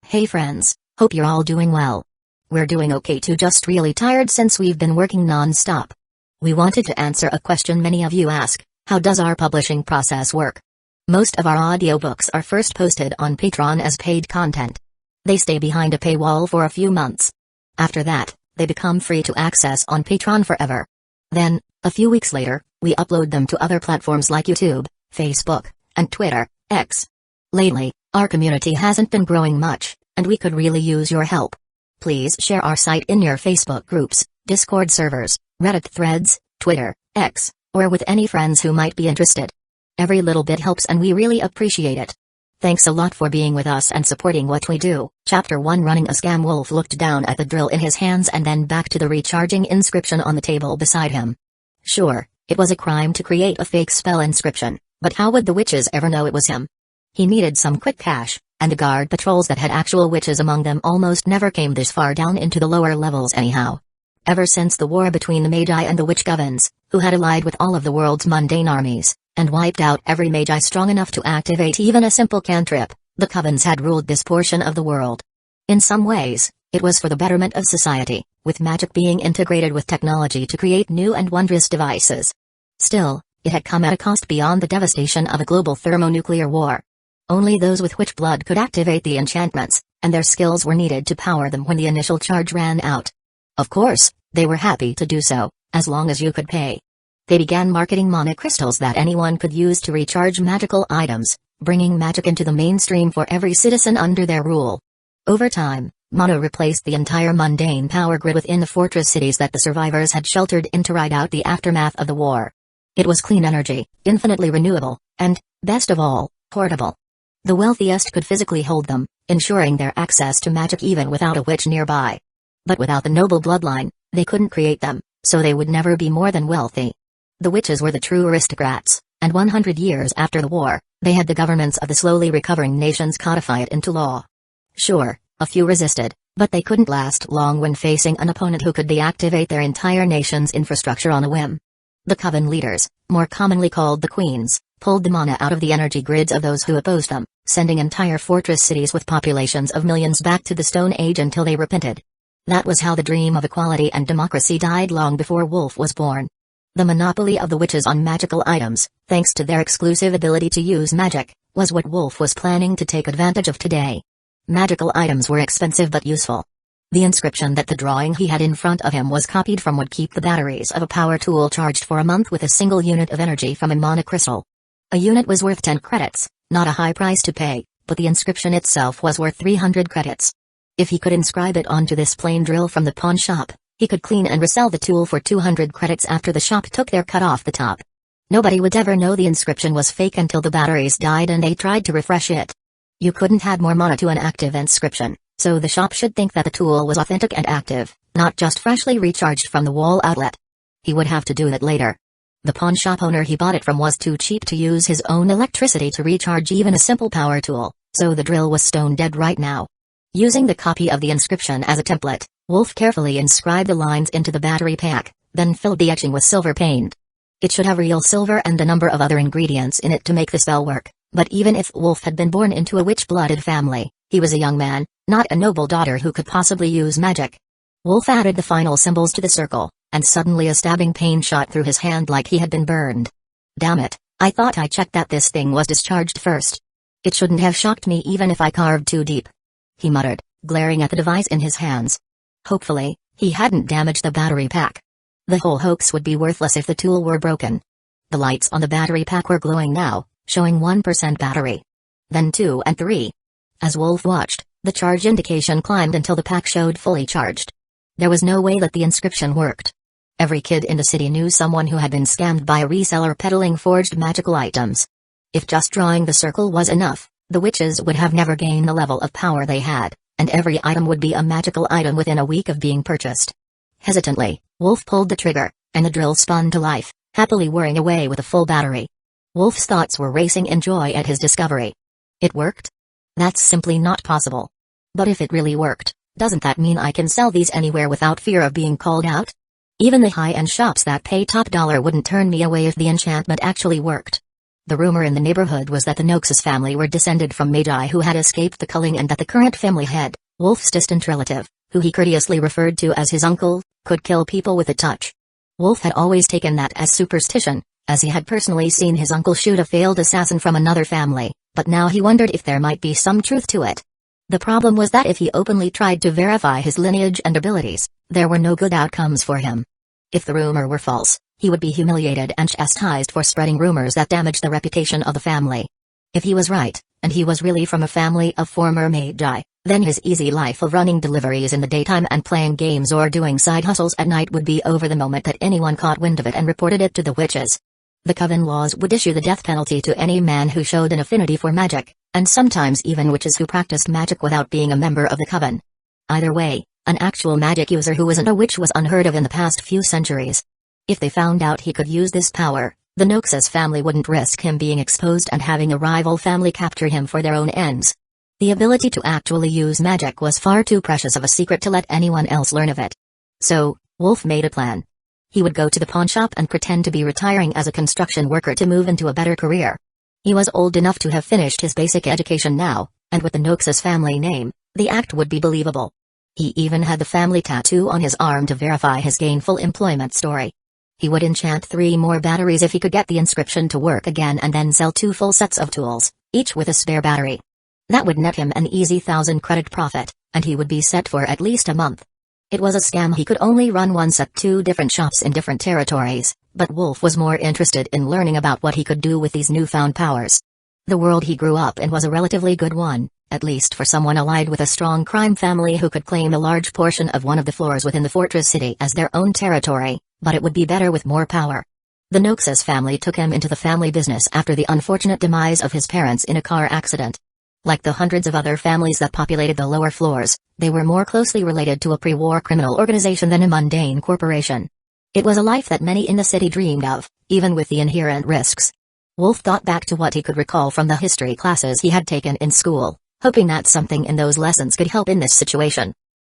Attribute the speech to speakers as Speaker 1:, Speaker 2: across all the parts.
Speaker 1: Hey friends, hope you're all doing well. We're doing okay too, just really tired since we've been working non-stop. We wanted to answer a question many of you ask: how does our publishing process work? Most of our audiobooks are first posted on Patreon as paid content. They stay behind a paywall for a few months. After that, they become free to access on Patreon forever. Then, a few weeks later, we upload them to other platforms like YouTube, Facebook, and Twitter, X. Lately, our community hasn't been growing much, and we could really use your help. Please share our site in your Facebook groups, Discord servers, Reddit threads, Twitter, X, or with any friends who might be interested. Every little bit helps and we really appreciate it. Thanks a lot for being with us and supporting what we do. Chapter 1. Running a scam. Wolf looked down at the drill in his hands and then back to the recharging inscription on the table beside him. Sure, it was a crime to create a fake spell inscription, but how would the witches ever know it was him? He needed some quick cash, and the guard patrols that had actual witches among them almost never came this far down into the lower levels anyhow. Ever since the war between the Magi and the witch govens, who had allied with all of the world's mundane armies, and wiped out every Magi strong enough to activate even a simple cantrip, the covens had ruled this portion of the world. In some ways, it was for the betterment of society, with magic being integrated with technology to create new and wondrous devices. Still, it had come at a cost beyond the devastation of a global thermonuclear war. Only those with witch blood could activate the enchantments, and their skills were needed to power them when the initial charge ran out. Of course, they were happy to do so, as long as you could pay. They began marketing mana crystals that anyone could use to recharge magical items, bringing magic into the mainstream for every citizen under their rule. Over time, mana replaced the entire mundane power grid within the fortress cities that the survivors had sheltered in to ride out the aftermath of the war. It was clean energy, infinitely renewable, and, best of all, portable. The wealthiest could physically hold them, ensuring their access to magic even without a witch nearby. But without the noble bloodline, they couldn't create them, so they would never be more than wealthy. The witches were the true aristocrats, and 100 years after the war, they had the governments of the slowly recovering nations codify it into law. Sure, a few resisted, but they couldn't last long when facing an opponent who could deactivate their entire nation's infrastructure on a whim. The coven leaders, more commonly called the queens, pulled the mana out of the energy grids of those who opposed them, sending entire fortress cities with populations of millions back to the Stone Age until they repented. That was how the dream of equality and democracy died long before Wolf was born. The monopoly of the witches on magical items, thanks to their exclusive ability to use magic, was what Wolf was planning to take advantage of today. Magical items were expensive but useful. The inscription that the drawing he had in front of him was copied from would keep the batteries of a power tool charged for a month with a single unit of energy from a mana crystal. A unit was worth 10 credits, not a high price to pay, but the inscription itself was worth 300 credits. If he could inscribe it onto this plain drill from the pawn shop, he could clean and resell the tool for 200 credits after the shop took their cut off the top. Nobody would ever know the inscription was fake until the batteries died and they tried to refresh it. You couldn't add more mana to an active inscription, so the shop should think that the tool was authentic and active, not just freshly recharged from the wall outlet. He would have to do that later. The pawn shop owner he bought it from was too cheap to use his own electricity to recharge even a simple power tool, so the drill was stone dead right now. Using the copy of the inscription as a template, Wolf carefully inscribed the lines into the battery pack, then filled the etching with silver paint. It should have real silver and a number of other ingredients in it to make the spell work, but even if Wolf had been born into a witch-blooded family, he was a young man, not a noble daughter who could possibly use magic. Wolf added the final symbols to the circle, and suddenly a stabbing pain shot through his hand like he had been burned. Damn it, I thought I checked that this thing was discharged first. It shouldn't have shocked me even if I carved too deep. He muttered, glaring at the device in his hands. Hopefully, he hadn't damaged the battery pack. The whole hoax would be worthless if the tool were broken. The lights on the battery pack were glowing now, showing 1% battery. Then 2 and 3. As Wolf watched, the charge indication climbed until the pack showed fully charged. There was no way that the inscription worked. Every kid in the city knew someone who had been scammed by a reseller peddling forged magical items. If just drawing the circle was enough, the witches would have never gained the level of power they had, and every item would be a magical item within a week of being purchased. Hesitantly, Wolf pulled the trigger, and the drill spun to life, happily whirring away with a full battery. Wolf's thoughts were racing in joy at his discovery. It worked? That's simply not possible. But if it really worked, doesn't that mean I can sell these anywhere without fear of being called out? Even the high-end shops that pay top dollar wouldn't turn me away if the enchantment actually worked. The rumor in the neighborhood was that the Noxus family were descended from Magi who had escaped the culling, and that the current family head, Wolf's distant relative, who he courteously referred to as his uncle, could kill people with a touch. Wolf had always taken that as superstition, as he had personally seen his uncle shoot a failed assassin from another family, but now he wondered if there might be some truth to it. The problem was that if he openly tried to verify his lineage and abilities, there were no good outcomes for him. If the rumor were false, he would be humiliated and chastised for spreading rumors that damaged the reputation of the family. If he was right, and he was really from a family of former Magi, then his easy life of running deliveries in the daytime and playing games or doing side hustles at night would be over the moment that anyone caught wind of it and reported it to the witches. The coven laws would issue the death penalty to any man who showed an affinity for magic, and sometimes even witches who practiced magic without being a member of the coven. Either way, an actual magic user who wasn't a witch was unheard of in the past few centuries. If they found out he could use this power, the Noxus family wouldn't risk him being exposed and having a rival family capture him for their own ends. The ability to actually use magic was far too precious of a secret to let anyone else learn of it. So, Wolf made a plan. He would go to the pawnshop and pretend to be retiring as a construction worker to move into a better career. He was old enough to have finished his basic education now, and with the Noxus family name, the act would be believable. He even had the family tattoo on his arm to verify his gainful employment story. He would enchant 3 more batteries if he could get the inscription to work again, and then sell 2 full sets of tools, each with a spare battery. That would net him an easy 1,000 credit profit, and he would be set for at least a month. It was a scam. He could only run once at 2 different shops in different territories, but Wolf was more interested in learning about what he could do with these newfound powers. The world he grew up in was a relatively good one, at least for someone allied with a strong crime family who could claim a large portion of one of the floors within the fortress city as their own territory, but it would be better with more power. The Noxus family took him into the family business after the unfortunate demise of his parents in a car accident. Like the hundreds of other families that populated the lower floors, they were more closely related to a pre-war criminal organization than a mundane corporation. It was a life that many in the city dreamed of, even with the inherent risks. Wolf thought back to what he could recall from the history classes he had taken in school, hoping that something in those lessons could help in this situation.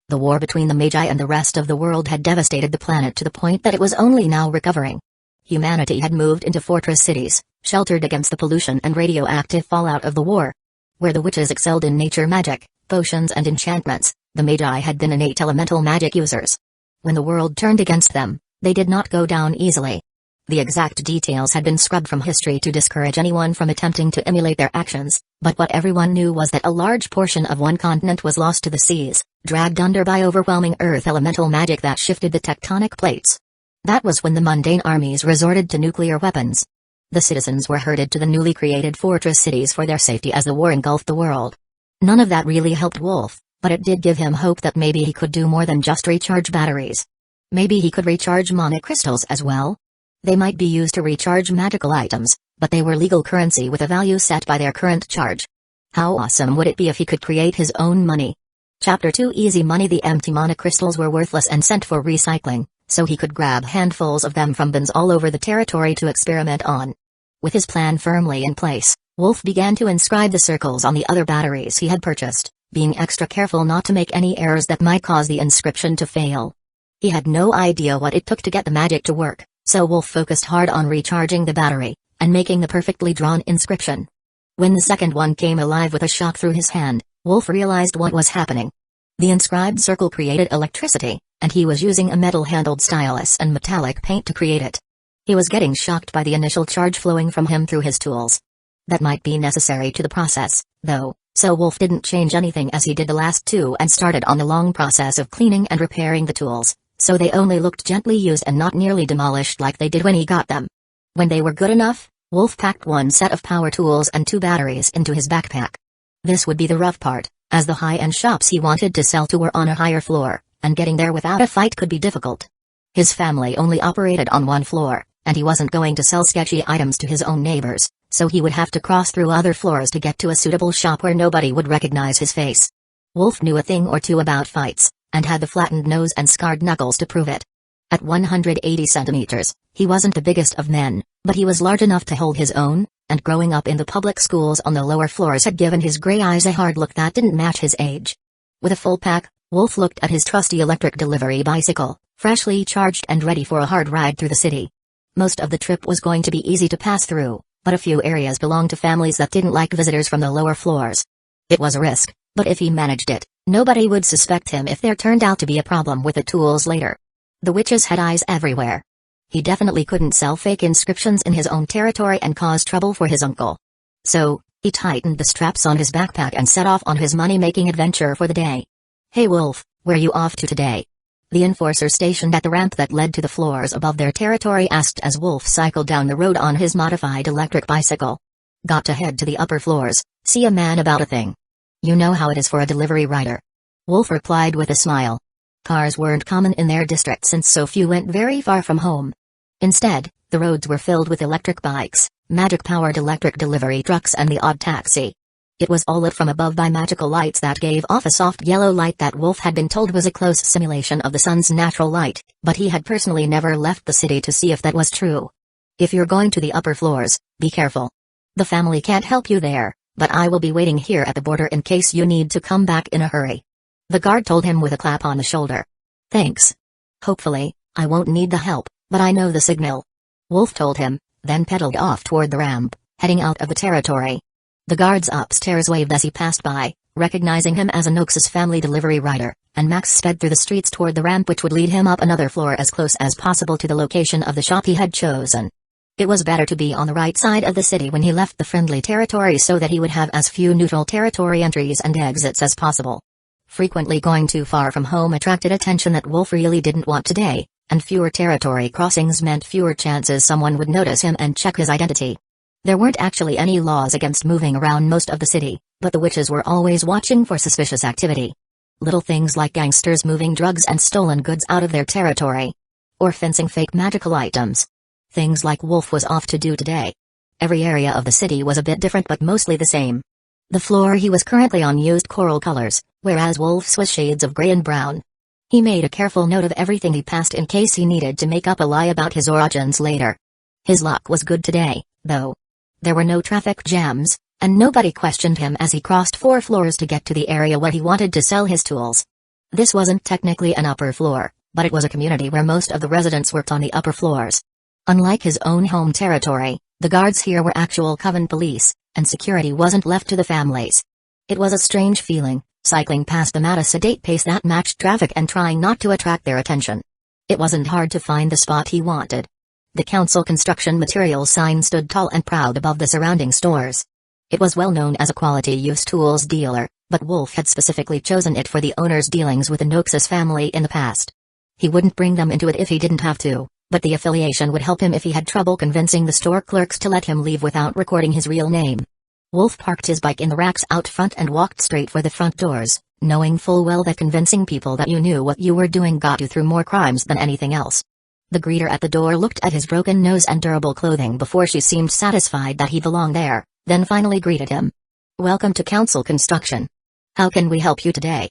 Speaker 1: The war between the Magi and the rest of the world had devastated the planet to the point that it was only now recovering. Humanity had moved into fortress cities, sheltered against the pollution and radioactive fallout of the war. Where the witches excelled in nature magic, potions and enchantments, the Magi had been innate elemental magic users. When the world turned against them, they did not go down easily. The exact details had been scrubbed from history to discourage anyone from attempting to emulate their actions, but what everyone knew was that a large portion of one continent was lost to the seas, dragged under by overwhelming earth elemental magic that shifted the tectonic plates. That was when the mundane armies resorted to nuclear weapons. The citizens were herded to the newly created fortress cities for their safety as the war engulfed the world. None of that really helped Wolf, but it did give him hope that maybe he could do more than just recharge batteries. Maybe he could recharge mana crystals as well? They might be used to recharge magical items, but they were legal currency with a value set by their current charge. How awesome would it be if he could create his own money? Chapter 2 Easy Money. The empty mana crystals were worthless and sent for recycling, so he could grab handfuls of them from bins all over the territory to experiment on. With his plan firmly in place, Wolf began to inscribe the circles on the other batteries he had purchased, being extra careful not to make any errors that might cause the inscription to fail. He had no idea what it took to get the magic to work, so Wolf focused hard on recharging the battery, and making the perfectly drawn inscription. When the second one came alive with a shock through his hand, Wolf realized what was happening. The inscribed circle created electricity, and he was using a metal-handled stylus and metallic paint to create it. He was getting shocked by the initial charge flowing from him through his tools. That might be necessary to the process, though, so Wolf didn't change anything as he did the last 2 and started on the long process of cleaning and repairing the tools, so they only looked gently used and not nearly demolished like they did when he got them. When they were good enough, Wolf packed 1 set of power tools and 2 batteries into his backpack. This would be the rough part, as the high-end shops he wanted to sell to were on a higher floor, and getting there without a fight could be difficult. His family only operated on 1 floor, and he wasn't going to sell sketchy items to his own neighbors, so he would have to cross through other floors to get to a suitable shop where nobody would recognize his face. Wolf knew a thing or two about fights, and had the flattened nose and scarred knuckles to prove it. At 180 centimeters, he wasn't the biggest of men, but he was large enough to hold his own, and growing up in the public schools on the lower floors had given his gray eyes a hard look that didn't match his age. With a full pack, Wolf looked at his trusty electric delivery bicycle, freshly charged and ready for a hard ride through the city. Most of the trip was going to be easy to pass through, but a few areas belonged to families that didn't like visitors from the lower floors. It was a risk, but if he managed it, nobody would suspect him if there turned out to be a problem with the tools later. The witches had eyes everywhere. He definitely couldn't sell fake inscriptions in his own territory and cause trouble for his uncle. So, he tightened the straps on his backpack and set off on his money-making adventure for the day. "Hey Wolf, where you off to today?" The enforcer stationed at the ramp that led to the floors above their territory asked as Wolf cycled down the road on his modified electric bicycle. "Got to head to the upper floors, see a man about a thing. You know how it is for a delivery rider." Wolf replied with a smile. Cars weren't common in their district since so few went very far from home. Instead, the roads were filled with electric bikes, magic-powered electric delivery trucks and the odd taxi. It was all lit from above by magical lights that gave off a soft yellow light that Wolf had been told was a close simulation of the sun's natural light, but he had personally never left the city to see if that was true. "If you're going to the upper floors, be careful. The family can't help you there, but I will be waiting here at the border in case you need to come back in a hurry." The guard told him with a clap on the shoulder. "Thanks. Hopefully, I won't need the help, but I know the signal." Wolf told him, then pedaled off toward the ramp, heading out of the territory. The guards upstairs waved as he passed by, recognizing him as a Noxus family delivery rider, and Max sped through the streets toward the ramp which would lead him up another floor as close as possible to the location of the shop he had chosen. It was better to be on the right side of the city when he left the friendly territory so that he would have as few neutral territory entries and exits as possible. Frequently going too far from home attracted attention that Wolf really didn't want today, and fewer territory crossings meant fewer chances someone would notice him and check his identity. There weren't actually any laws against moving around most of the city, but the witches were always watching for suspicious activity. Little things like gangsters moving drugs and stolen goods out of their territory. Or fencing fake magical items. Things like Wolf was off to do today. Every area of the city was a bit different but mostly the same. The floor he was currently on used coral colors, whereas Wolf's was shades of gray and brown. He made a careful note of everything he passed in case he needed to make up a lie about his origins later. His luck was good today, though. There were no traffic jams, and nobody questioned him as he crossed 4 floors to get to the area where he wanted to sell his tools. This wasn't technically an upper floor, but it was a community where most of the residents worked on the upper floors. Unlike his own home territory, the guards here were actual Coven police, and security wasn't left to the families. It was a strange feeling, cycling past them at a sedate pace that matched traffic and trying not to attract their attention. It wasn't hard to find the spot he wanted. The council construction materials sign stood tall and proud above the surrounding stores. It was well known as a quality use tools dealer, but Wolf had specifically chosen it for the owner's dealings with the Noxus family in the past. He wouldn't bring them into it if he didn't have to, but the affiliation would help him if he had trouble convincing the store clerks to let him leave without recording his real name. Wolf parked his bike in the racks out front and walked straight for the front doors, knowing full well that convincing people that you knew what you were doing got you through more crimes than anything else. The greeter at the door looked at his broken nose and durable clothing before she seemed satisfied that he belonged there, then finally greeted him. "Welcome to Council Construction. How can we help you today?"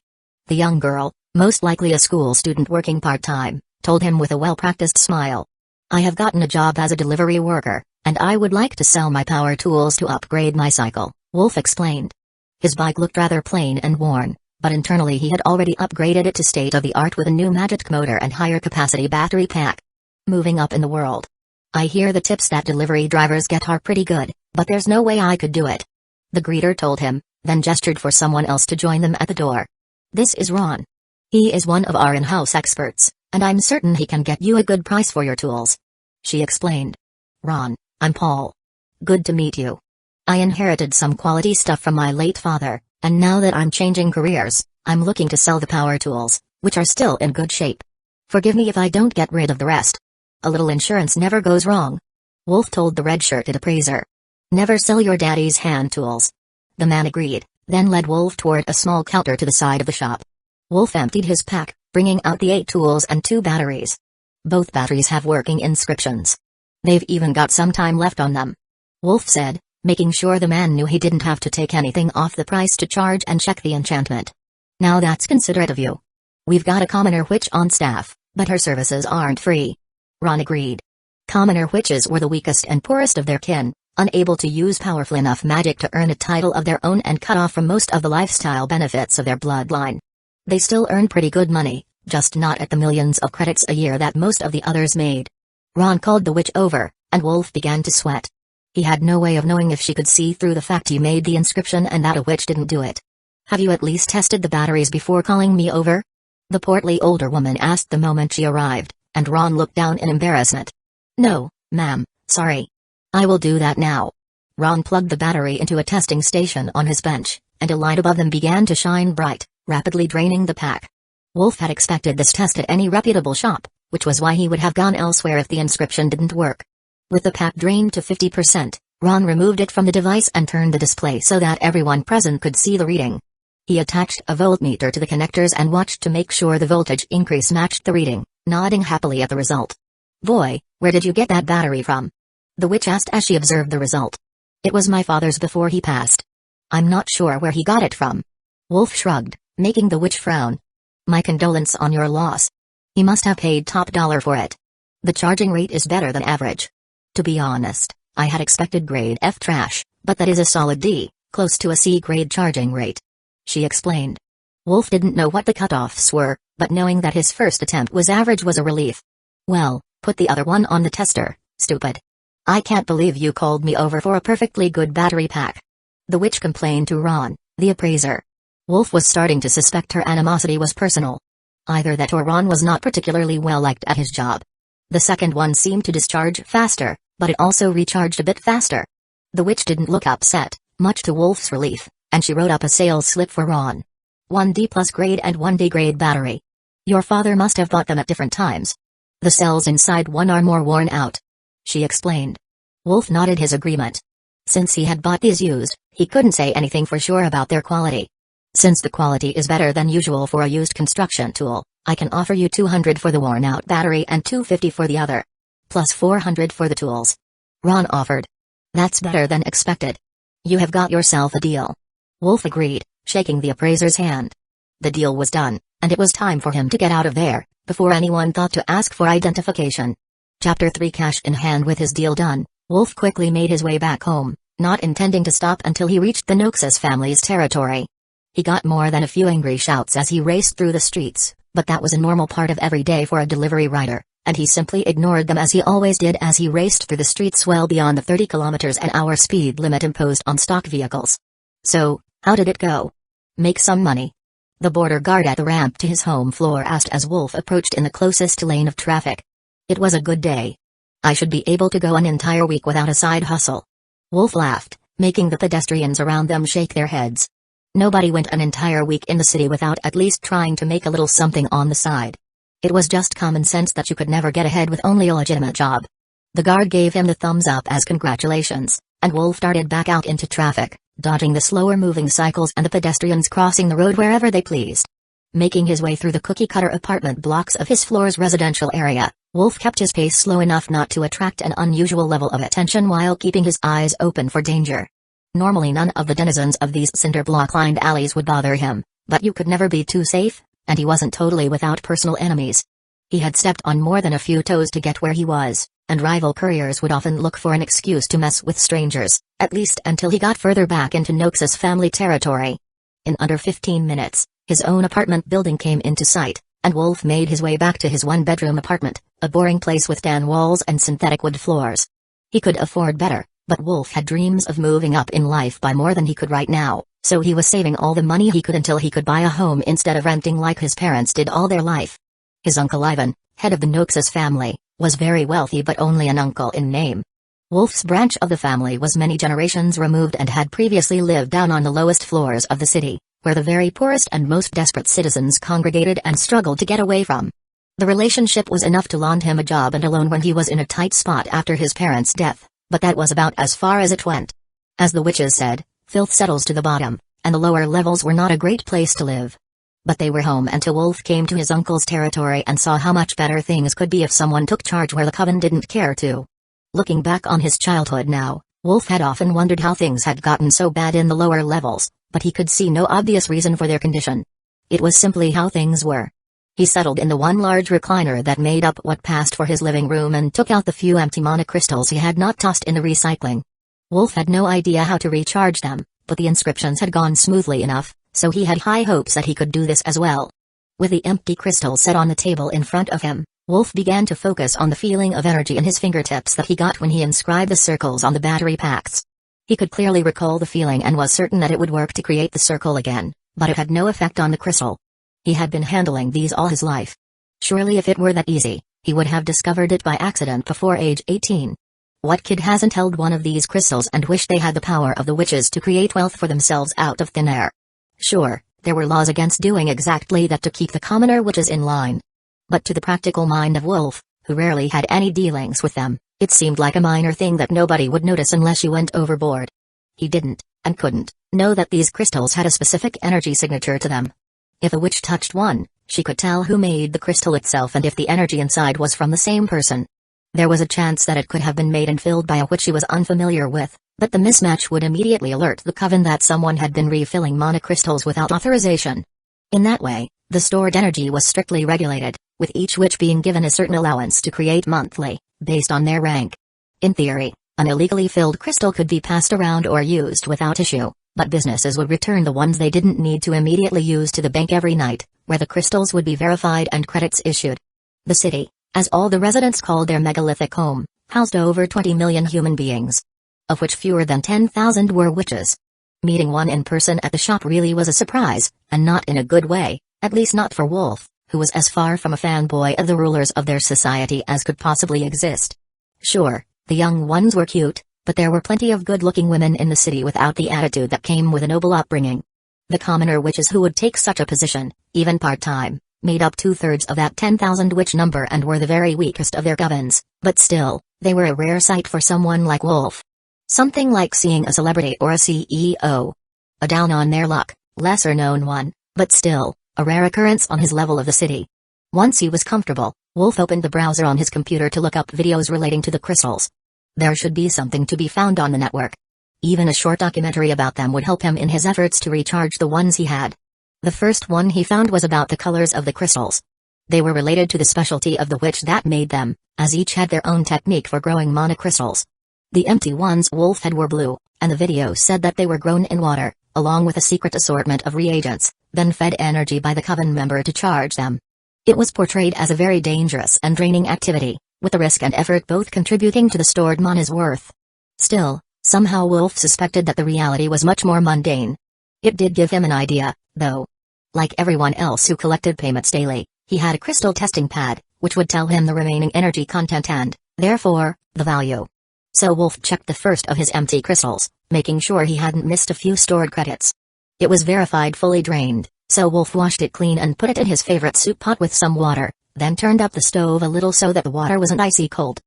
Speaker 1: The young girl, most likely a school student working part-time, told him with a well-practiced smile. "I have gotten a job as a delivery worker, and I would like to sell my power tools to upgrade my cycle," Wolf explained. His bike looked rather plain and worn, but internally he had already upgraded it to state-of-the-art with a new magic motor and higher capacity battery pack. "Moving up in the world. I hear the tips that delivery drivers get are pretty good, but there's no way I could do it," the greeter told him, then gestured for someone else to join them at the door. "This is Ron. He is one of our in-house experts, and I'm certain he can get you a good price for your tools," she explained. "Ron, I'm Paul. Good to meet you. I inherited some quality stuff from my late father, and now that I'm changing careers, I'm looking to sell the power tools, which are still in good shape. Forgive me if I don't get rid of the rest. A little insurance never goes wrong," Wolf told the red-shirted appraiser. "Never sell your daddy's hand tools." The man agreed, then led Wolf toward a small counter to the side of the shop. Wolf emptied his pack, bringing out the 8 tools and 2 batteries. Both batteries have working inscriptions. They've even got some time left on them, Wolf said, making sure the man knew he didn't have to take anything off the price to charge and check the enchantment. "Now that's considerate of you. We've got a commoner witch on staff, but her services aren't free." Ron agreed. Commoner witches were the weakest and poorest of their kin, unable to use powerful enough magic to earn a title of their own and cut off from most of the lifestyle benefits of their bloodline. They still earned pretty good money, just not at the millions of credits a year that most of the others made. Ron called the witch over, and Wolf began to sweat. He had no way of knowing if she could see through the fact he made the inscription and that a witch didn't do it. "Have you at least tested the batteries before calling me over?" the portly older woman asked the moment she arrived, and Ron looked down in embarrassment. "No, ma'am, sorry. I will do that now." Ron plugged the battery into a testing station on his bench, and a light above them began to shine bright, rapidly draining the pack. Wolf had expected this test at any reputable shop, which was why he would have gone elsewhere if the inscription didn't work. With the pack drained to 50%, Ron removed it from the device and turned the display so that everyone present could see the reading. He attached a voltmeter to the connectors and watched to make sure the voltage increase matched the reading, nodding happily at the result. "Boy, where did you get that battery from?" the witch asked as she observed the result. "It was my father's before he passed. I'm not sure where he got it from." Wolf shrugged, making the witch frown. "My condolence on your loss. He must have paid top dollar for it. The charging rate is better than average. To be honest, I had expected grade F trash, but that is a solid D, close to a C grade charging rate," she explained. Wolf didn't know what the cutoffs were, but knowing that his first attempt was average was a relief. "Well, put the other one on the tester, stupid. I can't believe you called me over for a perfectly good battery pack," the witch complained to Ron, the appraiser. Wolf was starting to suspect her animosity was personal. Either that or Ron was not particularly well liked at his job. The second one seemed to discharge faster, but it also recharged a bit faster. The witch didn't look upset, much to Wolf's relief, and she wrote up a sales slip for Ron. 1D plus grade and 1D grade battery. "Your father must have bought them at different times. The cells inside one are more worn out," she explained. Wolf nodded his agreement. Since he had bought these used, he couldn't say anything for sure about their quality. "Since the quality is better than usual for a used construction tool, I can offer you 200 for the worn-out battery and 250 for the other. Plus 400 for the tools," Ron offered. "That's better than expected. You have got yourself a deal." Wolf agreed, shaking the appraiser's hand. The deal was done, and it was time for him to get out of there, before anyone thought to ask for identification. Chapter 3 Cash in hand. With his deal done, Wolf quickly made his way back home, not intending to stop until he reached the Noxus family's territory. He got more than a few angry shouts as he raced through the streets, but that was a normal part of every day for a delivery rider, and he simply ignored them as he always did as he raced through the streets well beyond the 30 km/h speed limit imposed on stock vehicles. "So, how did it go? Make some money?" the border guard at the ramp to his home floor asked as Wolf approached in the closest lane of traffic. "It was a good day. I should be able to go an entire week without a side hustle." Wolf laughed, making the pedestrians around them shake their heads. Nobody went an entire week in the city without at least trying to make a little something on the side. It was just common sense that you could never get ahead with only a legitimate job. The guard gave him the thumbs up as congratulations, and Wolf darted back out into traffic, dodging the slower-moving cycles and the pedestrians crossing the road wherever they pleased. Making his way through the cookie-cutter apartment blocks of his floor's residential area, Wolf kept his pace slow enough not to attract an unusual level of attention while keeping his eyes open for danger. Normally none of the denizens of these cinder-block-lined alleys would bother him, but you could never be too safe, and he wasn't totally without personal enemies. He had stepped on more than a few toes to get where he was, and rival couriers would often look for an excuse to mess with strangers, at least until he got further back into Noxus family territory. In under 15 minutes, his own apartment building came into sight, and Wolf made his way back to his one-bedroom apartment, a boring place with tan walls and synthetic wood floors. He could afford better, but Wolf had dreams of moving up in life by more than he could right now, so he was saving all the money he could until he could buy a home instead of renting like his parents did all their life. His uncle Ivan, head of the Noxus family, was very wealthy but only an uncle in name. Wolf's branch of the family was many generations removed and had previously lived down on the lowest floors of the city, where the very poorest and most desperate citizens congregated and struggled to get away from. The relationship was enough to land him a job and a loan when he was in a tight spot after his parents' death, but that was about as far as it went. As the witches said, filth settles to the bottom, and the lower levels were not a great place to live. But they were home until Wolf came to his uncle's territory and saw how much better things could be if someone took charge where the coven didn't care to. Looking back on his childhood now, Wolf had often wondered how things had gotten so bad in the lower levels, but he could see no obvious reason for their condition. It was simply how things were. He settled in the one large recliner that made up what passed for his living room and took out the few empty mana crystals he had not tossed in the recycling. Wolf had no idea how to recharge them, but the inscriptions had gone smoothly enough, so he had high hopes that he could do this as well. With the empty crystals set on the table in front of him, Wolf began to focus on the feeling of energy in his fingertips that he got when he inscribed the circles on the battery packs. He could clearly recall the feeling and was certain that it would work to create the circle again, but it had no effect on the crystal. He had been handling these all his life. Surely if it were that easy, he would have discovered it by accident before age 18. What kid hasn't held one of these crystals and wished they had the power of the witches to create wealth for themselves out of thin air? Sure, there were laws against doing exactly that to keep the commoner witches in line. But to the practical mind of Wolf, who rarely had any dealings with them, it seemed like a minor thing that nobody would notice unless you went overboard. He didn't, and couldn't, know that these crystals had a specific energy signature to them. If a witch touched one, she could tell who made the crystal itself and if the energy inside was from the same person. There was a chance that it could have been made and filled by a witch she was unfamiliar with, but the mismatch would immediately alert the coven that someone had been refilling mana crystals without authorization. In that way, the stored energy was strictly regulated, with each witch being given a certain allowance to create monthly, based on their rank. In theory, an illegally filled crystal could be passed around or used without issue, but businesses would return the ones they didn't need to immediately use to the bank every night, where the crystals would be verified and credits issued. The city, as all the residents called their megalithic home, housed over 20 million human beings, of which fewer than 10,000 were witches. Meeting one in person at the shop really was a surprise, and not in a good way, at least not for Wolf, who was as far from a fanboy of the rulers of their society as could possibly exist. Sure, the young ones were cute, but there were plenty of good-looking women in the city without the attitude that came with a noble upbringing. The commoner witches who would take such a position, even part-time, made up 2/3 of that 10,000 witch number and were the very weakest of their covens, but still, they were a rare sight for someone like Wolf. Something like seeing a celebrity or a CEO. A down-on-their-luck, lesser-known one, but still, a rare occurrence on his level of the city. Once he was comfortable, Wolf opened the browser on his computer to look up videos relating to the crystals. There should be something to be found on the network. Even a short documentary about them would help him in his efforts to recharge the ones he had. The first one he found was about the colors of the crystals. They were related to the specialty of the witch that made them, as each had their own technique for growing mana crystals. The empty ones Wolf had were blue, and the video said that they were grown in water, along with a secret assortment of reagents, then fed energy by the coven member to charge them. It was portrayed as a very dangerous and draining activity, with the risk and effort both contributing to the stored mana's worth. Still, somehow Wolf suspected that the reality was much more mundane. It did give him an idea, though. Like everyone else who collected payments daily, he had a crystal testing pad, which would tell him the remaining energy content and, therefore, the value. So Wolf checked the first of his empty crystals, making sure he hadn't missed a few stored credits. It was verified fully drained, so Wolf washed it clean and put it in his favorite soup pot with some water, then turned up the stove a little so that the water wasn't icy cold.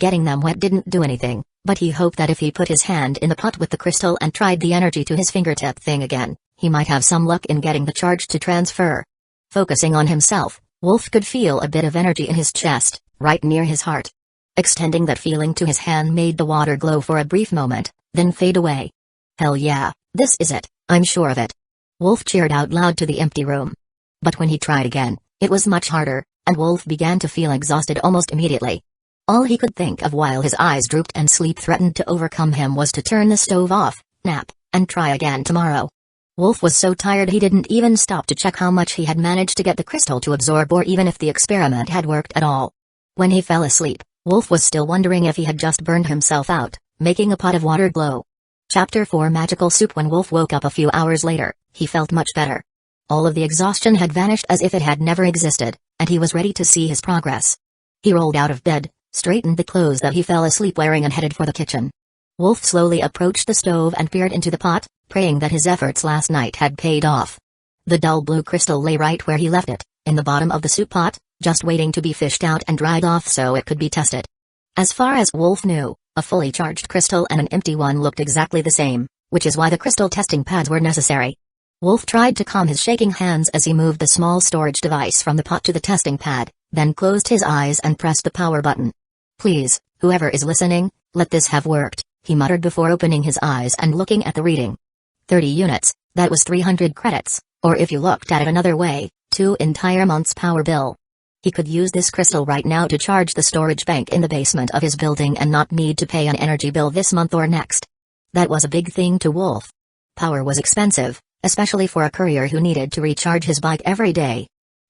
Speaker 1: Getting them wet didn't do anything, but he hoped that if he put his hand in the pot with the crystal and tried the energy to his fingertip thing again, he might have some luck in getting the charge to transfer. Focusing on himself, Wolf could feel a bit of energy in his chest, right near his heart. Extending that feeling to his hand made the water glow for a brief moment, then fade away. Hell yeah, this is it, I'm sure of it. Wolf cheered out loud to the empty room. But when he tried again, it was much harder, and Wolf began to feel exhausted almost immediately. All he could think of while his eyes drooped and sleep threatened to overcome him was to turn the stove off, nap, and try again tomorrow. Wolf was so tired he didn't even stop to check how much he had managed to get the crystal to absorb or even if the experiment had worked at all. When he fell asleep, Wolf was still wondering if he had just burned himself out, making a pot of water glow. Chapter 4 Magical Soup. When Wolf woke up a few hours later, he felt much better. All of the exhaustion had vanished as if it had never existed, and he was ready to see his progress. He rolled out of bed, straightened the clothes that he fell asleep wearing and headed for the kitchen. Wolf slowly approached the stove and peered into the pot, praying that his efforts last night had paid off. The dull blue crystal lay right where he left it, in the bottom of the soup pot, just waiting to be fished out and dried off so it could be tested. As far as Wolf knew, a fully charged crystal and an empty one looked exactly the same, which is why the crystal testing pads were necessary. Wolf tried to calm his shaking hands as he moved the small storage device from the pot to the testing pad, then closed his eyes and pressed the power button. Please, whoever is listening, let this have worked, he muttered before opening his eyes and looking at the reading. 30 units, that was 300 credits, or if you looked at it another way, 2 entire months' power bill. He could use this crystal right now to charge the storage bank in the basement of his building and not need to pay an energy bill this month or next. That was a big thing to Wolf. Power was expensive, especially for a courier who needed to recharge his bike every day.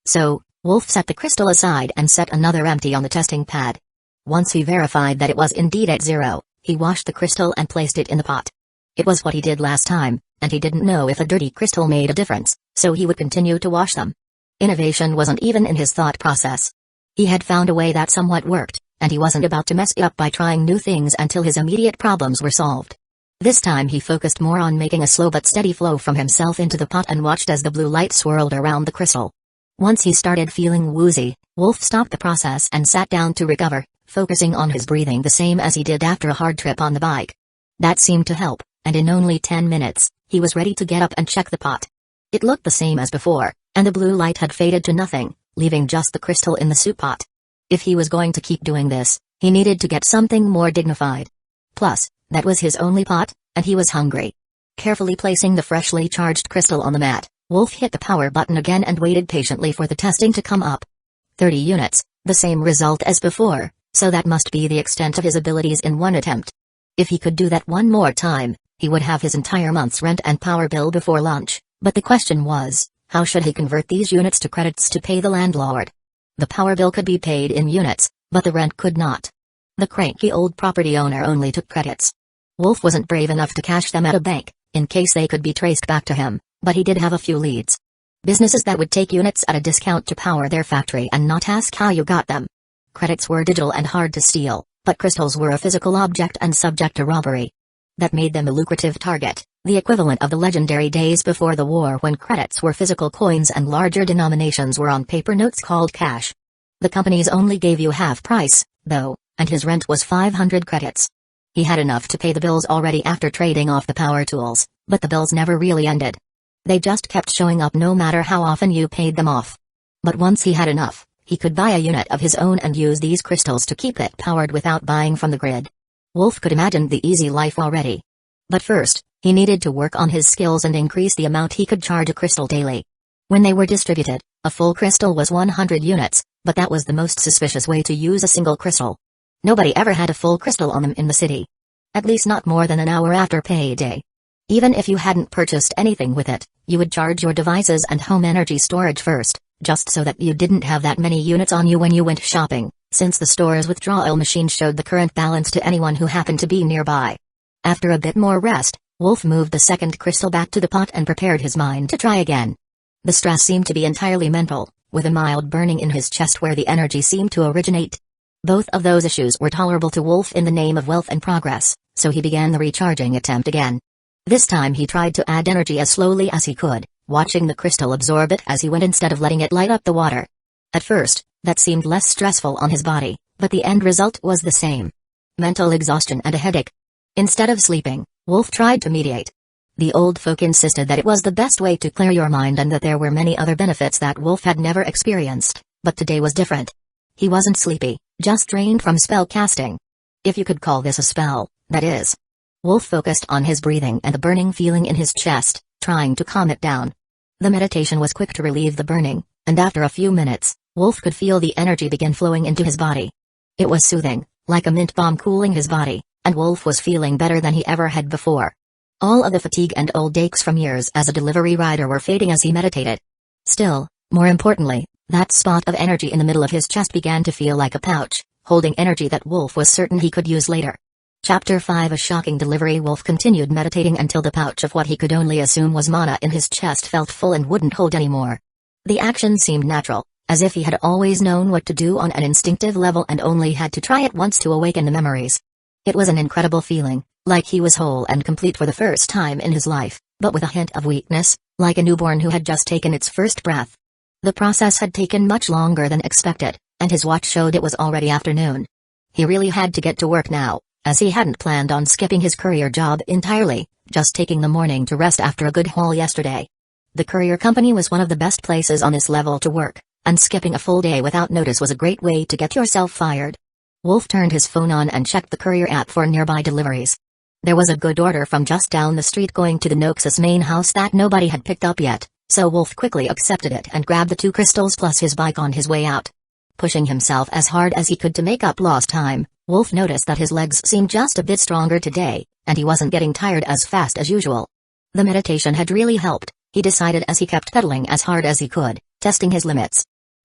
Speaker 1: So, Wolf set the crystal aside and set another empty on the testing pad. Once he verified that it was indeed at 0, he washed the crystal and placed it in the pot. It was what he did last time, and he didn't know if a dirty crystal made a difference, so he would continue to wash them. Innovation wasn't even in his thought process. He had found a way that somewhat worked, and he wasn't about to mess it up by trying new things until his immediate problems were solved. This time he focused more on making a slow but steady flow from himself into the pot and watched as the blue light swirled around the crystal. Once he started feeling woozy, Wolf stopped the process and sat down to recover, focusing on his breathing the same as he did after a hard trip on the bike. That seemed to help, and in only 10 minutes, he was ready to get up and check the pot. It looked the same as before, and the blue light had faded to nothing, leaving just the crystal in the soup pot. If he was going to keep doing this, he needed to get something more dignified. Plus, that was his only pot, and he was hungry. Carefully placing the freshly charged crystal on the mat, Wolf hit the power button again and waited patiently for the testing to come up. 30 units, the same result as before, so that must be the extent of his abilities in one attempt. If he could do that one more time, he would have his entire month's rent and power bill before lunch, but the question was, how should he convert these units to credits to pay the landlord? The power bill could be paid in units, but the rent could not. The cranky old property owner only took credits. Wolf wasn't brave enough to cash them at a bank, in case they could be traced back to him, but he did have a few leads. Businesses that would take units at a discount to power their factory and not ask how you got them. Credits were digital and hard to steal, but crystals were a physical object and subject to robbery. That made them a lucrative target, the equivalent of the legendary days before the war when credits were physical coins and larger denominations were on paper notes called cash. The companies only gave you half price, though, and his rent was 500 credits. He had enough to pay the bills already after trading off the power tools, but the bills never really ended. They just kept showing up no matter how often you paid them off. But once he had enough, he could buy a unit of his own and use these crystals to keep it powered without buying from the grid. Wolf could imagine the easy life already. But first, he needed to work on his skills and increase the amount he could charge a crystal daily. When they were distributed, a full crystal was 100 units, but that was the most suspicious way to use a single crystal. Nobody ever had a full crystal on them in the city. At least not more than an hour after payday. Even if you hadn't purchased anything with it, you would charge your devices and home energy storage first, just so that you didn't have that many units on you when you went shopping, since the store's withdrawal machine showed the current balance to anyone who happened to be nearby. After a bit more rest, Wolf moved the second crystal back to the pot and prepared his mind to try again. The stress seemed to be entirely mental, with a mild burning in his chest where the energy seemed to originate. Both of those issues were tolerable to Wolf in the name of wealth and progress, so he began the recharging attempt again. This time he tried to add energy as slowly as he could, watching the crystal absorb it as he went instead of letting it light up the water. At first, that seemed less stressful on his body, but the end result was the same. Mental exhaustion and a headache. Instead of sleeping, Wolf tried to meditate. The old folk insisted that it was the best way to clear your mind and that there were many other benefits that Wolf had never experienced, but today was different. He wasn't sleepy, just drained from spell casting. If you could call this a spell, that is. Wolf focused on his breathing and the burning feeling in his chest, trying to calm it down. The meditation was quick to relieve the burning, and after a few minutes, Wolf could feel the energy begin flowing into his body. It was soothing, like a mint balm cooling his body, and Wolf was feeling better than he ever had before. All of the fatigue and old aches from years as a delivery rider were fading as he meditated. Still, more importantly, that spot of energy in the middle of his chest began to feel like a pouch, holding energy that Wolf was certain he could use later. Chapter 5 A Shocking Delivery. Wolf continued meditating until the pouch of what he could only assume was mana in his chest felt full and wouldn't hold anymore. The action seemed natural, as if he had always known what to do on an instinctive level and only had to try it once to awaken the memories. It was an incredible feeling, like he was whole and complete for the first time in his life, but with a hint of weakness, like a newborn who had just taken its first breath. The process had taken much longer than expected, and his watch showed it was already afternoon. He really had to get to work now, as he hadn't planned on skipping his courier job entirely, just taking the morning to rest after a good haul yesterday. The courier company was one of the best places on this level to work, and skipping a full day without notice was a great way to get yourself fired. Wolf turned his phone on and checked the courier app for nearby deliveries. There was a good order from just down the street going to the Noxus main house that nobody had picked up yet, so Wolf quickly accepted it and grabbed the 2 crystals plus his bike on his way out. Pushing himself as hard as he could to make up lost time, Wolf noticed that his legs seemed just a bit stronger today, and he wasn't getting tired as fast as usual. The meditation had really helped, he decided as he kept pedaling as hard as he could, testing his limits.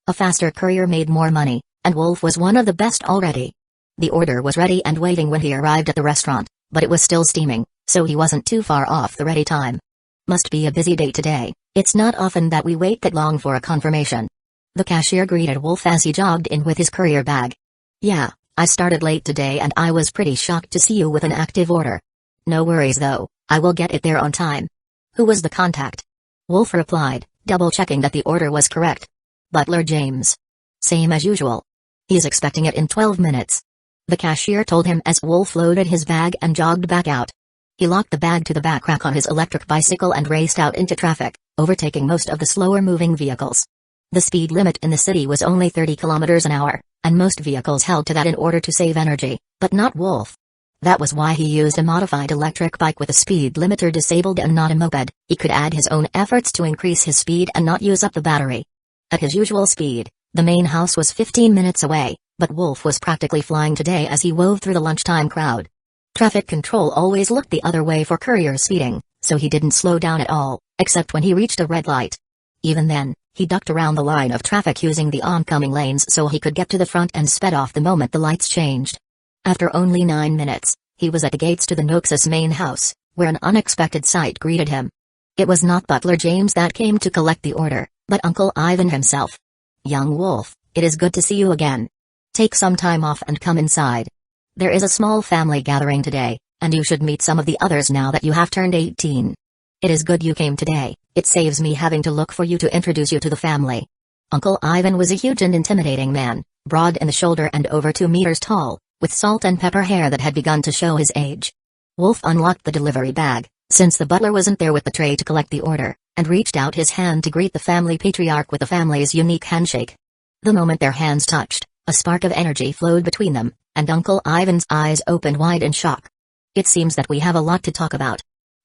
Speaker 1: A faster courier made more money, and Wolf was one of the best already. The order was ready and waiting when he arrived at the restaurant, but it was still steaming, so he wasn't too far off the ready time. Must be a busy day today. It's not often that we wait that long for a confirmation. The cashier greeted Wolf as he jogged in with his courier bag. Yeah, I started late today and I was pretty shocked to see you with an active order. No worries though, I will get it there on time. Who was the contact? Wolf replied, double-checking that the order was correct. Butler James. Same as usual. He's expecting it in 12 minutes. The cashier told him as Wolf loaded his bag and jogged back out. He locked the bag to the back rack on his electric bicycle and raced out into traffic, overtaking most of the slower-moving vehicles. The speed limit in the city was only 30 kilometers an hour, and most vehicles held to that in order to save energy, but not Wolf. That was why he used a modified electric bike with a speed limiter disabled and not a moped. He could add his own efforts to increase his speed and not use up the battery. At his usual speed, the main house was 15 minutes away, but Wolf was practically flying today as he wove through the lunchtime crowd. Traffic control always looked the other way for couriers speeding, so he didn't slow down at all, except when he reached a red light. Even then, he ducked around the line of traffic using the oncoming lanes so he could get to the front and sped off the moment the lights changed. After only 9 minutes, he was at the gates to the Noxus main house, where an unexpected sight greeted him. It was not Butler James that came to collect the order, but Uncle Ivan himself. Young Wolf, it is good to see you again. Take some time off and come inside. There is a small family gathering today, and you should meet some of the others now that you have turned 18. It is good you came today, it saves me having to look for you to introduce you to the family. Uncle Ivan was a huge and intimidating man, broad in the shoulder and over 2 meters tall, with salt and pepper hair that had begun to show his age. Wolf unlocked the delivery bag, since the butler wasn't there with the tray to collect the order, and reached out his hand to greet the family patriarch with the family's unique handshake. The moment their hands touched, a spark of energy flowed between them, and Uncle Ivan's eyes opened wide in shock. It seems that we have a lot to talk about.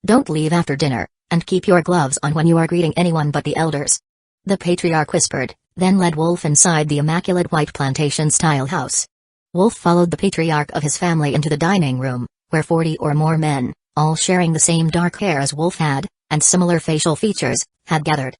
Speaker 1: Don't leave after dinner, and keep your gloves on when you are greeting anyone but the elders. The patriarch whispered, then led Wolf inside the immaculate white plantation-style house. Wolf followed the patriarch of his family into the dining room, where 40 or more men, all sharing the same dark hair as Wolf had, and similar facial features, had gathered.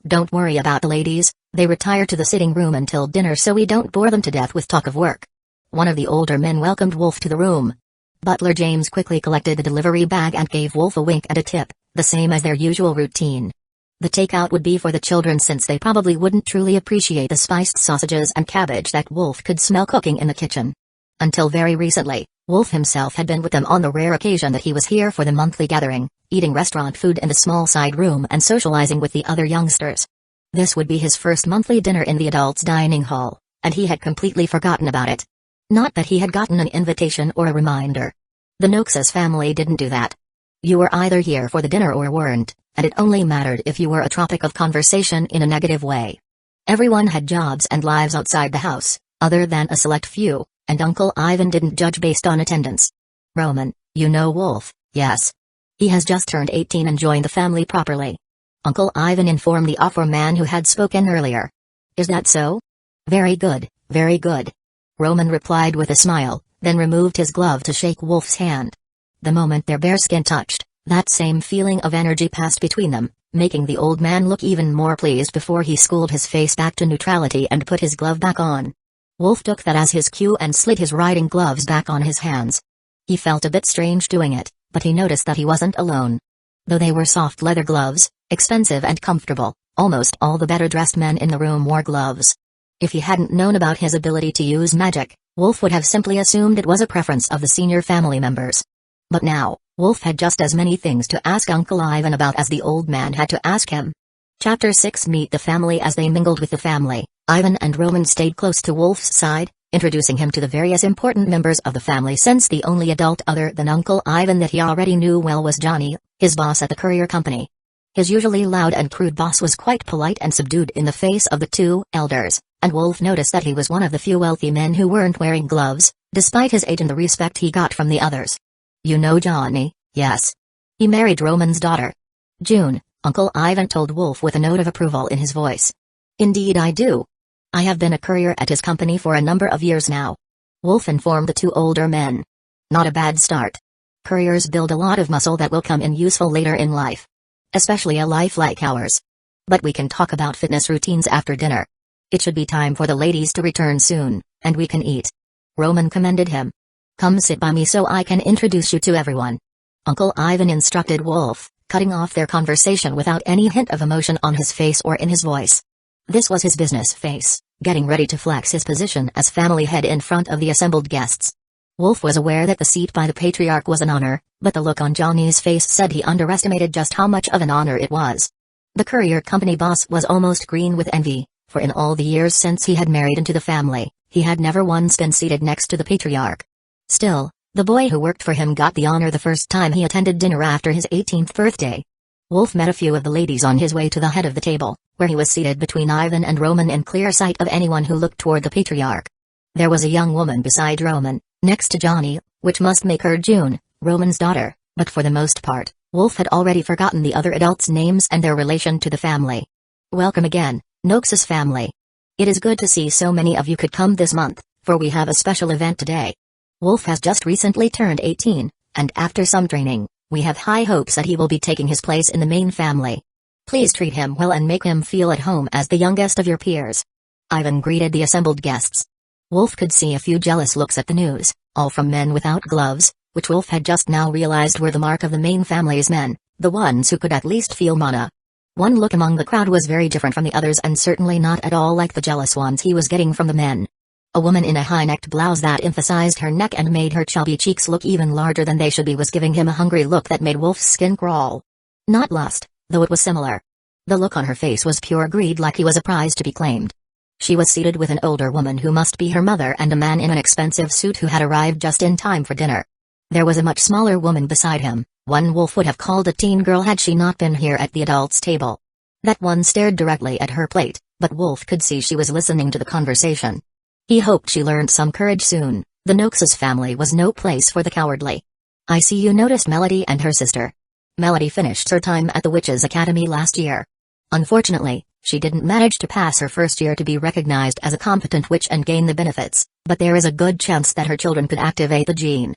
Speaker 1: Don't worry about the ladies, they retire to the sitting room until dinner so we don't bore them to death with talk of work. One of the older men welcomed Wolf to the room. Butler James quickly collected the delivery bag and gave Wolf a wink and a tip, the same as their usual routine. The takeout would be for the children since they probably wouldn't truly appreciate the spiced sausages and cabbage that Wolf could smell cooking in the kitchen. Until very recently, Wolf himself had been with them on the rare occasion that he was here for the monthly gathering, eating restaurant food in the small side room and socializing with the other youngsters. This would be his first monthly dinner in the adults' dining hall, and he had completely forgotten about it. Not that he had gotten an invitation or a reminder. The Noxus family didn't do that. You were either here for the dinner or weren't, and it only mattered if you were a topic of conversation in a negative way. Everyone had jobs and lives outside the house, other than a select few, and Uncle Ivan didn't judge based on attendance. Roman, you know Wolf, yes. He has just turned 18 and joined the family properly. Uncle Ivan informed the offer man who had spoken earlier. Is that so? Very good, very good. Roman replied with a smile, then removed his glove to shake Wolf's hand. The moment their bare skin touched, that same feeling of energy passed between them, making the old man look even more pleased before he schooled his face back to neutrality and put his glove back on. Wolf took that as his cue and slid his riding gloves back on his hands. He felt a bit strange doing it, but he noticed that he wasn't alone. Though they were soft leather gloves, expensive and comfortable, almost all the better-dressed men in the room wore gloves. If he hadn't known about his ability to use magic, Wolf would have simply assumed it was a preference of the senior family members. But now, Wolf had just as many things to ask Uncle Ivan about as the old man had to ask him. Chapter 6 Meet the family. As they mingled with the family, Ivan and Roman stayed close to Wolf's side, introducing him to the various important members of the family since the only adult other than Uncle Ivan that he already knew well was Johnny, his boss at the courier company. His usually loud and crude boss was quite polite and subdued in the face of the two elders, and Wolf noticed that he was one of the few wealthy men who weren't wearing gloves, despite his age and the respect he got from the others. You know Johnny, yes. He married Roman's daughter. June, Uncle Ivan told Wolf with a note of approval in his voice. Indeed I do. I have been a courier at his company for a number of years now. Wolf informed the two older men. Not a bad start. Couriers build a lot of muscle that will come in useful later in life. Especially a life like ours. But we can talk about fitness routines after dinner. It should be time for the ladies to return soon, and we can eat. Roman commended him. Come sit by me so I can introduce you to everyone. Uncle Ivan instructed Wolf, cutting off their conversation without any hint of emotion on his face or in his voice. This was his business face, getting ready to flex his position as family head in front of the assembled guests. Wolf was aware that the seat by the patriarch was an honor, but the look on Johnny's face said he underestimated just how much of an honor it was. The courier company boss was almost green with envy, for in all the years since he had married into the family, he had never once been seated next to the patriarch. Still, the boy who worked for him got the honor the first time he attended dinner after his 18th birthday. Wolf met a few of the ladies on his way to the head of the table, where he was seated between Ivan and Roman in clear sight of anyone who looked toward the patriarch. There was a young woman beside Roman, next to Johnny, which must make her June, Roman's daughter, but for the most part, Wolf had already forgotten the other adults' names and their relation to the family. Welcome again, Noxus family. It is good to see so many of you could come this month, for we have a special event today. Wolf has just recently turned 18, and after some training, we have high hopes that he will be taking his place in the main family. Please treat him well and make him feel at home as the youngest of your peers. Ivan greeted the assembled guests. Wolf could see a few jealous looks at the news, all from men without gloves, which Wolf had just now realized were the mark of the main family's men, the ones who could at least feel mana. One look among the crowd was very different from the others and certainly not at all like the jealous ones he was getting from the men. A woman in a high-necked blouse that emphasized her neck and made her chubby cheeks look even larger than they should be was giving him a hungry look that made Wolf's skin crawl. Not lust, though it was similar. The look on her face was pure greed, like he was a prize to be claimed. She was seated with an older woman who must be her mother and a man in an expensive suit who had arrived just in time for dinner. There was a much smaller woman beside him, one Wolf would have called a teen girl had she not been here at the adults' table. That one stared directly at her plate, but Wolf could see she was listening to the conversation. He hoped she learned some courage soon. The Noxus family was no place for the cowardly. I see you noticed Melody and her sister. Melody finished her time at the Witches' Academy last year. Unfortunately, she didn't manage to pass her first year to be recognized as a competent witch and gain the benefits, but there is a good chance that her children could activate the gene.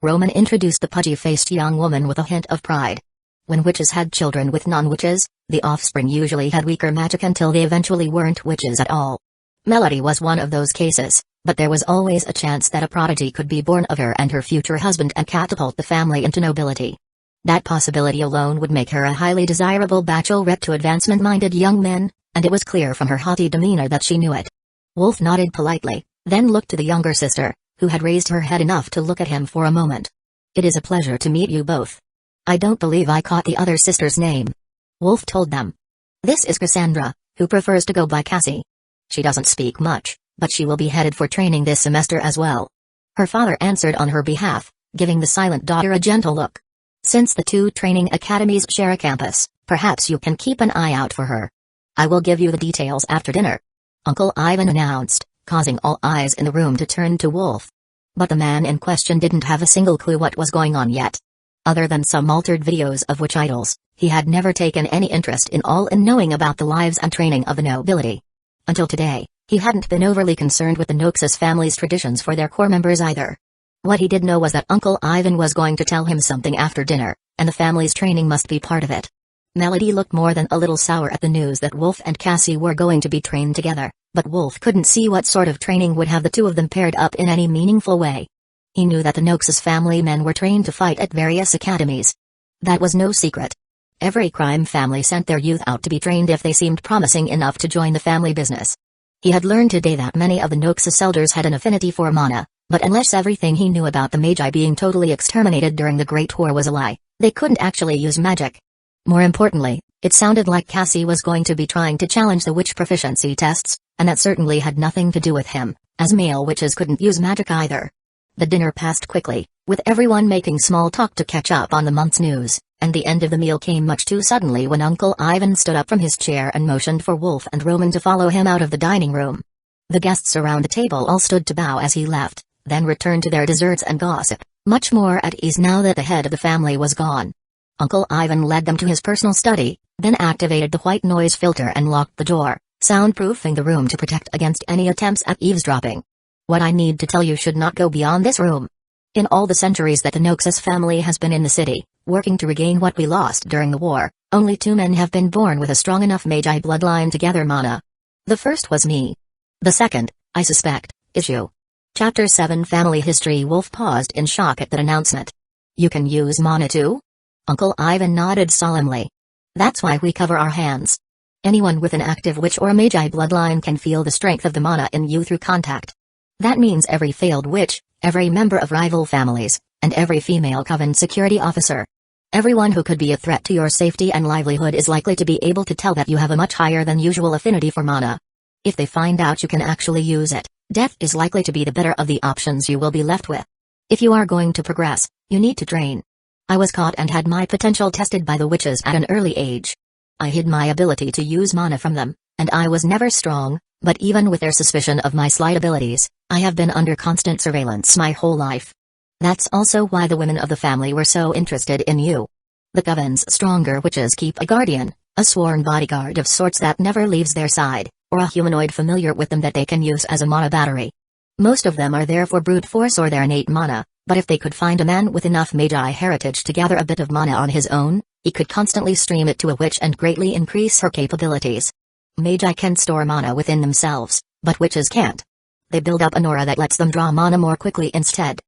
Speaker 1: Roman introduced the pudgy-faced young woman with a hint of pride. When witches had children with non-witches, the offspring usually had weaker magic until they eventually weren't witches at all. Melody was one of those cases, but there was always a chance that a prodigy could be born of her and her future husband and catapult the family into nobility. That possibility alone would make her a highly desirable bachelorette to advancement-minded young men, and it was clear from her haughty demeanor that she knew it. Wolf nodded politely, then looked to the younger sister, who had raised her head enough to look at him for a moment. It is a pleasure to meet you both. I don't believe I caught the other sister's name. Wolf told them. This is Cassandra, who prefers to go by Cassie. She doesn't speak much, but she will be headed for training this semester as well. Her father answered on her behalf, giving the silent daughter a gentle look. Since the two training academies share a campus, perhaps you can keep an eye out for her. I will give you the details after dinner. Uncle Ivan announced, causing all eyes in the room to turn to Wolf. But the man in question didn't have a single clue what was going on yet. Other than some altered videos of witch idols, he had never taken any interest in knowing about the lives and training of the nobility. Until today, he hadn't been overly concerned with the Noxus family's traditions for their core members either. What he did know was that Uncle Ivan was going to tell him something after dinner, and the family's training must be part of it. Melody looked more than a little sour at the news that Wolf and Cassie were going to be trained together, but Wolf couldn't see what sort of training would have the two of them paired up in any meaningful way. He knew that the Noxus family men were trained to fight at various academies. That was no secret. Every crime family sent their youth out to be trained if they seemed promising enough to join the family business. He had learned today that many of the Noxus elders had an affinity for mana, but unless everything he knew about the Magi being totally exterminated during the Great War was a lie, they couldn't actually use magic. More importantly, it sounded like Cassie was going to be trying to challenge the witch proficiency tests, and that certainly had nothing to do with him, as male witches couldn't use magic either. The dinner passed quickly, with everyone making small talk to catch up on the month's news, and the end of the meal came much too suddenly when Uncle Ivan stood up from his chair and motioned for Wolf and Roman to follow him out of the dining room. The guests around the table all stood to bow as he left, then returned to their desserts and gossip, much more at ease now that the head of the family was gone. Uncle Ivan led them to his personal study, then activated the white noise filter and locked the door, soundproofing the room to protect against any attempts at eavesdropping. What I need to tell you should not go beyond this room. In all the centuries that the Noxus family has been in the city, working to regain what we lost during the war, only two men have been born with a strong enough Magi bloodline to gather mana. The first was me, The second, I suspect, is you. Chapter 7 Family History. Wolf paused in shock at that announcement. You can use mana too? Uncle Ivan nodded solemnly. That's why we cover our hands. Anyone with an active witch or Magi bloodline can feel the strength of the mana in you through contact. That means every failed witch, every member of rival families, and every female coven security officer. Everyone who could be a threat to your safety and livelihood is likely to be able to tell that you have a much higher than usual affinity for mana. If they find out you can actually use it, death is likely to be the better of the options you will be left with. If you are going to progress, you need to train. I was caught and had my potential tested by the witches at an early age. I hid my ability to use mana from them, and I was never strong, but even with their suspicion of my slight abilities, I have been under constant surveillance my whole life. That's also why the women of the family were so interested in you. The coven's stronger witches keep a guardian, a sworn bodyguard of sorts that never leaves their side, or a humanoid familiar with them that they can use as a mana battery. Most of them are there for brute force or their innate mana, but if they could find a man with enough Magi heritage to gather a bit of mana on his own, he could constantly stream it to a witch and greatly increase her capabilities. Magi can store mana within themselves, but witches can't. They build up an aura that lets them draw mana more quickly instead.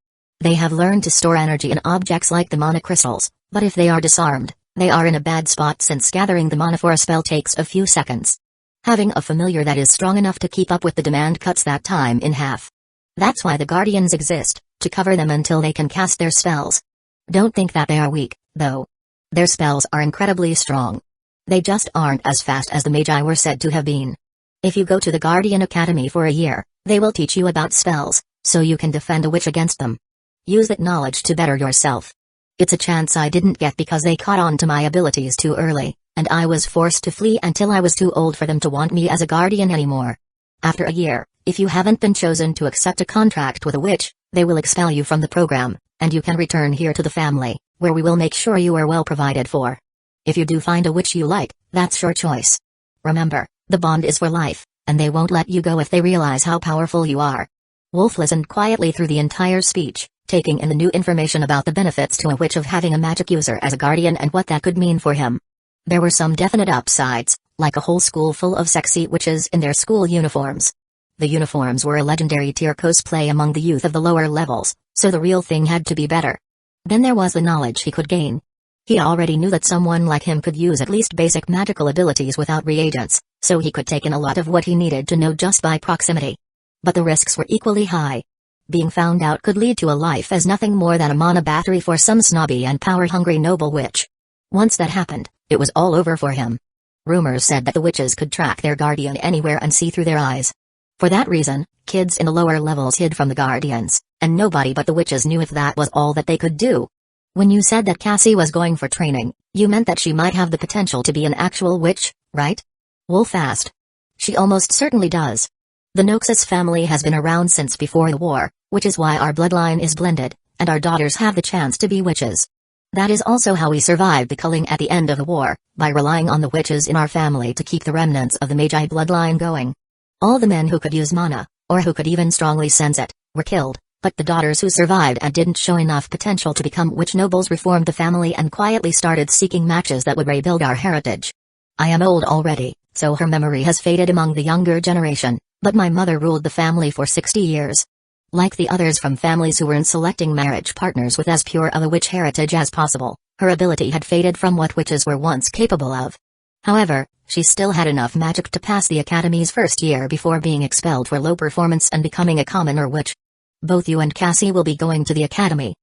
Speaker 1: They have learned to store energy in objects like the mana crystals, but if they are disarmed, they are in a bad spot since gathering the mana for a spell takes a few seconds. Having a familiar that is strong enough to keep up with the demand cuts that time in half. That's why the guardians exist, to cover them until they can cast their spells. Don't think that they are weak, though. Their spells are incredibly strong. They just aren't as fast as the Magi were said to have been. If you go to the Guardian Academy for a year, they will teach you about spells, so you can defend a witch against them. Use that knowledge to better yourself. It's a chance I didn't get because they caught on to my abilities too early, and I was forced to flee until I was too old for them to want me as a guardian anymore. After a year, if you haven't been chosen to accept a contract with a witch, they will expel you from the program, and you can return here to the family, where we will make sure you are well provided for. If you do find a witch you like, that's your choice. Remember, the bond is for life, and they won't let you go if they realize how powerful you are. Wolf listened quietly through the entire speech, taking in the new information about the benefits to a witch of having a magic user as a guardian and what that could mean for him. There were some definite upsides, like a whole school full of sexy witches in their school uniforms. The uniforms were a legendary tier cosplay among the youth of the lower levels, so the real thing had to be better. Then there was the knowledge he could gain. He already knew that someone like him could use at least basic magical abilities without reagents, so he could take in a lot of what he needed to know just by proximity. But the risks were equally high. Being found out could lead to a life as nothing more than a mana battery for some snobby and power-hungry noble witch. Once that happened, it was all over for him. Rumors said that the witches could track their guardian anywhere and see through their eyes. For that reason, kids in the lower levels hid from the guardians, and nobody but the witches knew if that was all that they could do. When you said that Cassie was going for training, you meant that she might have the potential to be an actual witch, right? Wolf asked. She almost certainly does. The Noxus family has been around since before the war, which is why our bloodline is blended, and our daughters have the chance to be witches. That is also how we survived the culling at the end of the war, by relying on the witches in our family to keep the remnants of the Magi bloodline going. All the men who could use mana, or who could even strongly sense it, were killed, but the daughters who survived and didn't show enough potential to become witch nobles reformed the family and quietly started seeking matches that would rebuild our heritage. I am old already, so her memory has faded among the younger generation, but my mother ruled the family for 60 years. Like the others from families who were in selecting marriage partners with as pure of a witch heritage as possible, her ability had faded from what witches were once capable of. However, she still had enough magic to pass the academy's first year before being expelled for low performance and becoming a commoner witch. Both you and Cassie will be going to the academy.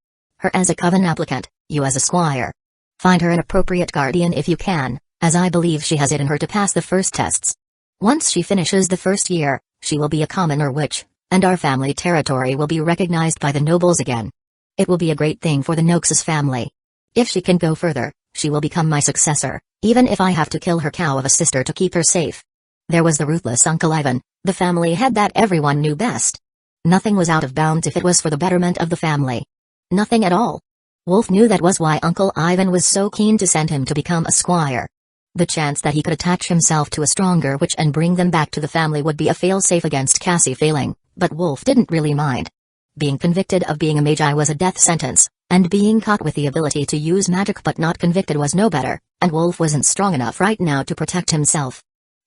Speaker 1: Her as a coven applicant, you as a squire. Find her an appropriate guardian if you can, as I believe she has it in her to pass the first tests. Once she finishes the first year, she will be a commoner witch, and our family territory will be recognized by the nobles again. It will be a great thing for the Noxus family. If she can go further, she will become my successor, even if I have to kill her cow of a sister to keep her safe. There was the ruthless Uncle Ivan, the family head that everyone knew best. Nothing was out of bounds if it was for the betterment of the family. Nothing at all. Wolf knew that was why Uncle Ivan was so keen to send him to become a squire. The chance that he could attach himself to a stronger witch and bring them back to the family would be a fail-safe against Cassie failing, but Wolf didn't really mind. Being convicted of being a Magi was a death sentence, and being caught with the ability to use magic but not convicted was no better, and Wolf wasn't strong enough right now to protect himself.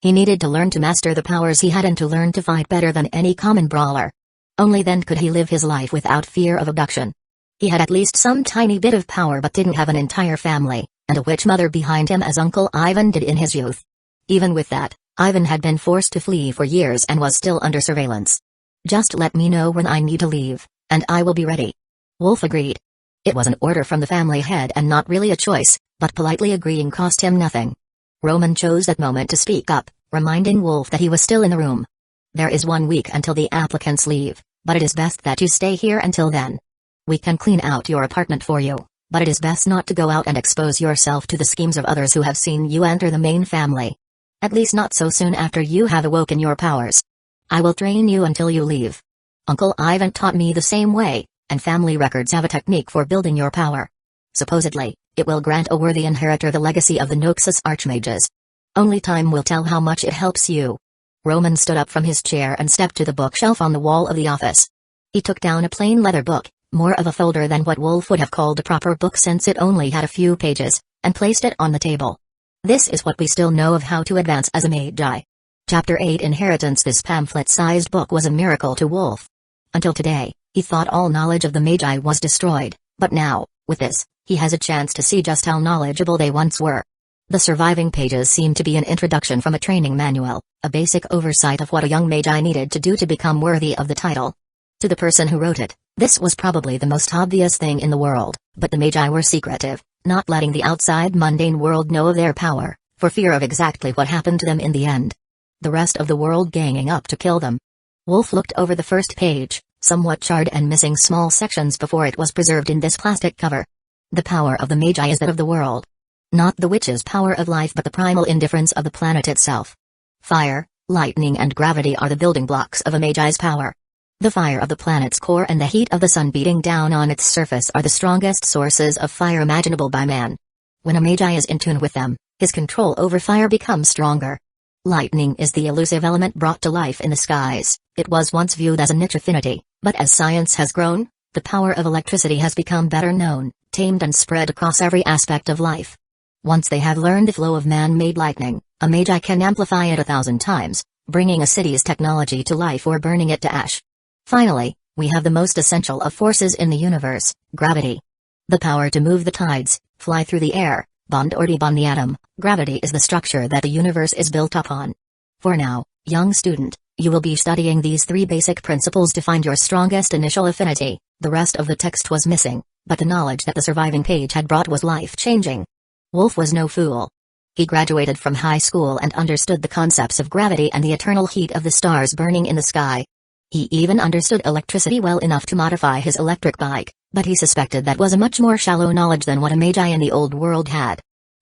Speaker 1: He needed to learn to master the powers he had and to learn to fight better than any common brawler. Only then could he live his life without fear of abduction. He had at least some tiny bit of power but didn't have an entire family, and a witch mother behind him as Uncle Ivan did in his youth. Even with that, Ivan had been forced to flee for years and was still under surveillance. "Just let me know when I need to leave, and I will be ready." Wolf agreed. It was an order from the family head and not really a choice, but politely agreeing cost him nothing. Roman chose that moment to speak up, reminding Wolf that he was still in the room. "There is 1 week until the applicants leave, but it is best that you stay here until then. We can clean out your apartment for you, but it is best not to go out and expose yourself to the schemes of others who have seen you enter the main family. At least not so soon after you have awoken your powers. I will train you until you leave. Uncle Ivan taught me the same way, and family records have a technique for building your power. Supposedly, it will grant a worthy inheritor the legacy of the Noxus Archmages. Only time will tell how much it helps you." Roman stood up from his chair and stepped to the bookshelf on the wall of the office. He took down a plain leather book, more of a folder than what Wolf would have called a proper book since it only had a few pages, and placed it on the table. "This is what we still know of how to advance as a Magi." Chapter 8 Inheritance. This pamphlet-sized book was a miracle to Wolf. Until today, he thought all knowledge of the Magi was destroyed, but now, with this, he has a chance to see just how knowledgeable they once were. The surviving pages seem to be an introduction from a training manual, a basic oversight of what a young Magi needed to do to become worthy of the title. To the person who wrote it, this was probably the most obvious thing in the world, but the Magi were secretive, not letting the outside mundane world know of their power, for fear of exactly what happened to them in the end. The rest of the world ganging up to kill them. Wolf looked over the first page, somewhat charred and missing small sections before it was preserved in this plastic cover. The power of the Magi is that of the world. Not the witch's power of life but the primal indifference of the planet itself. Fire, lightning and gravity are the building blocks of a Magi's power. The fire of the planet's core and the heat of the sun beating down on its surface are the strongest sources of fire imaginable by man. When a Magi is in tune with them, his control over fire becomes stronger. Lightning is the elusive element brought to life in the skies. It was once viewed as a niche affinity, but as science has grown, the power of electricity has become better known, tamed and spread across every aspect of life. Once they have learned the flow of man-made lightning, a Magi can amplify it 1,000 times, bringing a city's technology to life or burning it to ash. Finally, we have the most essential of forces in the universe, gravity. The power to move the tides, fly through the air, bond or debond the atom. Gravity is the structure that the universe is built upon. For now, young student, you will be studying these 3 basic principles to find your strongest initial affinity. The rest of the text was missing, but the knowledge that the surviving page had brought was life-changing. Wolf was no fool. He graduated from high school and understood the concepts of gravity and the eternal heat of the stars burning in the sky. He even understood electricity well enough to modify his electric bike, but he suspected that was a much more shallow knowledge than what a Magi in the old world had.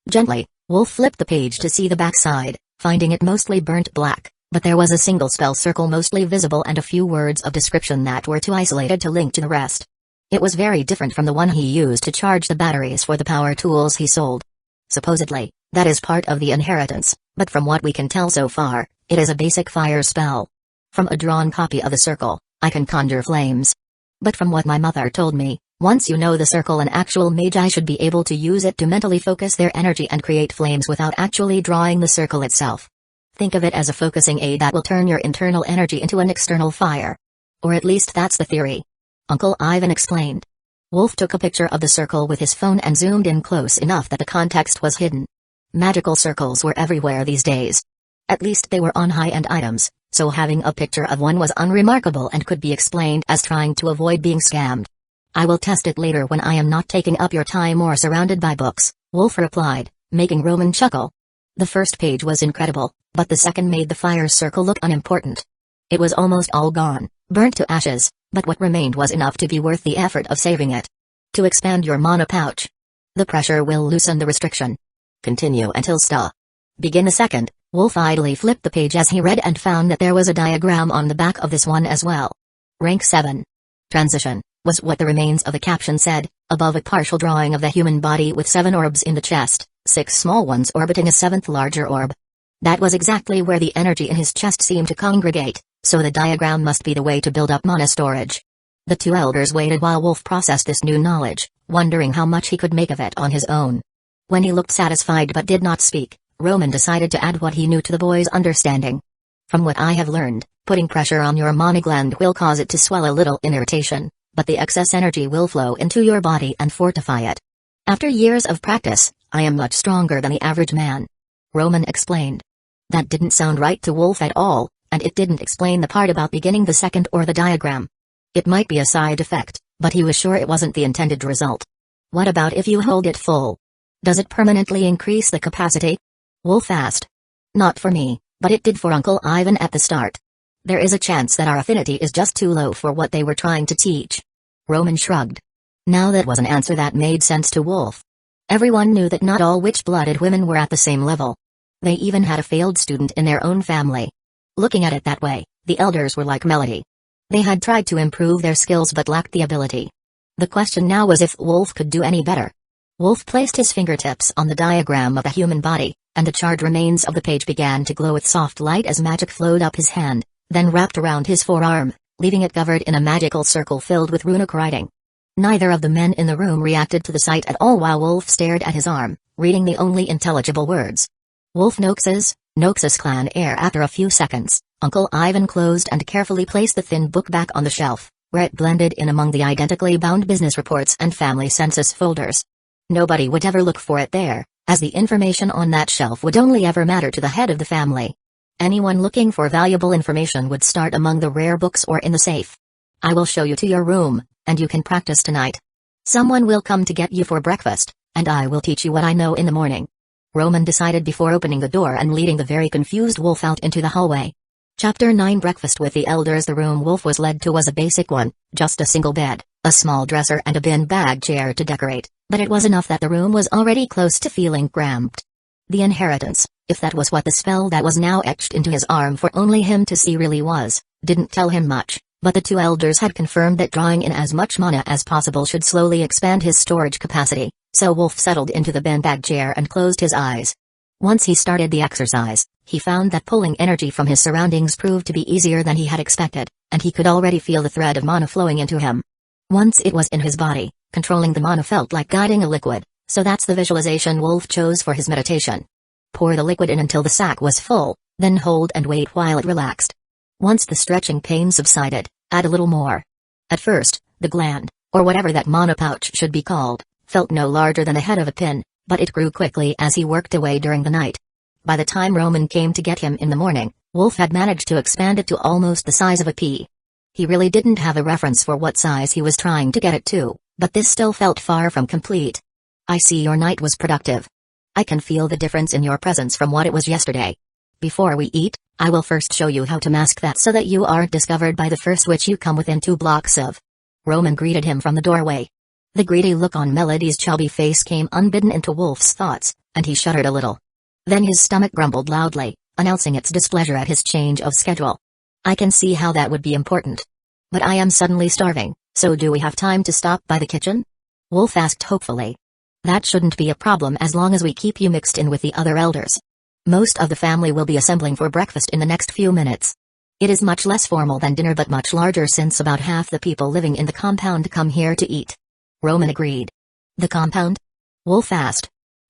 Speaker 1: Gently, Wolf flipped the page to see the backside, finding it mostly burnt black, but there was a single spell circle mostly visible and a few words of description that were too isolated to link to the rest. It was very different from the one he used to charge the batteries for the power tools he sold. Supposedly, that is part of the inheritance, but from what we can tell so far, it is a basic fire spell. From a drawn copy of the circle, I can conjure flames. But from what my mother told me, once you know the circle, an actual Magi should be able to use it to mentally focus their energy and create flames without actually drawing the circle itself. Think of it as a focusing aid that will turn your internal energy into an external fire. Or at least that's the theory. Uncle Ivan explained. Wolf took a picture of the circle with his phone and zoomed in close enough that the context was hidden. Magical circles were everywhere these days. At least they were on high-end items, so having a picture of one was unremarkable and could be explained as trying to avoid being scammed. I will test it later when I am not taking up your time or surrounded by books, Wolf replied, making Roman chuckle. The first page was incredible, but the second made the fire circle look unimportant. It was almost all gone, burnt to ashes, but what remained was enough to be worth the effort of saving it. To expand your mana pouch. The pressure will loosen the restriction. Continue until sta. Begin the second. Wolf idly flipped the page as he read and found that there was a diagram on the back of this one as well. Rank 7. Transition, was what the remains of the caption said, above a partial drawing of the human body with 7 orbs in the chest, 6 small ones orbiting a 7th larger orb. That was exactly where the energy in his chest seemed to congregate, so the diagram must be the way to build up mana storage. The 2 elders waited while Wolf processed this new knowledge, wondering how much he could make of it on his own. When he looked satisfied but did not speak, Roman decided to add what he knew to the boy's understanding. From what I have learned, putting pressure on your mana gland will cause it to swell a little in irritation, but the excess energy will flow into your body and fortify it. After years of practice, I am much stronger than the average man. Roman explained. That didn't sound right to Wolf at all, and it didn't explain the part about beginning the second or the diagram. It might be a side effect, but he was sure it wasn't the intended result. What about if you hold it full? Does it permanently increase the capacity? Wolf asked. Not for me, but it did for Uncle Ivan at the start. There is a chance that our affinity is just too low for what they were trying to teach. Roman shrugged. Now that was an answer that made sense to Wolf. Everyone knew that not all witch-blooded women were at the same level. They even had a failed student in their own family. Looking at it that way, the elders were like Melody. They had tried to improve their skills but lacked the ability. The question now was if Wolf could do any better. Wolf placed his fingertips on the diagram of the human body, and the charred remains of the page began to glow with soft light as magic flowed up his hand, then wrapped around his forearm, leaving it covered in a magical circle filled with runic writing. Neither of the men in the room reacted to the sight at all while Wolf stared at his arm, reading the only intelligible words. Wolf Noxus clan heir. After a few seconds, Uncle Ivan closed and carefully placed the thin book back on the shelf, where it blended in among the identically bound business reports and family census folders. Nobody would ever look for it there, as the information on that shelf would only ever matter to the head of the family. Anyone looking for valuable information would start among the rare books or in the safe. I will show you to your room, and you can practice tonight. Someone will come to get you for breakfast, and I will teach you what I know in the morning. Roman decided before opening the door and leading the very confused Wolf out into the hallway. Chapter 9 Breakfast with the Elders. The room Wolf was led to was a basic one, just a single bed, a small dresser and a bin-bag chair to decorate, but it was enough that the room was already close to feeling cramped. The inheritance, if that was what the spell that was now etched into his arm for only him to see really was, didn't tell him much, but the two elders had confirmed that drawing in as much mana as possible should slowly expand his storage capacity, so Wolf settled into the bin-bag chair and closed his eyes. Once he started the exercise, he found that pulling energy from his surroundings proved to be easier than he had expected, and he could already feel the thread of mana flowing into him. Once it was in his body, controlling the mana felt like guiding a liquid, so that's the visualization Wolf chose for his meditation. Pour the liquid in until the sac was full, then hold and wait while it relaxed. Once the stretching pain subsided, add a little more. At first, the gland, or whatever that mana pouch should be called, felt no larger than the head of a pin, but it grew quickly as he worked away during the night. By the time Roman came to get him in the morning, Wolf had managed to expand it to almost the size of a pea. He really didn't have a reference for what size he was trying to get it to, but this still felt far from complete. I see your night was productive. I can feel the difference in your presence from what it was yesterday. Before we eat, I will first show you how to mask that so that you aren't discovered by the first witch you come within 2 blocks of. Roman greeted him from the doorway. The greedy look on Melody's chubby face came unbidden into Wolf's thoughts, and he shuddered a little. Then his stomach grumbled loudly, announcing its displeasure at his change of schedule. I can see how that would be important. But I am suddenly starving, so do we have time to stop by the kitchen? Wolf asked hopefully. That shouldn't be a problem as long as we keep you mixed in with the other elders. Most of the family will be assembling for breakfast in the next few minutes. It is much less formal than dinner but much larger since about half the people living in the compound come here to eat. Roman agreed. The compound? Wolf asked.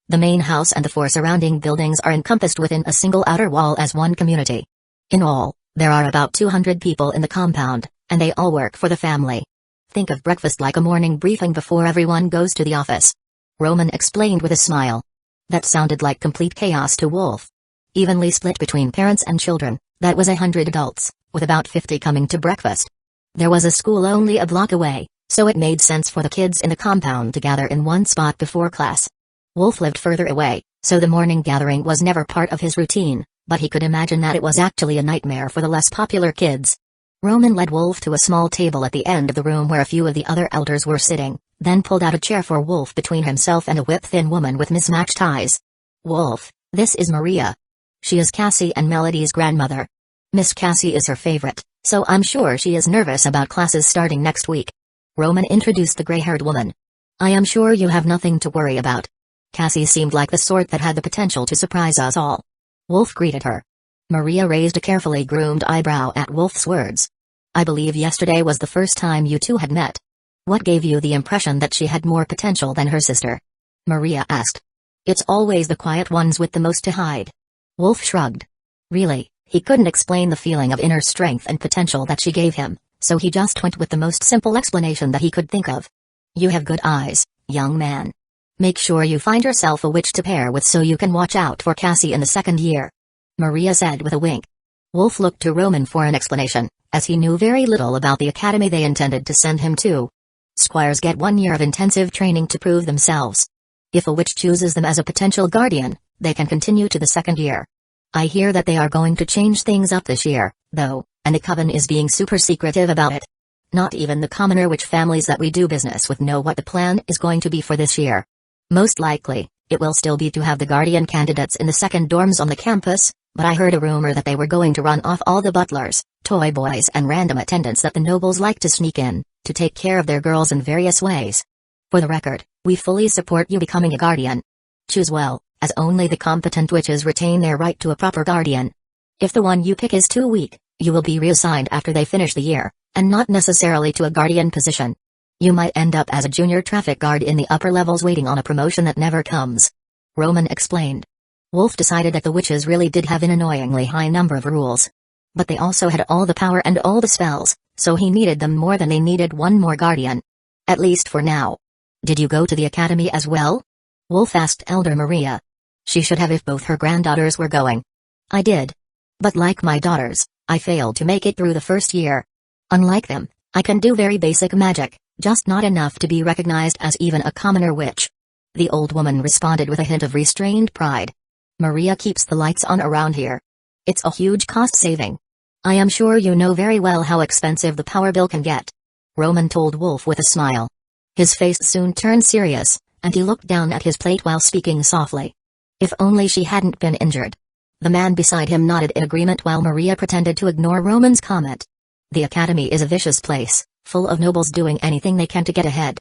Speaker 1: The main house and the 4 surrounding buildings are encompassed within a single outer wall as one community. In all, there are about 200 people in the compound, and they all work for the family. Think of breakfast like a morning briefing before everyone goes to the office. Roman explained with a smile. That sounded like complete chaos to Wolf. Evenly split between parents and children, that was 100 adults, with about 50 coming to breakfast. There was a school only a block away, so it made sense for the kids in the compound to gather in one spot before class. Wolf lived further away, so the morning gathering was never part of his routine, but he could imagine that it was actually a nightmare for the less popular kids. Roman led Wolf to a small table at the end of the room where a few of the other elders were sitting, then pulled out a chair for Wolf between himself and a whip-thin woman with mismatched eyes. Wolf, this is Maria. She is Cassie and Melody's grandmother. Miss Cassie is her favorite, so I'm sure she is nervous about classes starting next week. Roman introduced the gray-haired woman. I am sure you have nothing to worry about. Cassie seemed like the sort that had the potential to surprise us all. Wolf greeted her. Maria raised a carefully groomed eyebrow at Wolf's words. I believe yesterday was the first time you two had met. What gave you the impression that she had more potential than her sister? Maria asked. It's always the quiet ones with the most to hide. Wolf shrugged. Really, he couldn't explain the feeling of inner strength and potential that she gave him, so he just went with the most simple explanation that he could think of. You have good eyes, young man. Make sure you find yourself a witch to pair with so you can watch out for Cassie in the second year. Maria said with a wink. Wolf looked to Roman for an explanation, as he knew very little about the academy they intended to send him to. Squires get 1 year of intensive training to prove themselves. If a witch chooses them as a potential guardian, they can continue to the second year. I hear that they are going to change things up this year, though, and the coven is being super secretive about it. Not even the commoner witch families that we do business with know what the plan is going to be for this year. Most likely, it will still be to have the guardian candidates in the second dorms on the campus, but I heard a rumor that they were going to run off all the butlers, toy boys and random attendants that the nobles like to sneak in, to take care of their girls in various ways. For the record, we fully support you becoming a guardian. Choose well, as only the competent witches retain their right to a proper guardian. If the one you pick is too weak, you will be reassigned after they finish the year, and not necessarily to a guardian position. You might end up as a junior traffic guard in the upper levels waiting on a promotion that never comes. Roman explained. Wolf decided that the witches really did have an annoyingly high number of rules. But they also had all the power and all the spells, so he needed them more than they needed one more guardian. At least for now. Did you go to the academy as well? Wolf asked Elder Maria. She should have if both her granddaughters were going. I did. But like my daughters, I failed to make it through the first year. Unlike them, I can do very basic magic, just not enough to be recognized as even a commoner witch. The old woman responded with a hint of restrained pride. Maria keeps the lights on around here. It's a huge cost saving. I am sure you know very well how expensive the power bill can get. Roman told Wolf with a smile. His face soon turned serious, and he looked down at his plate while speaking softly. If only she hadn't been injured. The man beside him nodded in agreement while Maria pretended to ignore Roman's comment. The academy is a vicious place, full of nobles doing anything they can to get ahead.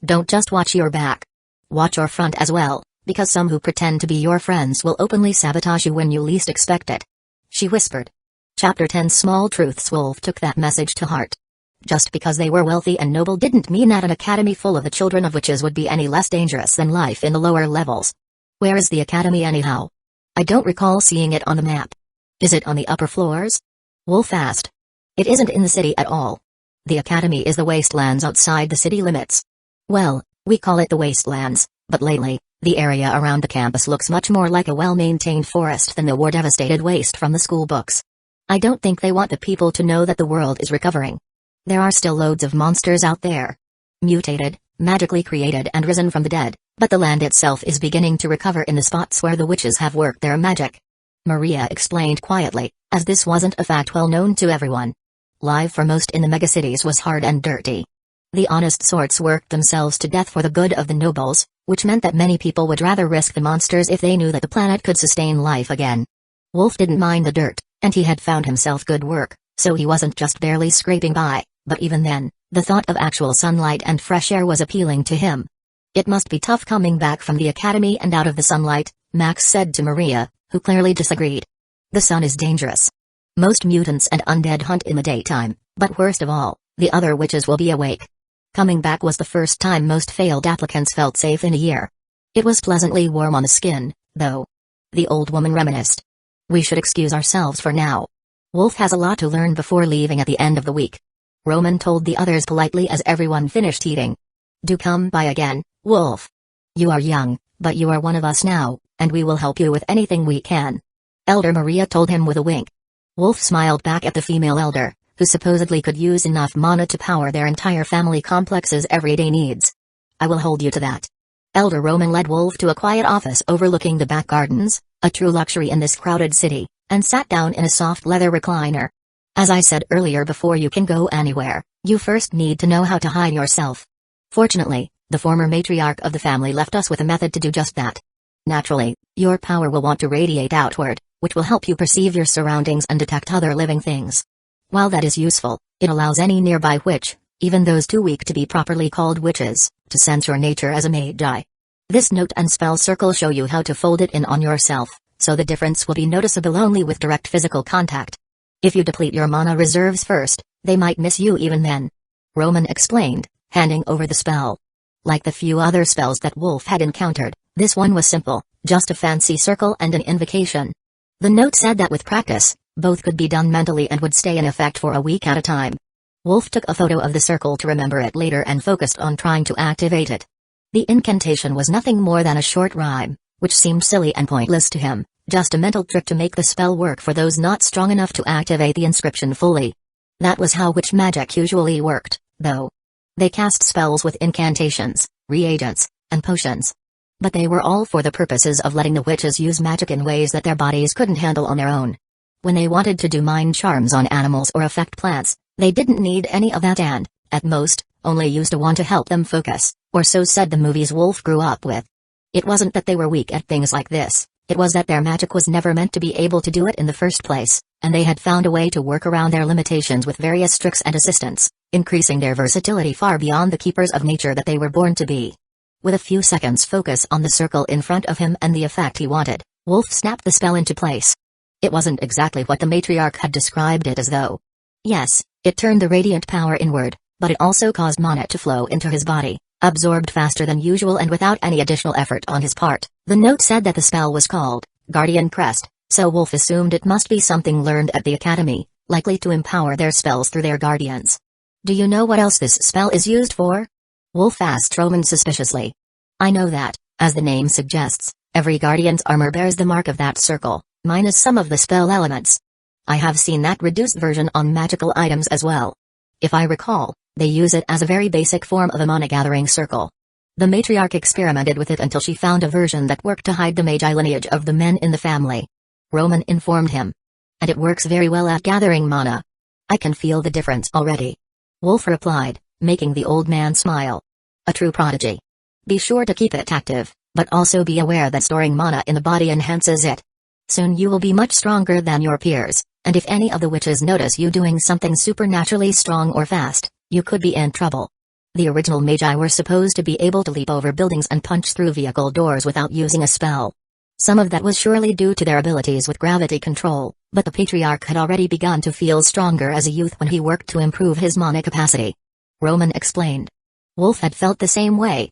Speaker 1: Don't just watch your back. Watch your front as well, because some who pretend to be your friends will openly sabotage you when you least expect it. She whispered. Chapter 10 Small Truths. Wolf took that message to heart. Just because they were wealthy and noble didn't mean that an academy full of the children of witches would be any less dangerous than life in the lower levels. Where is the academy anyhow? I don't recall seeing it on the map. Is it on the upper floors? Wolf asked. It isn't in the city at all. The academy is the wastelands outside the city limits. Well, we call it the wastelands, but lately, the area around the campus looks much more like a well-maintained forest than the war-devastated waste from the school books. I don't think they want the people to know that the world is recovering. There are still loads of monsters out there. Mutated, magically created and risen from the dead, but the land itself is beginning to recover in the spots where the witches have worked their magic. Maria explained quietly, as this wasn't a fact well known to everyone. Life for most in the megacities was hard and dirty. The honest sorts worked themselves to death for the good of the nobles, which meant that many people would rather risk the monsters if they knew that the planet could sustain life again. Wolf didn't mind the dirt, and he had found himself good work, so he wasn't just barely scraping by, but even then, the thought of actual sunlight and fresh air was appealing to him. It must be tough coming back from the academy and out of the sunlight, Max said to Maria, who clearly disagreed. The sun is dangerous. Most mutants and undead hunt in the daytime, but worst of all, the other witches will be awake. Coming back was the first time most failed applicants felt safe in a year. It was pleasantly warm on the skin, though. The old woman reminisced. We should excuse ourselves for now. Wolf has a lot to learn before leaving at the end of the week. Roman told the others politely as everyone finished eating. Do come by again, Wolf. You are young, but you are one of us now, and we will help you with anything we can. Elder Maria told him with a wink. Wolf smiled back at the female elder, who supposedly could use enough mana to power their entire family complex's everyday needs. I will hold you to that. Elder Roman led Wolf to a quiet office overlooking the back gardens, a true luxury in this crowded city, and sat down in a soft leather recliner. As I said earlier, before you can go anywhere, you first need to know how to hide yourself. Fortunately, the former matriarch of the family left us with a method to do just that. Naturally, your power will want to radiate outward, which will help you perceive your surroundings and detect other living things. While that is useful, it allows any nearby witch, even those too weak to be properly called witches, to sense your nature as a Magi. This note and spell circle show you how to fold it in on yourself, so the difference will be noticeable only with direct physical contact. If you deplete your mana reserves first, they might miss you even then. Roman explained, handing over the spell. Like the few other spells that Wolf had encountered, this one was simple, just a fancy circle and an invocation. The note said that with practice, both could be done mentally and would stay in effect for a week at a time. Wolf took a photo of the circle to remember it later and focused on trying to activate it. The incantation was nothing more than a short rhyme, which seemed silly and pointless to him, just a mental trick to make the spell work for those not strong enough to activate the inscription fully. That was how witch magic usually worked, though. They cast spells with incantations, reagents, and potions. But they were all for the purposes of letting the witches use magic in ways that their bodies couldn't handle on their own. When they wanted to do mind charms on animals or affect plants, they didn't need any of that and, at most, only used a wand to help them focus, or so said the movies Wolf grew up with. It wasn't that they were weak at things like this, it was that their magic was never meant to be able to do it in the first place, and they had found a way to work around their limitations with various tricks and assistants, increasing their versatility far beyond the keepers of nature that they were born to be. With a few seconds focus on the circle in front of him and the effect he wanted, Wolf snapped the spell into place. It wasn't exactly what the matriarch had described it as though. Yes, it turned the radiant power inward, but it also caused mana to flow into his body, absorbed faster than usual and without any additional effort on his part. The note said that the spell was called Guardian Crest, so Wolf assumed it must be something learned at the academy, likely to empower their spells through their guardians. Do you know what else this spell is used for? Wolf asked Roman suspiciously. I know that, as the name suggests, every guardian's armor bears the mark of that circle, minus some of the spell elements. I have seen that reduced version on magical items as well. If I recall, they use it as a very basic form of a mana-gathering circle. The matriarch experimented with it until she found a version that worked to hide the Magi lineage of the men in the family. Roman informed him. And it works very well at gathering mana. I can feel the difference already. Wolf replied, making the old man smile. A true prodigy. Be sure to keep it active, but also be aware that storing mana in the body enhances it. Soon you will be much stronger than your peers, and if any of the witches notice you doing something supernaturally strong or fast, you could be in trouble. The original Magi were supposed to be able to leap over buildings and punch through vehicle doors without using a spell. Some of that was surely due to their abilities with gravity control, but the patriarch had already begun to feel stronger as a youth when he worked to improve his mana capacity. Roman explained. Wolf had felt the same way.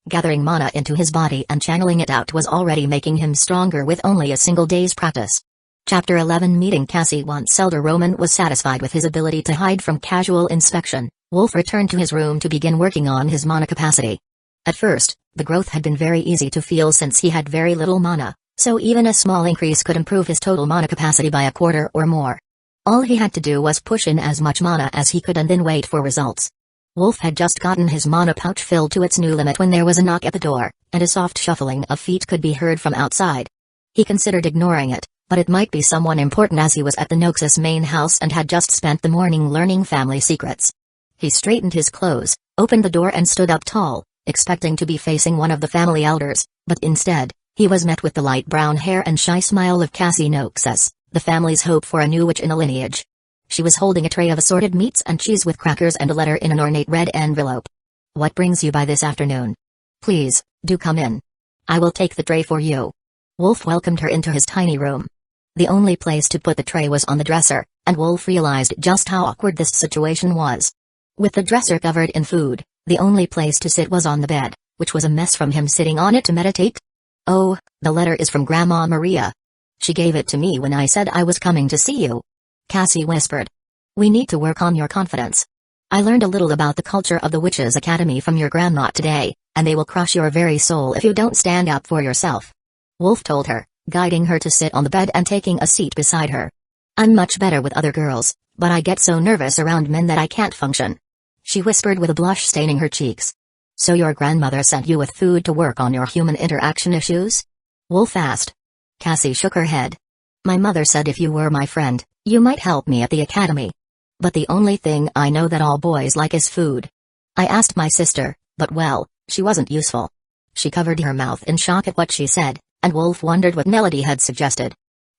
Speaker 1: Gathering mana into his body and channeling it out was already making him stronger with only a single day's practice. Chapter 11 Meeting Cassie. Once Elder Roman was satisfied with his ability to hide from casual inspection, Wolf returned to his room to begin working on his mana capacity. At first, the growth had been very easy to feel since he had very little mana, so even a small increase could improve his total mana capacity by a quarter or more. All he had to do was push in as much mana as he could and then wait for results. Wolf had just gotten his mana pouch filled to its new limit when there was a knock at the door, and a soft shuffling of feet could be heard from outside. He considered ignoring it, but it might be someone important as he was at the Noxus main house and had just spent the morning learning family secrets. He straightened his clothes, opened the door and stood up tall, expecting to be facing one of the family elders, but instead, he was met with the light brown hair and shy smile of Cassie Noxus, the family's hope for a new witch in a lineage. She was holding a tray of assorted meats and cheese with crackers and a letter in an ornate red envelope. What brings you by this afternoon? Please, do come in. I will take the tray for you. Wolf welcomed her into his tiny room. The only place to put the tray was on the dresser, and Wolf realized just how awkward this situation was. With the dresser covered in food, the only place to sit was on the bed, which was a mess from him sitting on it to meditate. Oh, the letter is from Grandma Maria. She gave it to me when I said I was coming to see you. Cassie whispered. We need to work on your confidence. I learned a little about the culture of the Witches' Academy from your grandma today, and they will crush your very soul if you don't stand up for yourself. Wolf told her, guiding her to sit on the bed and taking a seat beside her. I'm much better with other girls, but I get so nervous around men that I can't function. She whispered with a blush staining her cheeks. So your grandmother sent you with food to work on your human interaction issues? Wolf asked. Cassie shook her head. My mother said if you were my friend, you might help me at the academy. But the only thing I know that all boys like is food. I asked my sister, but well, she wasn't useful. She covered her mouth in shock at what she said, and Wolf wondered what Melody had suggested.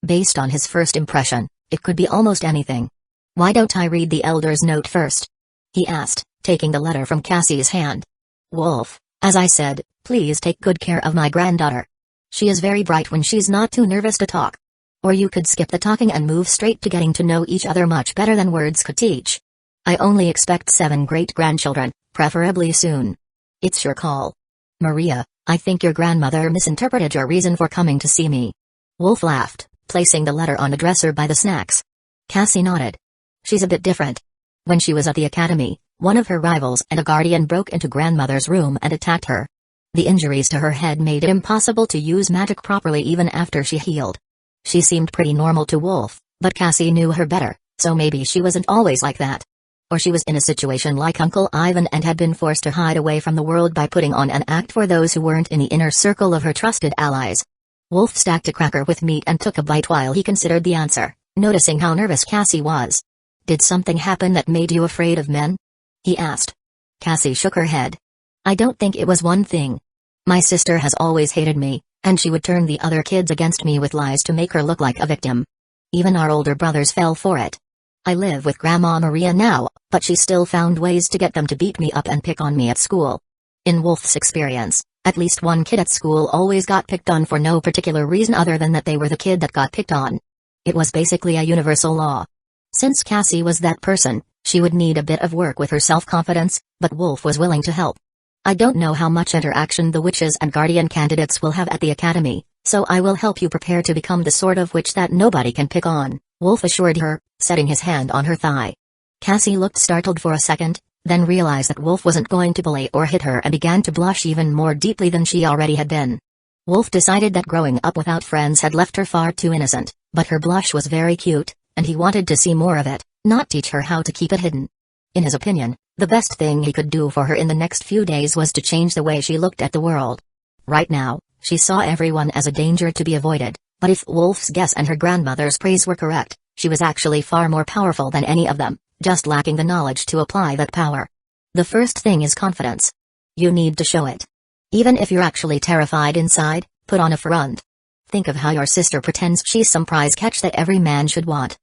Speaker 1: Based on his first impression, it could be almost anything. Why don't I read the elder's note first? He asked, taking the letter from Cassie's hand. Wolf, as I said, please take good care of my granddaughter. She is very bright when she's not too nervous to talk. Or you could skip the talking and move straight to getting to know each other much better than words could teach. I only expect 7 great-grandchildren, preferably soon. It's your call. Maria, I think your grandmother misinterpreted your reason for coming to see me. Wolf laughed, placing the letter on a dresser by the snacks. Cassie nodded. She's a bit different. When she was at the academy, one of her rivals and a guardian broke into grandmother's room and attacked her. The injuries to her head made it impossible to use magic properly even after she healed. She seemed pretty normal to Wolf, but Cassie knew her better, so maybe she wasn't always like that. Or she was in a situation like Uncle Ivan and had been forced to hide away from the world by putting on an act for those who weren't in the inner circle of her trusted allies. Wolf stacked a cracker with meat and took a bite while he considered the answer, noticing how nervous Cassie was. Did something happen that made you afraid of men? He asked. Cassie shook her head. I don't think it was one thing. My sister has always hated me, and she would turn the other kids against me with lies to make her look like a victim. Even our older brothers fell for it. I live with Grandma Maria now, but she still found ways to get them to beat me up and pick on me at school. In Wolf's experience, at least one kid at school always got picked on for no particular reason other than that they were the kid that got picked on. It was basically a universal law. Since Cassie was that person, she would need a bit of work with her self-confidence, but Wolf was willing to help. I don't know how much interaction the witches and guardian candidates will have at the academy, so I will help you prepare to become the sort of witch that nobody can pick on, Wolf assured her, setting his hand on her thigh. Cassie looked startled for a second, then realized that Wolf wasn't going to bully or hit her and began to blush even more deeply than she already had been. Wolf decided that growing up without friends had left her far too innocent, but her blush was very cute, and he wanted to see more of it, not teach her how to keep it hidden. In his opinion, the best thing he could do for her in the next few days was to change the way she looked at the world. Right now, she saw everyone as a danger to be avoided, but if Wolf's guess and her grandmother's praise were correct, she was actually far more powerful than any of them, just lacking the knowledge to apply that power. The first thing is confidence. You need to show it. Even if you're actually terrified inside, put on a front. Think of how your sister pretends she's some prize catch that every man should want.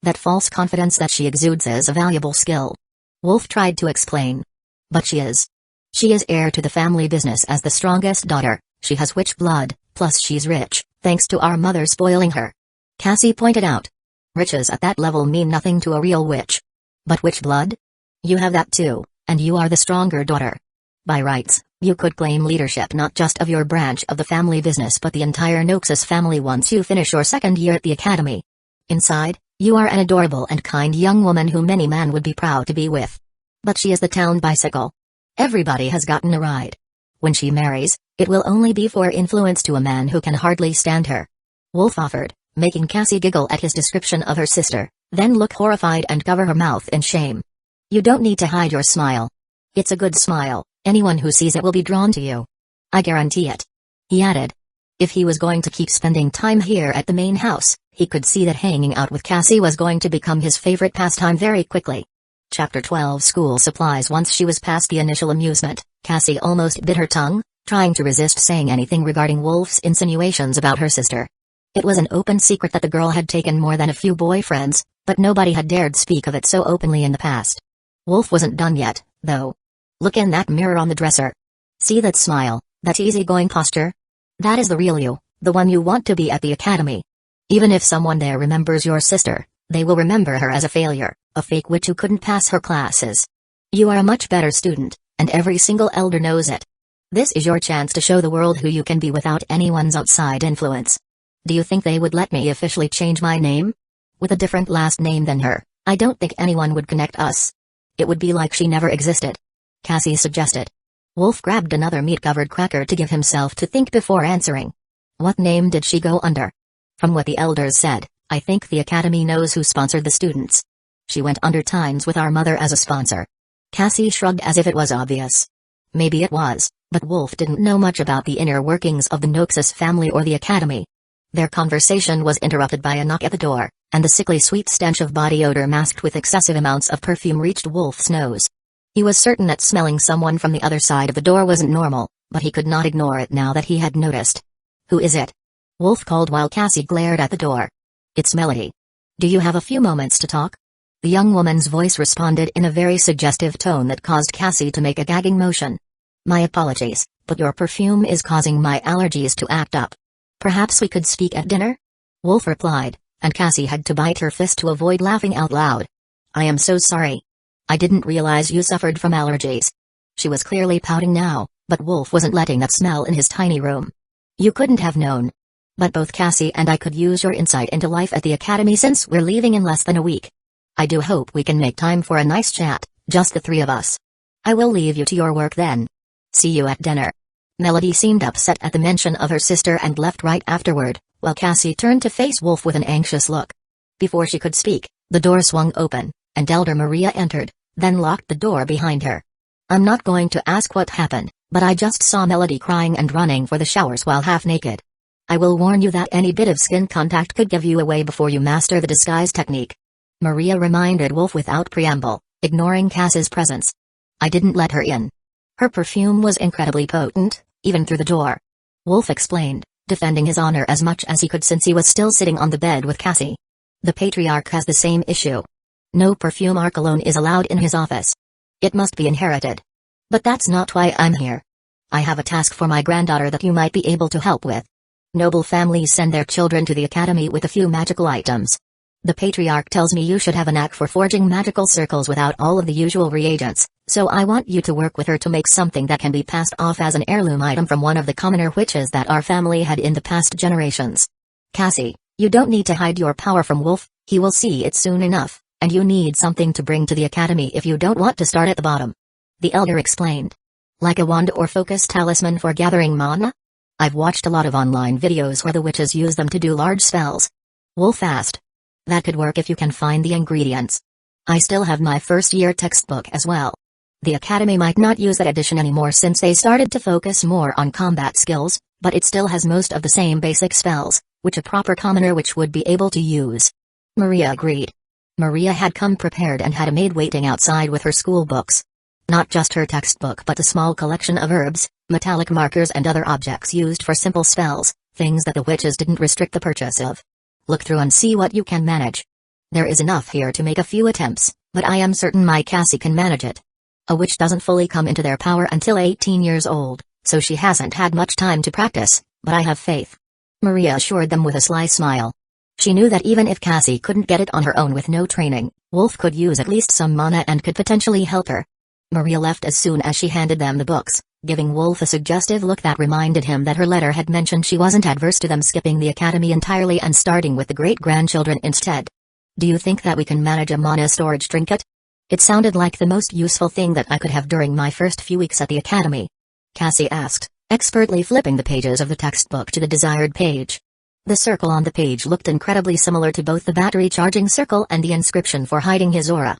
Speaker 1: That false confidence that she exudes is a valuable skill. Wolf tried to explain. But she is. She is heir to the family business as the strongest daughter, she has witch blood, plus she's rich, thanks to our mother spoiling her. Cassie pointed out. Riches at that level mean nothing to a real witch. But witch blood? You have that too, and you are the stronger daughter. By rights, you could claim leadership not just of your branch of the family business but the entire Noxus family once you finish your second year at the academy. Inside, you are an adorable and kind young woman who many men would be proud to be with. But she is the town bicycle. Everybody has gotten a ride. When she marries, it will only be for influence to a man who can hardly stand her. Wolf offered, making Cassie giggle at his description of her sister, then look horrified and cover her mouth in shame. You don't need to hide your smile. It's a good smile, anyone who sees it will be drawn to you. I guarantee it. He added. If he was going to keep spending time here at the main house, he could see that hanging out with Cassie was going to become his favorite pastime very quickly. Chapter 12 School Supplies. Once she was past the initial amusement, Cassie almost bit her tongue, trying to resist saying anything regarding Wolf's insinuations about her sister. It was an open secret that the girl had taken more than a few boyfriends, but nobody had dared speak of it so openly in the past. Wolf wasn't done yet, though. Look in that mirror on the dresser. See that smile, that easygoing posture? That is the real you, the one you want to be at the academy. Even if someone there remembers your sister, they will remember her as a failure, a fake witch who couldn't pass her classes. You are a much better student, and every single elder knows it. This is your chance to show the world who you can be without anyone's outside influence. Do you think they would let me officially change my name? With a different last name than her, I don't think anyone would connect us. It would be like she never existed. Cassie suggested. Wolf grabbed another meat-covered cracker to give himself to think before answering. What name did she go under? From what the elders said, I think the academy knows who sponsored the students. She went under Times with our mother as a sponsor. Cassie shrugged as if it was obvious. Maybe it was, but Wolf didn't know much about the inner workings of the Noxus family or the academy. Their conversation was interrupted by a knock at the door, and the sickly sweet stench of body odor masked with excessive amounts of perfume reached Wolf's nose. He was certain that smelling someone from the other side of the door wasn't normal, but he could not ignore it now that he had noticed. Who is it? Wolf called while Cassie glared at the door. It's Melody. Do you have a few moments to talk? The young woman's voice responded in a very suggestive tone that caused Cassie to make a gagging motion. My apologies, but your perfume is causing my allergies to act up. Perhaps we could speak at dinner? Wolf replied, and Cassie had to bite her fist to avoid laughing out loud. I am so sorry. I didn't realize you suffered from allergies. She was clearly pouting now, But Wolf wasn't letting that smell in his tiny room. You couldn't have known. But both Cassie and I could use your insight into life at the academy since we're leaving in less than a week. I do hope we can make time for a nice chat, just the three of us. I will leave you to your work then. See you at dinner. Melody seemed upset at the mention of her sister and left right afterward, while Cassie turned to face Wolf with an anxious look. Before she could speak, the door swung open, and Elder Maria entered, then locked the door behind her. I'm not going to ask what happened, but I just saw Melody crying and running for the showers while half naked. I will warn you that any bit of skin contact could give you away before you master the disguise technique. Maria reminded Wolf without preamble, ignoring Cass's presence. I didn't let her in. Her perfume was incredibly potent, even through the door. Wolf explained, defending his honor as much as he could since he was still sitting on the bed with Cassie. The Patriarch has the same issue. No perfume or cologne is allowed in his office. It must be inherited. But that's not why I'm here. I have a task for my granddaughter that you might be able to help with. Noble families send their children to the academy with a few magical items. The Patriarch tells me you should have a knack for forging magical circles without all of the usual reagents, so I want you to work with her to make something that can be passed off as an heirloom item from one of the commoner witches that our family had in the past generations. Cassie, you don't need to hide your power from Wolf, he will see it soon enough, and you need something to bring to the academy if you don't want to start at the bottom. The elder explained. Like a wand or focus talisman for gathering mana? I've watched a lot of online videos where the witches use them to do large spells. Wolf asked. That could work if you can find the ingredients. I still have my first year textbook as well. The academy might not use that edition anymore since they started to focus more on combat skills, but it still has most of the same basic spells, which a proper commoner witch would be able to use. Maria agreed. Maria had come prepared and had a maid waiting outside with her school books. Not just her textbook but a small collection of herbs, metallic markers and other objects used for simple spells, things that the witches didn't restrict the purchase of. Look through and see what you can manage. There is enough here to make a few attempts, but I am certain my Cassie can manage it. A witch doesn't fully come into their power until 18 years old, so she hasn't had much time to practice, but I have faith. Maria assured them with a sly smile. She knew that even if Cassie couldn't get it on her own with no training, Wolf could use at least some mana and could potentially help her. Maria left as soon as she handed them the books, giving Wolf a suggestive look that reminded him that her letter had mentioned she wasn't adverse to them skipping the academy entirely and starting with the great-grandchildren instead. Do you think that we can manage a mana storage trinket? It sounded like the most useful thing that I could have during my first few weeks at the academy. Cassie asked, expertly flipping the pages of the textbook to the desired page. The circle on the page looked incredibly similar to both the battery charging circle and the inscription for hiding his aura.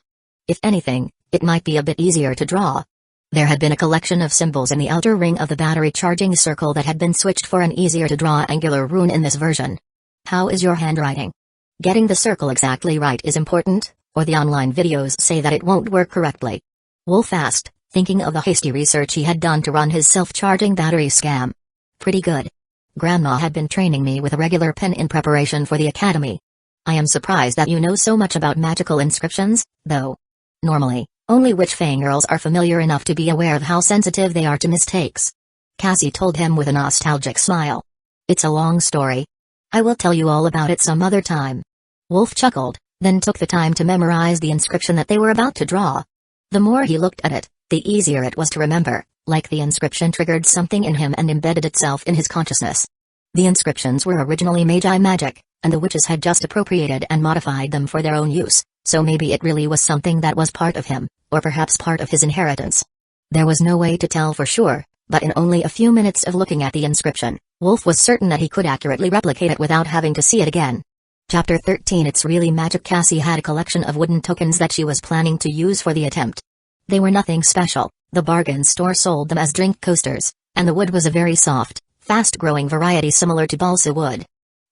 Speaker 1: If anything, it might be a bit easier to draw. There had been a collection of symbols in the outer ring of the battery charging circle that had been switched for an easier-to-draw angular rune in this version. How is your handwriting? Getting the circle exactly right is important, or the online videos say that it won't work correctly. Wolf asked, thinking of the hasty research he had done to run his self-charging battery scam. Pretty good. Grandma had been training me with a regular pen in preparation for the academy. I am surprised that you know so much about magical inscriptions, though. Normally, only witch fangirls are familiar enough to be aware of how sensitive they are to mistakes. Cassie told him with a nostalgic smile. It's a long story. I will tell you all about it some other time. Wolf chuckled, then took the time to memorize the inscription that they were about to draw. The more he looked at it, the easier it was to remember, like the inscription triggered something in him and embedded itself in his consciousness. The inscriptions were originally Magi magic, and the witches had just appropriated and modified them for their own use, so maybe it really was something that was part of him, or perhaps part of his inheritance. There was no way to tell for sure, but in only a few minutes of looking at the inscription, Wolf was certain that he could accurately replicate it without having to see it again. Chapter 13 It's Really Magic. Cassie had a collection of wooden tokens that she was planning to use for the attempt. They were nothing special, the bargain store sold them as drink coasters, and the wood was a very soft, fast-growing variety similar to balsa wood.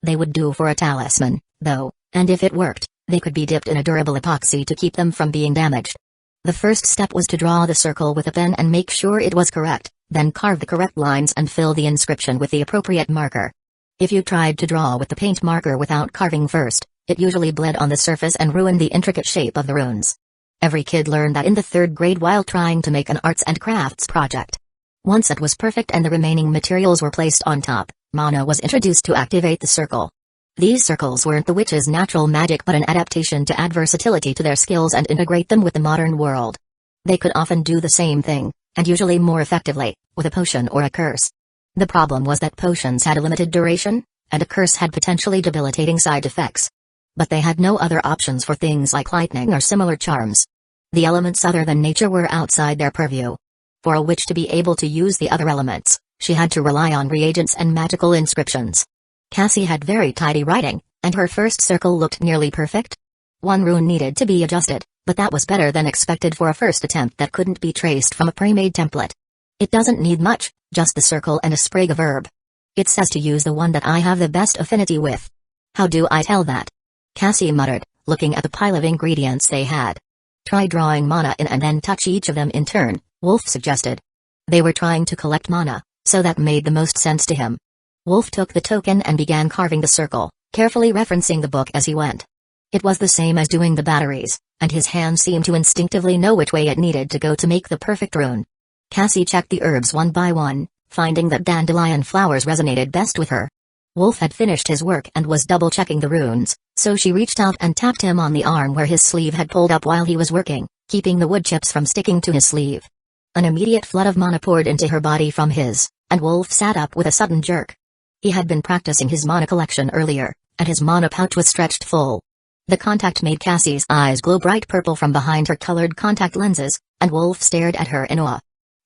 Speaker 1: They would do for a talisman, though, and if it worked, they could be dipped in a durable epoxy to keep them from being damaged. The first step was to draw the circle with a pen and make sure it was correct, then carve the correct lines and fill the inscription with the appropriate marker. If you tried to draw with the paint marker without carving first, it usually bled on the surface and ruined the intricate shape of the runes. Every kid learned that in the 3rd grade while trying to make an arts and crafts project. Once it was perfect and the remaining materials were placed on top, mana was introduced to activate the circle. These circles weren't the witches' natural magic but an adaptation to add versatility to their skills and integrate them with the modern world. They could often do the same thing, and usually more effectively, with a potion or a curse. The problem was that potions had a limited duration, and a curse had potentially debilitating side effects. But they had no other options for things like lightning or similar charms. The elements other than nature were outside their purview. For a witch to be able to use the other elements, she had to rely on reagents and magical inscriptions. Cassie had very tidy writing, and her first circle looked nearly perfect. One rune needed to be adjusted, but that was better than expected for a first attempt that couldn't be traced from a pre-made template. It doesn't need much, just the circle and a sprig of herb. It says to use the one that I have the best affinity with. How do I tell that? Cassie muttered, looking at the pile of ingredients they had. Try drawing mana in and then touch each of them in turn, Wolf suggested. They were trying to collect mana, so that made the most sense to him. Wolf took the token and began carving the circle, carefully referencing the book as he went. It was the same as doing the batteries, and his hand seemed to instinctively know which way it needed to go to make the perfect rune. Cassie checked the herbs one by one, finding that dandelion flowers resonated best with her. Wolf had finished his work and was double-checking the runes, so she reached out and tapped him on the arm where his sleeve had pulled up while he was working, keeping the wood chips from sticking to his sleeve. An immediate flood of mana poured into her body from his, and Wolf sat up with a sudden jerk. He had been practicing his mana collection earlier, and his mana pouch was stretched full. The contact made Cassie's eyes glow bright purple from behind her colored contact lenses, and Wolf stared at her in awe.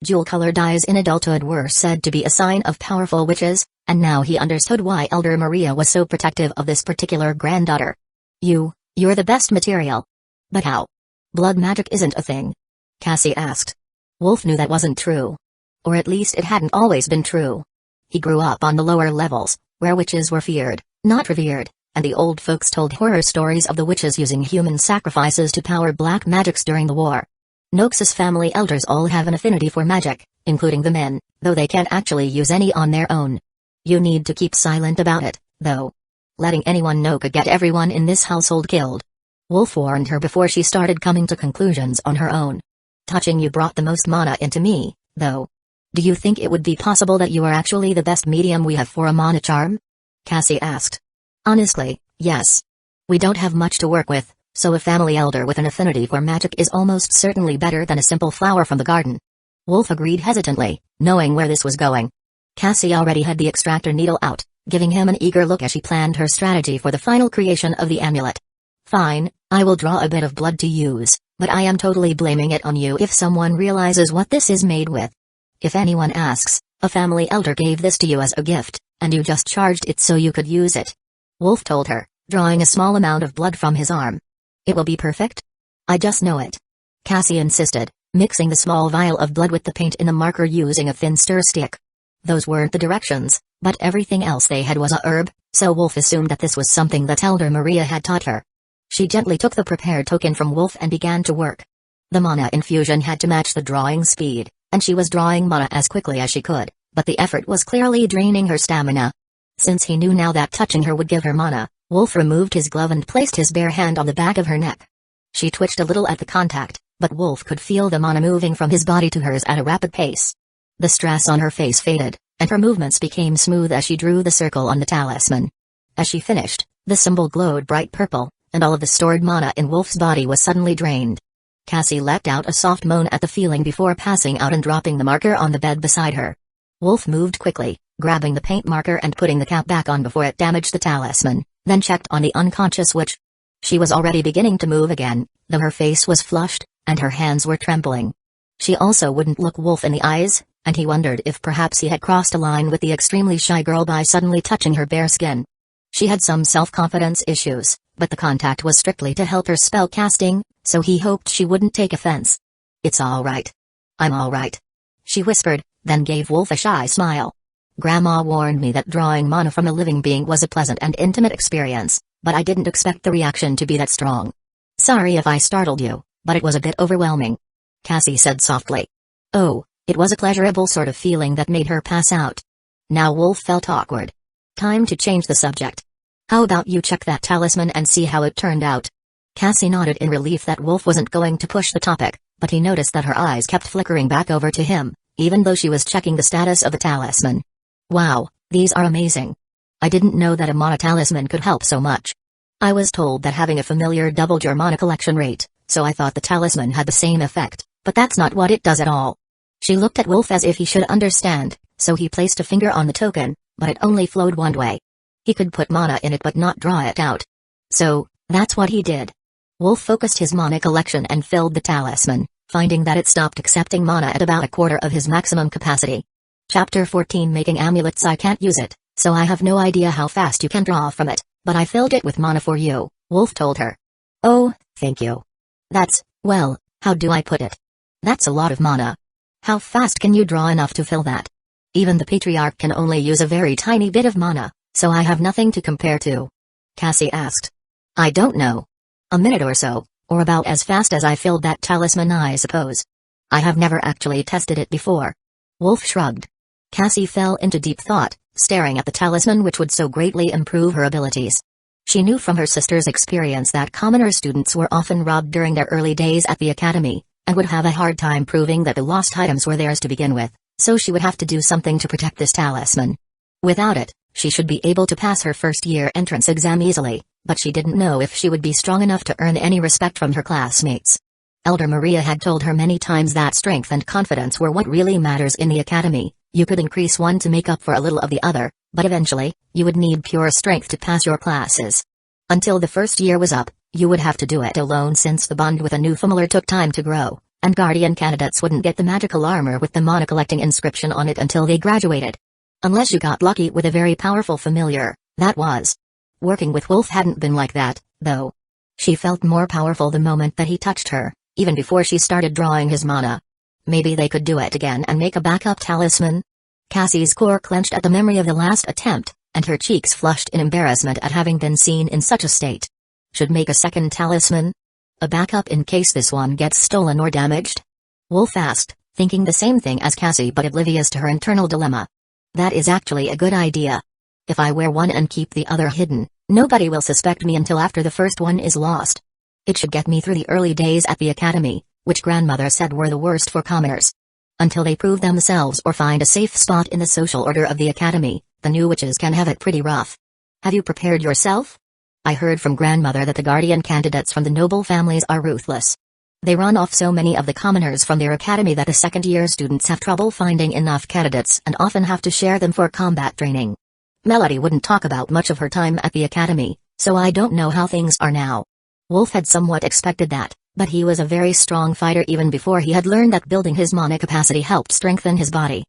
Speaker 1: Jewel-colored eyes in adulthood were said to be a sign of powerful witches, and now he understood why Elder Maria was so protective of this particular granddaughter. You're the best material. But how? Blood magic isn't a thing. Cassie asked. Wolf knew that wasn't true. Or at least it hadn't always been true. He grew up on the lower levels, where witches were feared, not revered, and the old folks told horror stories of the witches using human sacrifices to power black magics during the war. Noxus family elders all have an affinity for magic, including the men, though they can't actually use any on their own. You need to keep silent about it, though. Letting anyone know could get everyone in this household killed. Wolf warned her before she started coming to conclusions on her own. Touching you brought the most mana into me, though. Do you think it would be possible that you are actually the best medium we have for a mana charm? Cassie asked. Honestly, yes. We don't have much to work with, so a family elder with an affinity for magic is almost certainly better than a simple flower from the garden. Wolf agreed hesitantly, knowing where this was going. Cassie already had the extractor needle out, giving him an eager look as she planned her strategy for the final creation of the amulet. Fine, I will draw a bit of blood to use, but I am totally blaming it on you if someone realizes what this is made with. If anyone asks, a family elder gave this to you as a gift, and you just charged it so you could use it. Wolf told her, drawing a small amount of blood from his arm. It will be perfect? I just know it. Cassie insisted, mixing the small vial of blood with the paint in the marker using a thin stir stick. Those weren't the directions, but everything else they had was a herb, so Wolf assumed that this was something that Elder Maria had taught her. She gently took the prepared token from Wolf and began to work. The mana infusion had to match the drawing speed, and she was drawing mana as quickly as she could, but the effort was clearly draining her stamina. Since he knew now that touching her would give her mana, Wolf removed his glove and placed his bare hand on the back of her neck. She twitched a little at the contact, but Wolf could feel the mana moving from his body to hers at a rapid pace. The stress on her face faded, and her movements became smooth as she drew the circle on the talisman. As she finished, the symbol glowed bright purple, and all of the stored mana in Wolf's body was suddenly drained. Cassie let out a soft moan at the feeling before passing out and dropping the marker on the bed beside her. Wolf moved quickly, grabbing the paint marker and putting the cap back on before it damaged the talisman, then checked on the unconscious witch. She was already beginning to move again, though her face was flushed, and her hands were trembling. She also wouldn't look Wolf in the eyes, and he wondered if perhaps he had crossed a line with the extremely shy girl by suddenly touching her bare skin. She had some self-confidence issues, but the contact was strictly to help her spell casting, so he hoped she wouldn't take offense. It's all right. I'm all right. She whispered, then gave Wolf a shy smile. Grandma warned me that drawing mana from a living being was a pleasant and intimate experience, but I didn't expect the reaction to be that strong. Sorry if I startled you, but it was a bit overwhelming. Cassie said softly. Oh, it was a pleasurable sort of feeling that made her pass out. Now Wolf felt awkward. Time to change the subject. How about you check that talisman and see how it turned out? Cassie nodded in relief that Wolf wasn't going to push the topic, but he noticed that her eyes kept flickering back over to him, even though she was checking the status of the talisman. Wow, these are amazing. I didn't know that a mana talisman could help so much. I was told that having a familiar doubled your mana collection rate, so I thought the talisman had the same effect, but that's not what it does at all. She looked at Wolf as if he should understand, so he placed a finger on the token, but it only flowed one way. He could put mana in it but not draw it out. So, that's what he did. Wolf focused his mana collection and filled the talisman, finding that it stopped accepting mana at about a quarter of his maximum capacity. Chapter 14 Making amulets. I can't use it, so I have no idea how fast you can draw from it, but I filled it with mana for you, Wolf told her. Oh, thank you. That's, well, how do I put it? That's a lot of mana. How fast can you draw enough to fill that? Even the patriarch can only use a very tiny bit of mana, so I have nothing to compare to. Cassie asked. I don't know. A minute or so, or about as fast as I filled that talisman, I suppose. I have never actually tested it before. Wolf shrugged. Cassie fell into deep thought, staring at the talisman which would so greatly improve her abilities. She knew from her sister's experience that commoner students were often robbed during their early days at the academy, and would have a hard time proving that the lost items were theirs to begin with, so she would have to do something to protect this talisman. Without it, she should be able to pass her first-year entrance exam easily, but she didn't know if she would be strong enough to earn any respect from her classmates. Elder Maria had told her many times that strength and confidence were what really matters in the academy. You could increase one to make up for a little of the other, but eventually, you would need pure strength to pass your classes. Until the first year was up, you would have to do it alone since the bond with a new familiar took time to grow, and guardian candidates wouldn't get the magical armor with the mana collecting inscription on it until they graduated. Unless you got lucky with a very powerful familiar, that was. Working with Wolf hadn't been like that, though. She felt more powerful the moment that he touched her, even before she started drawing his mana. Maybe they could do it again and make a backup talisman? Cassie's core clenched at the memory of the last attempt, and her cheeks flushed in embarrassment at having been seen in such a state. Should make a second talisman? A backup in case this one gets stolen or damaged? Wolf asked, thinking the same thing as Cassie but oblivious to her internal dilemma. That is actually a good idea. If I wear one and keep the other hidden, nobody will suspect me until after the first one is lost. It should get me through the early days at the academy, which grandmother said were the worst for commoners. Until they prove themselves or find a safe spot in the social order of the academy, the new witches can have it pretty rough. Have you prepared yourself? I heard from grandmother that the guardian candidates from the noble families are ruthless. They run off so many of the commoners from their academy that the second-year students have trouble finding enough candidates and often have to share them for combat training. Melody wouldn't talk about much of her time at the academy, so I don't know how things are now. Wolf had somewhat expected that, but he was a very strong fighter even before he had learned that building his mana capacity helped strengthen his body.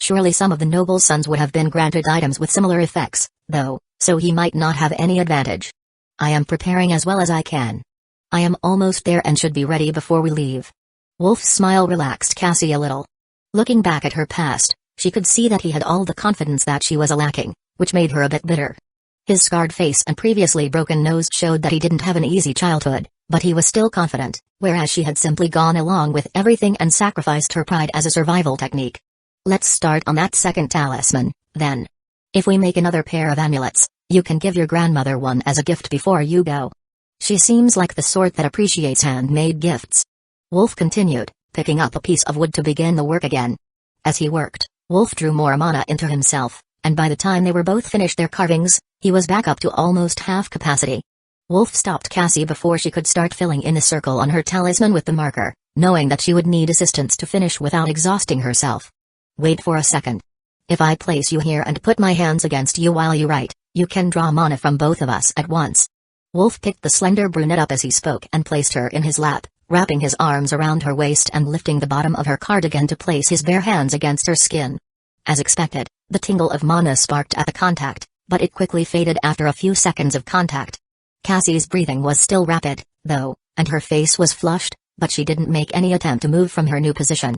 Speaker 1: Surely some of the noble sons would have been granted items with similar effects, though, so he might not have any advantage. I am preparing as well as I can. I am almost there and should be ready before we leave. Wolf's smile relaxed Cassie a little. Looking back at her past, she could see that he had all the confidence that she was lacking, which made her a bit bitter. His scarred face and previously broken nose showed that he didn't have an easy childhood, but he was still confident, whereas she had simply gone along with everything and sacrificed her pride as a survival technique. Let's start on that second talisman, then. If we make another pair of amulets, you can give your grandmother one as a gift before you go. She seems like the sort that appreciates handmade gifts. Wolf continued, picking up a piece of wood to begin the work again. As he worked, Wolf drew more mana into himself, and by the time they were both finished their carvings, he was back up to almost half capacity. Wolf stopped Cassie before she could start filling in the circle on her talisman with the marker, knowing that she would need assistance to finish without exhausting herself. Wait for a second. If I place you here and put my hands against you while you write, you can draw mana from both of us at once. Wolf picked the slender brunette up as he spoke and placed her in his lap, wrapping his arms around her waist and lifting the bottom of her cardigan to place his bare hands against her skin. As expected, the tingle of mana sparked at the contact, but it quickly faded after a few seconds of contact. Cassie's breathing was still rapid, though, and her face was flushed, but she didn't make any attempt to move from her new position.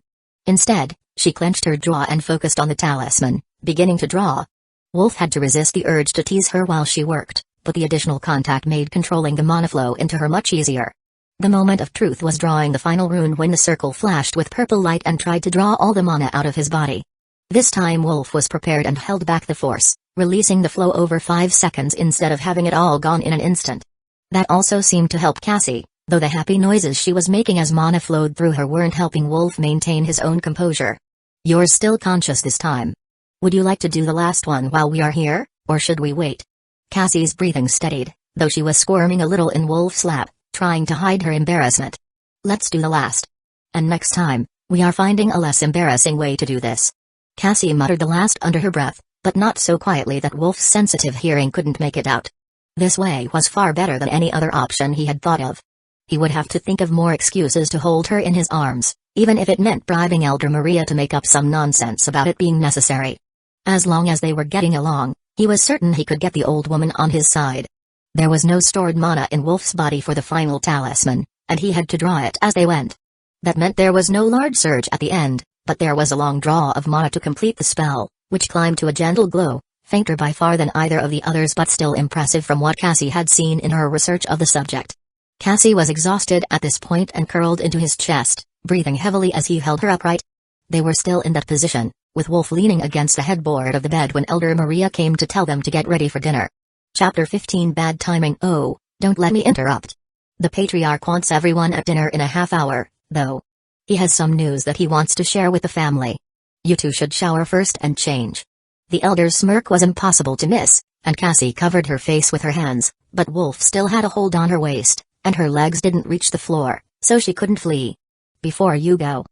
Speaker 1: Instead, she clenched her jaw and focused on the talisman, beginning to draw. Wolf had to resist the urge to tease her while she worked, but the additional contact made controlling the mana flow into her much easier. The moment of truth was drawing the final rune when the circle flashed with purple light and tried to draw all the mana out of his body. This time Wolf was prepared and held back the force, releasing the flow over 5 seconds instead of having it all gone in an instant. That also seemed to help Cassie, though the happy noises she was making as mana flowed through her weren't helping Wolf maintain his own composure. You're still conscious this time. Would you like to do the last one while we are here, or should we wait? Cassie's breathing steadied, though she was squirming a little in Wolf's lap, trying to hide her embarrassment. Let's do the last. And next time, We are finding a less embarrassing way to do this. Cassie muttered the last under her breath, but not so quietly that Wolf's sensitive hearing couldn't make it out. This way was far better than any other option he had thought of. He would have to think of more excuses to hold her in his arms, even if it meant bribing Elder Maria to make up some nonsense about it being necessary. As long as they were getting along, he was certain he could get the old woman on his side. There was no stored mana in Wolf's body for the final talisman, and he had to draw it as they went. That meant there was no large surge at the end, but there was a long draw of mana to complete the spell, which climbed to a gentle glow, fainter by far than either of the others but still impressive from what Cassie had seen in her research of the subject. Cassie was exhausted at this point and curled into his chest, breathing heavily as he held her upright. They were still in that position, with Wolf leaning against the headboard of the bed when Elder Maria came to tell them to get ready for dinner. Chapter 15 Bad Timing. Oh, don't let me interrupt. The patriarch wants everyone at dinner in a half hour, though. He has some news that he wants to share with the family. You two should shower first and change. The elder's smirk was impossible to miss, and Cassie covered her face with her hands, but Wolf still had a hold on her waist, and her legs didn't reach the floor, so she couldn't flee. Before you go.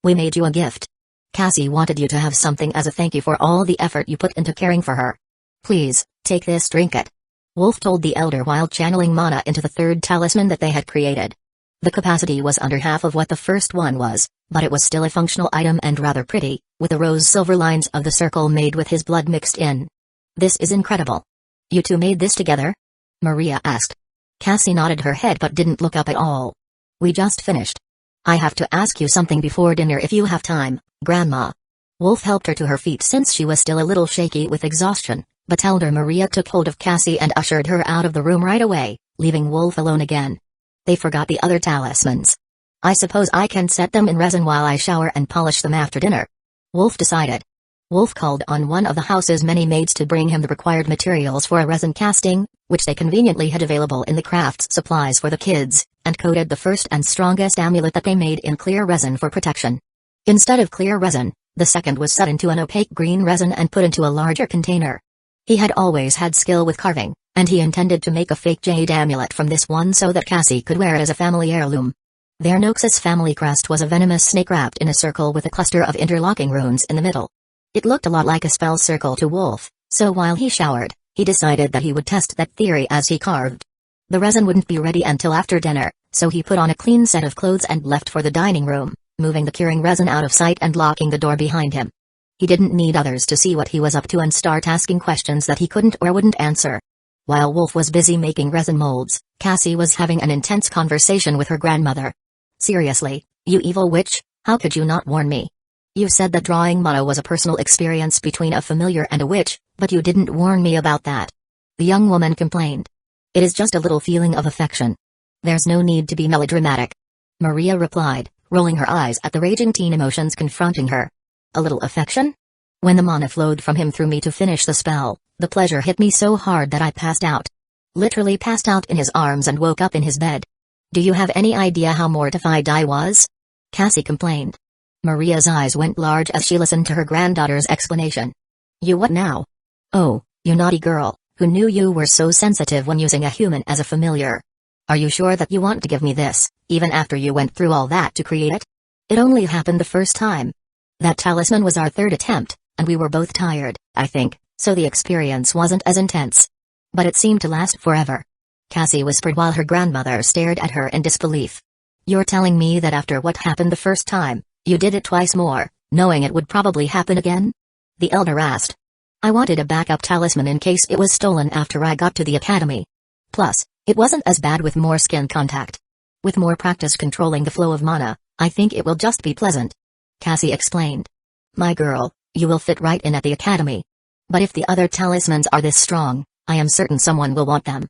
Speaker 1: We made you a gift. Cassie wanted you to have something as a thank you for all the effort you put into caring for her. Please, take this, drink it. Wolf told the elder while channeling mana into the third talisman that they had created. The capacity was under half of what the first one was, but it was still a functional item and rather pretty, with the rose-silver lines of the circle made with his blood mixed in. This is incredible. You two made this together? Maria asked. Cassie nodded her head but didn't look up at all. We just finished. I have to ask you something before dinner if you have time, Grandma. Wolf helped her to her feet since she was still a little shaky with exhaustion, but Elder Maria took hold of Cassie and ushered her out of the room right away, leaving Wolf alone again. They forgot the other talismans. I suppose I can set them in resin while I shower and polish them after dinner. Wolf decided. Wolf called on one of the house's many maids to bring him the required materials for a resin casting, which they conveniently had available in the crafts supplies for the kids, and coated the first and strongest amulet that they made in clear resin for protection. Instead of clear resin, the second was set into an opaque green resin and put into a larger container. He had always had skill with carving, and he intended to make a fake jade amulet from this one so that Cassie could wear it as a family heirloom. Their Noxus family crest was a venomous snake wrapped in a circle with a cluster of interlocking runes in the middle. It looked a lot like a spell circle to Wolf, so while he showered, he decided that he would test that theory as he carved. The resin wouldn't be ready until after dinner, so he put on a clean set of clothes and left for the dining room, moving the curing resin out of sight and locking the door behind him. He didn't need others to see what he was up to and start asking questions that he couldn't or wouldn't answer. While Wolf was busy making resin molds, Cassie was having an intense conversation with her grandmother. Seriously, you evil witch, how could you not warn me? You said that drawing mana was a personal experience between a familiar and a witch, but you didn't warn me about that. The young woman complained. It is just a little feeling of affection. There's no need to be melodramatic. Maria replied, rolling her eyes at the raging teen emotions confronting her. A little affection? When the mana flowed from him through me to finish the spell, the pleasure hit me so hard that I passed out. Literally passed out in his arms and woke up in his bed. Do you have any idea how mortified I was? Cassie complained. Maria's eyes went large as she listened to her granddaughter's explanation. You what now? Oh, you naughty girl, who knew you were so sensitive when using a human as a familiar? Are you sure that you want to give me this, even after you went through all that to create it? It only happened the first time. That talisman was our third attempt, and we were both tired, I think, so the experience wasn't as intense. But it seemed to last forever. Cassie whispered while her grandmother stared at her in disbelief. You're telling me that after what happened the first time, you did it twice more, knowing it would probably happen again? The elder asked. I wanted a backup talisman in case it was stolen after I got to the academy. Plus, it wasn't as bad with more skin contact. With more practice controlling the flow of mana, I think it will just be pleasant. Cassie explained. My girl, you will fit right in at the academy. But if the other talismans are this strong, I am certain someone will want them.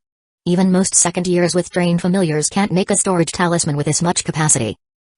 Speaker 1: Even most second years with trained familiars can't make a storage talisman with this much capacity.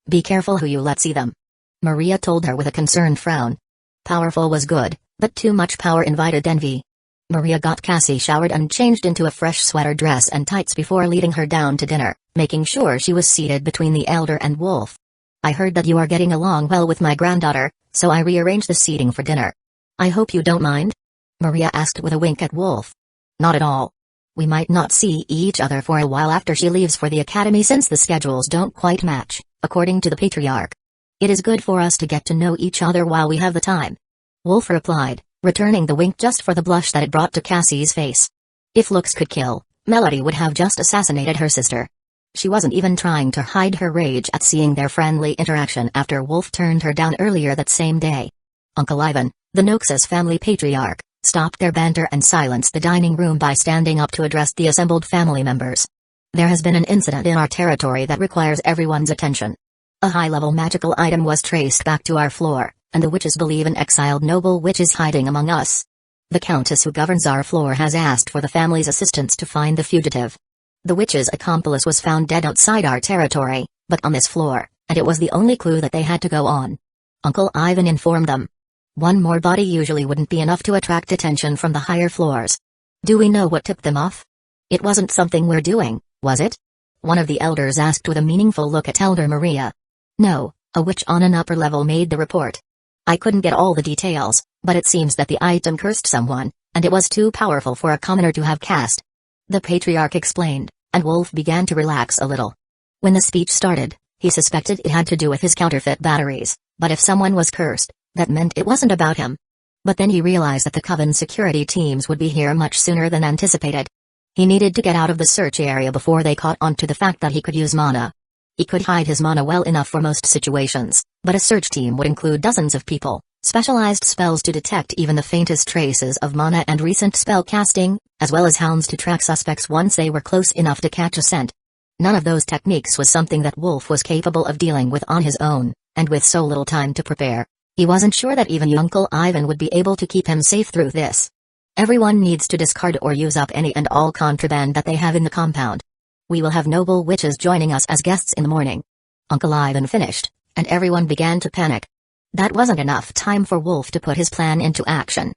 Speaker 1: Be careful who you let see them. Maria told her with a concerned frown. Powerful was good, but too much power invited envy. Maria got Cassie showered and changed into a fresh sweater dress and tights before leading her down to dinner, making sure she was seated between the elder and Wolf. I heard that you are getting along well with my granddaughter, so I rearranged the seating for dinner. I hope you don't mind? Maria asked with a wink at Wolf. Not at all. We might not see each other for a while after she leaves for the academy since the schedules don't quite match, according to the patriarch. It is good for us to get to know each other while we have the time. Wolf replied, returning the wink just for the blush that it brought to Cassie's face. If looks could kill, Melody would have just assassinated her sister. She wasn't even trying to hide her rage at seeing their friendly interaction after Wolf turned her down earlier that same day. Uncle Ivan, the Noxus family patriarch, stopped their banter and silenced the dining room by standing up to address the assembled family members. There has been an incident in our territory that requires everyone's attention. A high-level magical item was traced back to our floor, and the witches believe an exiled noble witch is hiding among us. The countess who governs our floor has asked for the family's assistance to find the fugitive. The witch's accomplice was found dead outside our territory, but on this floor, and it was the only clue that they had to go on. Uncle Ivan informed them. One more body usually wouldn't be enough to attract attention from the higher floors. Do we know what tipped them off? It wasn't something we're doing, was it? One of the elders asked with a meaningful look at Elder Maria. No, a witch on an upper level made the report. I couldn't get all the details, but it seems that the item cursed someone, and it was too powerful for a commoner to have cast. The patriarch explained, and Wolf began to relax a little. When the speech started, he suspected it had to do with his counterfeit batteries, but if someone was cursed, that meant it wasn't about him. But then he realized that the Coven security teams would be here much sooner than anticipated. He needed to get out of the search area before they caught on to the fact that he could use mana. He could hide his mana well enough for most situations, but a search team would include dozens of people, specialized spells to detect even the faintest traces of mana and recent spell casting, as well as hounds to track suspects once they were close enough to catch a scent. None of those techniques was something that Wolf was capable of dealing with on his own, and with so little time to prepare, he wasn't sure that even Uncle Ivan would be able to keep him safe through this. Everyone needs to discard or use up any and all contraband that they have in the compound. We will have noble witches joining us as guests in the morning. Uncle Ivan finished, and everyone began to panic. That wasn't enough time for Wolf to put his plan into action.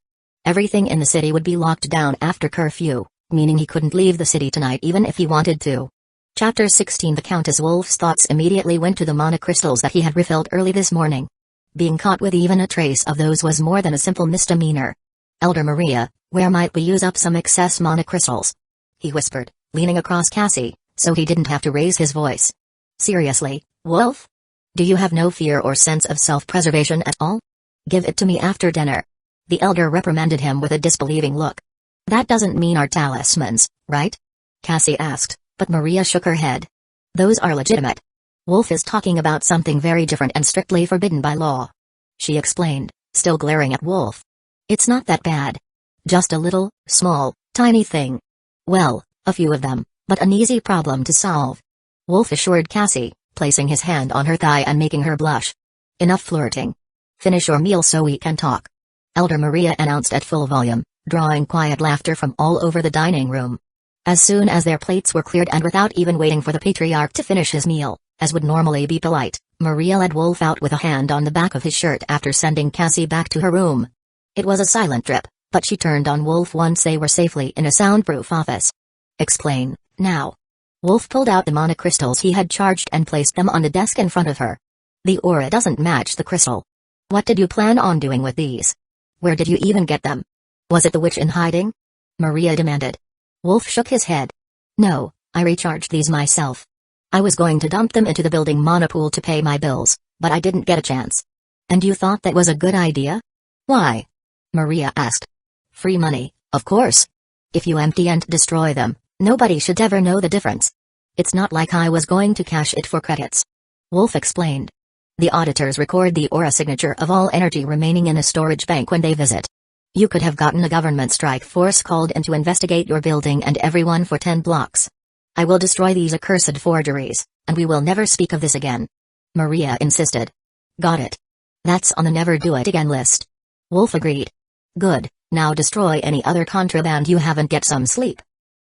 Speaker 1: Everything in the city would be locked down after curfew, meaning he couldn't leave the city tonight even if he wanted to. Chapter 16. The Countess Wolf's thoughts immediately went to the mana crystals that he had refilled early this morning. Being caught with even a trace of those was more than a simple misdemeanor. Elder Maria, where might we use up some excess mana crystals? He whispered, leaning across Cassie, so he didn't have to raise his voice. Seriously, Wolf? Do you have no fear or sense of self-preservation at all? Give it to me after dinner. The elder reprimanded him with a disbelieving look. That doesn't mean our talismans, right? Cassie asked, but Maria shook her head. Those are legitimate. Wolf is talking about something very different and strictly forbidden by law. She explained, still glaring at Wolf. It's not that bad. Just a little, small, tiny thing. Well, a few of them, but an easy problem to solve. Wolf assured Cassie, placing his hand on her thigh and making her blush. Enough flirting. Finish your meal so we can talk. Elder Maria announced at full volume, drawing quiet laughter from all over the dining room. As soon as their plates were cleared and without even waiting for the patriarch to finish his meal, as would normally be polite, Maria led Wolf out with a hand on the back of his shirt after sending Cassie back to her room. It was a silent trip, but she turned on Wolf once they were safely in a soundproof office. Explain, now. Wolf pulled out the mana crystals he had charged and placed them on the desk in front of her. The aura doesn't match the crystal. What did you plan on doing with these? Where did you even get them? Was it the witch in hiding? Maria demanded. Wolf shook his head. No, I recharged these myself. I was going to dump them into the building mana pool to pay my bills, but I didn't get a chance. And you thought that was a good idea? Why? Maria asked. Free money, of course. If you empty and destroy them, nobody should ever know the difference. It's not like I was going to cash it for credits. Wolf explained. The auditors record the aura signature of all energy remaining in a storage bank when they visit. You could have gotten a government strike force called in to investigate your building and everyone for 10 blocks. I will destroy these accursed forgeries, and we will never speak of this again. Maria insisted. Got it. That's on the never do it again list. Wolf agreed. Good, now destroy any other contraband you haven't. Get some sleep.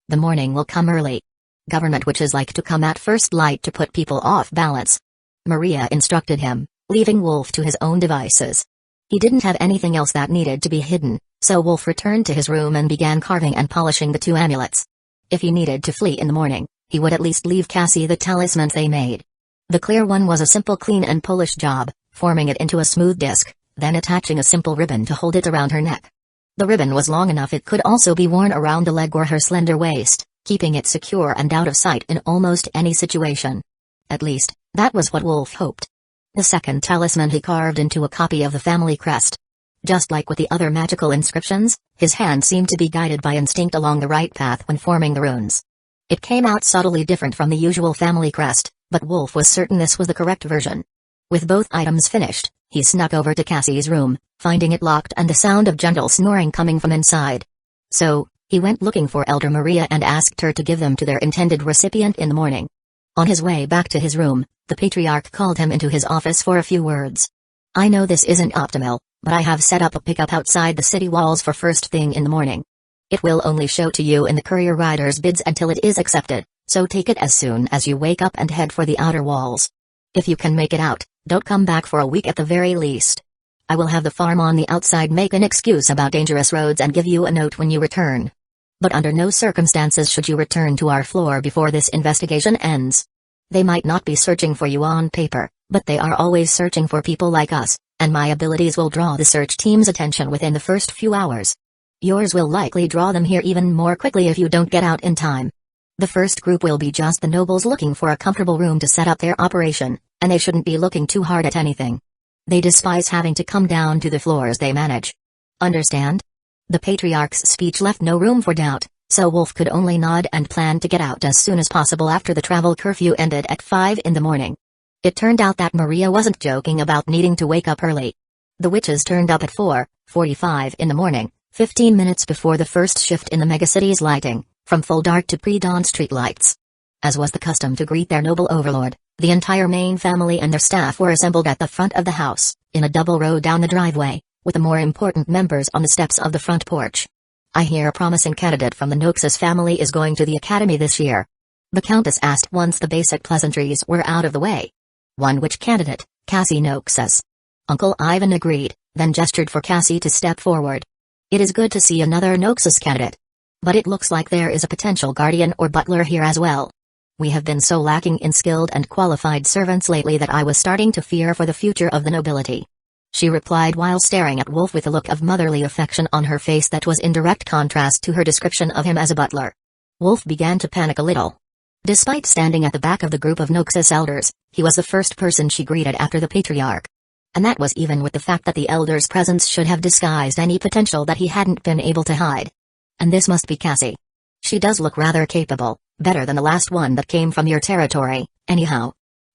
Speaker 1: The morning will come early. Government witches like to come at first light to put people off balance. Maria instructed him, leaving Wolf to his own devices. He didn't have anything else that needed to be hidden, so Wolf returned to his room and began carving and polishing the 2 amulets. If he needed to flee in the morning, he would at least leave Cassie the talismans they made. The clear one was a simple clean and polish job, forming it into a smooth disc, then attaching a simple ribbon to hold it around her neck. The ribbon was long enough it could also be worn around the leg or her slender waist, keeping it secure and out of sight in almost any situation. At least, that was what Wolf hoped. The second talisman he carved into a copy of the family crest. Just like with the other magical inscriptions, his hand seemed to be guided by instinct along the right path when forming the runes. It came out subtly different from the usual family crest, but Wolf was certain this was the correct version. With both items finished, he snuck over to Cassie's room, finding it locked and the sound of gentle snoring coming from inside. So, he went looking for Elder Maria and asked her to give them to their intended recipient in the morning. On his way back to his room, the patriarch called him into his office for a few words. I know this isn't optimal, but I have set up a pickup outside the city walls for first thing in the morning. It will only show to you in the courier rider's bids until it is accepted, so take it as soon as you wake up and head for the outer walls. If you can make it out, don't come back for a week at the very least. I will have the farm on the outside make an excuse about dangerous roads and give you a note when you return. But under no circumstances should you return to our floor before this investigation ends. They might not be searching for you on paper, but they are always searching for people like us, and my abilities will draw the search team's attention within the first few hours. Yours will likely draw them here even more quickly if you don't get out in time. The first group will be just the nobles looking for a comfortable room to set up their operation, and they shouldn't be looking too hard at anything. They despise having to come down to the floors they manage. Understand? The patriarch's speech left no room for doubt, so Wolf could only nod and plan to get out as soon as possible after the travel curfew ended at 5 in the morning. It turned out that Maria wasn't joking about needing to wake up early. The witches turned up at 4:45 in the morning, 15 minutes before the first shift in the megacity's lighting, from full dark to pre-dawn streetlights. As was the custom to greet their noble overlord, the entire main family and their staff were assembled at the front of the house, in a double row down the driveway, with the more important members on the steps of the front porch. I hear a promising candidate from the Noxus family is going to the academy this year. The Countess asked once the basic pleasantries were out of the way. One which candidate, Cassie Noxus. Uncle Ivan agreed, then gestured for Cassie to step forward. It is good to see another Noxus candidate. But it looks like there is a potential guardian or butler here as well. We have been so lacking in skilled and qualified servants lately that I was starting to fear for the future of the nobility. She replied while staring at Wolf with a look of motherly affection on her face that was in direct contrast to her description of him as a butler. Wolf began to panic a little. Despite standing at the back of the group of Noxus elders, he was the first person she greeted after the patriarch. And that was even with the fact that the elder's presence should have disguised any potential that he hadn't been able to hide. And this must be Cassie. She does look rather capable, better than the last one that came from your territory, anyhow.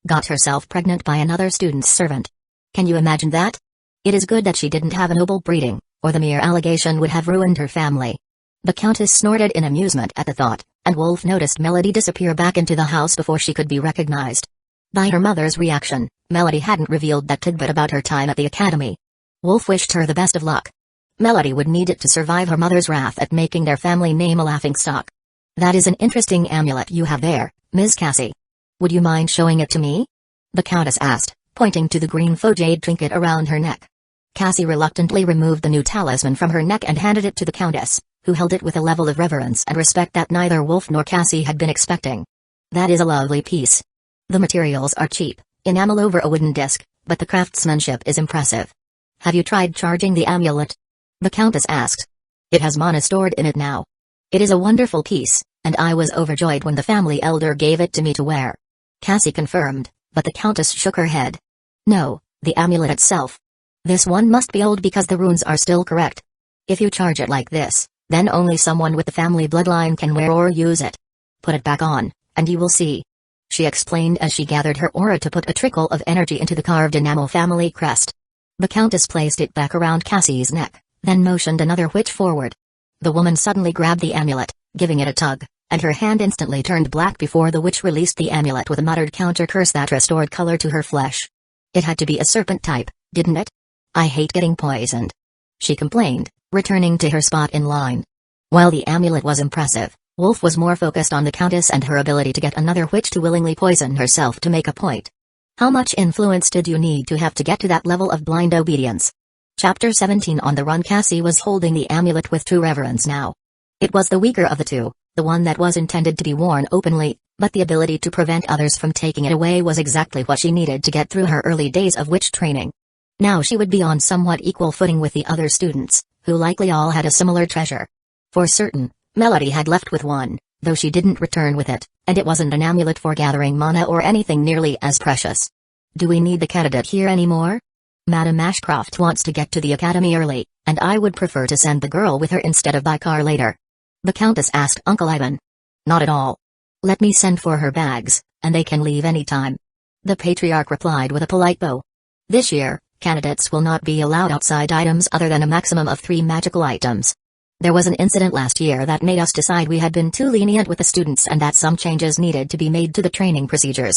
Speaker 1: Got herself pregnant by another student's servant. Can you imagine that? It is good that she didn't have a noble breeding, or the mere allegation would have ruined her family. The Countess snorted in amusement at the thought, and Wolf noticed Melody disappear back into the house before she could be recognized. By her mother's reaction, Melody hadn't revealed that tidbit about her time at the academy. Wolf wished her the best of luck. Melody would need it to survive her mother's wrath at making their family name a laughingstock. That is an interesting amulet you have there, Ms. Cassie. Would you mind showing it to me? The Countess asked, pointing to the green faux jade trinket around her neck. Cassie reluctantly removed the new talisman from her neck and handed it to the Countess, who held it with a level of reverence and respect that neither Wolf nor Cassie had been expecting. That is a lovely piece. The materials are cheap, enamel over a wooden disc, but the craftsmanship is impressive. Have you tried charging the amulet? The Countess asked. It has mana stored in it now. It is a wonderful piece, and I was overjoyed when the family elder gave it to me to wear. Cassie confirmed, but the Countess shook her head. No, the amulet itself. This one must be old because the runes are still correct. If you charge it like this, then only someone with the family bloodline can wear or use it. Put it back on, and you will see. She explained as she gathered her aura to put a trickle of energy into the carved enamel family crest. The Countess placed it back around Cassie's neck, then motioned another witch forward. The woman suddenly grabbed the amulet, giving it a tug, and her hand instantly turned black before the witch released the amulet with a muttered counter-curse that restored color to her flesh. It had to be a serpent type, didn't it? I hate getting poisoned. She complained, returning to her spot in line. While the amulet was impressive, Wolf was more focused on the Countess and her ability to get another witch to willingly poison herself to make a point. How much influence did you need to have to get to that level of blind obedience? Chapter 17 On the run. Cassie was holding the amulet with true reverence now. It was the weaker of the two, the one that was intended to be worn openly, but the ability to prevent others from taking it away was exactly what she needed to get through her early days of witch training. Now she would be on somewhat equal footing with the other students, who likely all had a similar treasure. For certain, Melody had left with one, though she didn't return with it, and it wasn't an amulet for gathering mana or anything nearly as precious. Do we need the candidate here anymore? Madam Ashcroft wants to get to the academy early, and I would prefer to send the girl with her instead of by car later. The Countess asked Uncle Ivan. Not at all. Let me send for her bags, and they can leave any time. The Patriarch replied with a polite bow. This year, candidates will not be allowed outside items other than a maximum of 3 magical items. There was an incident last year that made us decide we had been too lenient with the students and that some changes needed to be made to the training procedures.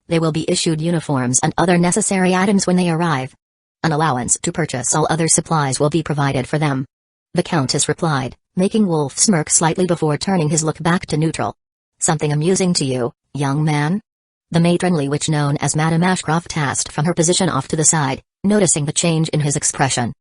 Speaker 1: They will be issued uniforms and other necessary items when they arrive. An allowance to purchase all other supplies will be provided for them. The Countess replied, making Wolf smirk slightly before turning his look back to neutral. Something amusing to you, young man? The matronly witch known as Madam Ashcroft asked from her position off to the side, noticing the change in his expression.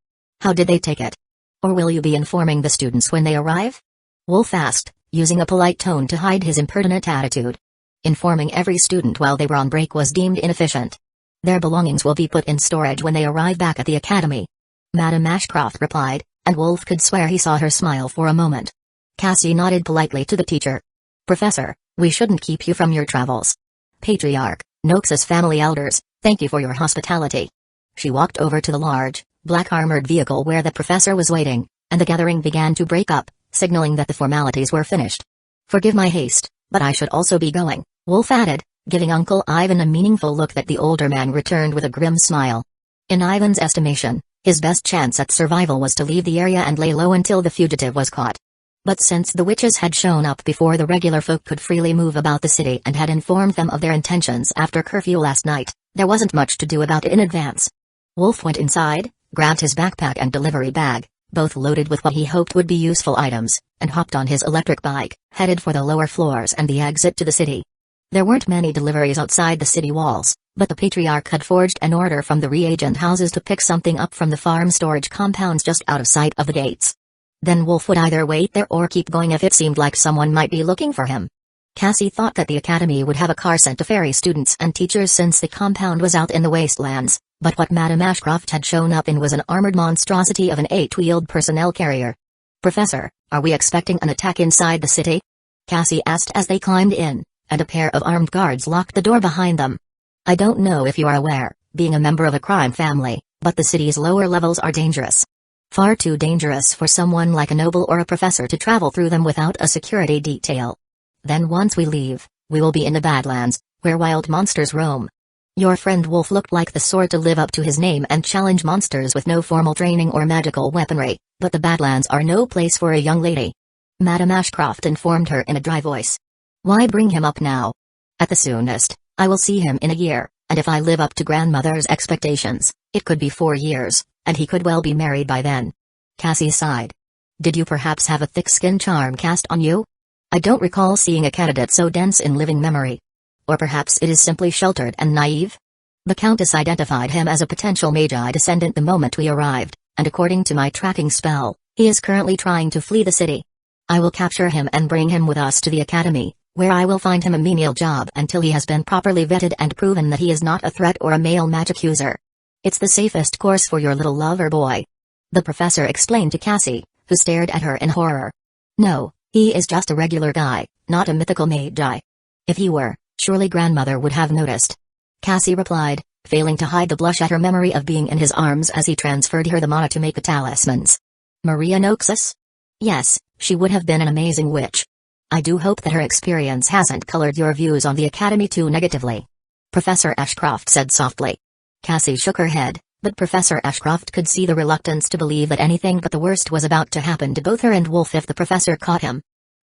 Speaker 1: How did they take it? Or will you be informing the students when they arrive? Wolf asked, using a polite tone to hide his impertinent attitude. Informing every student while they were on break was deemed inefficient. Their belongings will be put in storage when they arrive back at the academy. Madam Ashcroft replied, and Wolf could swear he saw her smile for a moment. Cassie nodded politely to the teacher. Professor, we shouldn't keep you from your travels. Patriarch, Noxus family elders, thank you for your hospitality. She walked over to the large, black-armored vehicle where the professor was waiting, and the gathering began to break up, signaling that the formalities were finished. Forgive my haste, but I should also be going, Wolf added, giving Uncle Ivan a meaningful look that the older man returned with a grim smile. In Ivan's estimation, his best chance at survival was to leave the area and lay low until the fugitive was caught. But since the witches had shown up before the regular folk could freely move about the city and had informed them of their intentions after curfew last night, there wasn't much to do about it in advance. Wolf went inside, grabbed his backpack and delivery bag, both loaded with what he hoped would be useful items, and hopped on his electric bike, headed for the lower floors and the exit to the city. There weren't many deliveries outside the city walls, but the Patriarch had forged an order from the reagent houses to pick something up from the farm storage compounds just out of sight of the gates. Then Wolf would either wait there or keep going if it seemed like someone might be looking for him. Cassie thought that the academy would have a car sent to ferry students and teachers since the compound was out in the wastelands, but what Madam Ashcroft had shown up in was an armored monstrosity of an 8-wheeled personnel carrier. Professor, are we expecting an attack inside the city? Cassie asked as they climbed in, and a pair of armed guards locked the door behind them. I don't know if you are aware, being a member of a crime family, but the city's lower levels are dangerous. Far too dangerous for someone like a noble or a professor to travel through them without a security detail. Then once we leave, we will be in the Badlands, where wild monsters roam. Your friend Wolf looked like the sort to live up to his name and challenge monsters with no formal training or magical weaponry, but the Badlands are no place for a young lady. Madam Ashcroft informed her in a dry voice. Why bring him up now? At the soonest, I will see him in a year, and if I live up to grandmother's expectations, it could be 4 years, and he could well be married by then. Cassie sighed. Did you perhaps have a thick-skin charm cast on you? I don't recall seeing a candidate so dense in living memory. Or perhaps it is simply sheltered and naive? The Countess identified him as a potential Magi descendant the moment we arrived, and according to my tracking spell, he is currently trying to flee the city. I will capture him and bring him with us to the academy, where I will find him a menial job until he has been properly vetted and proven that he is not a threat or a male magic user. It's the safest course for your little lover boy. The professor explained to Cassie, who stared at her in horror. No, he is just a regular guy, not a mythical Magi. If he were, surely grandmother would have noticed. Cassie replied, failing to hide the blush at her memory of being in his arms as he transferred her the mana to make the talismans. Maria Noxus? Yes, she would have been an amazing witch. I do hope that her experience hasn't colored your views on the academy too negatively. Professor Ashcroft said softly. Cassie shook her head, but Professor Ashcroft could see the reluctance to believe that anything but the worst was about to happen to both her and Wolf if the professor caught him.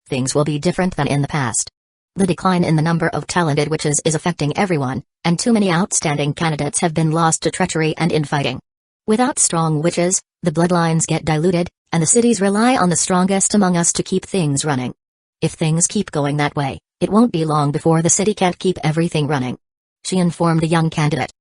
Speaker 1: Things will be different than in the past. The decline in the number of talented witches is affecting everyone, and too many outstanding candidates have been lost to treachery and infighting. Without strong witches, the bloodlines get diluted, and the cities rely on the strongest among us to keep things running. If things keep going that way, it won't be long before the city can't keep everything running. She informed the young candidate.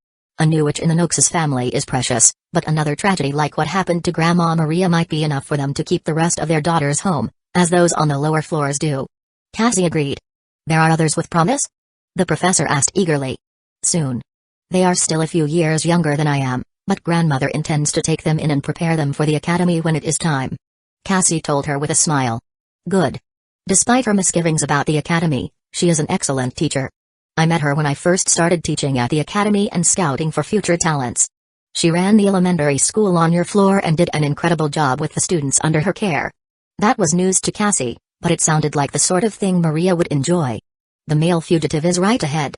Speaker 1: A new witch in the Noxus family is precious, but another tragedy like what happened to Grandma Maria might be enough for them to keep the rest of their daughters home, as those on the lower floors do. Cassie agreed. There are others with promise? The professor asked eagerly. Soon. They are still a few years younger than I am, but grandmother intends to take them in and prepare them for the academy when it is time. Cassie told her with a smile. Good. Despite her misgivings about the academy, she is an excellent teacher. I met her when I first started teaching at the academy and scouting for future talents. She ran the elementary school on your floor and did an incredible job with the students under her care. That was news to Cassie, but it sounded like the sort of thing Maria would enjoy. The male fugitive is right ahead.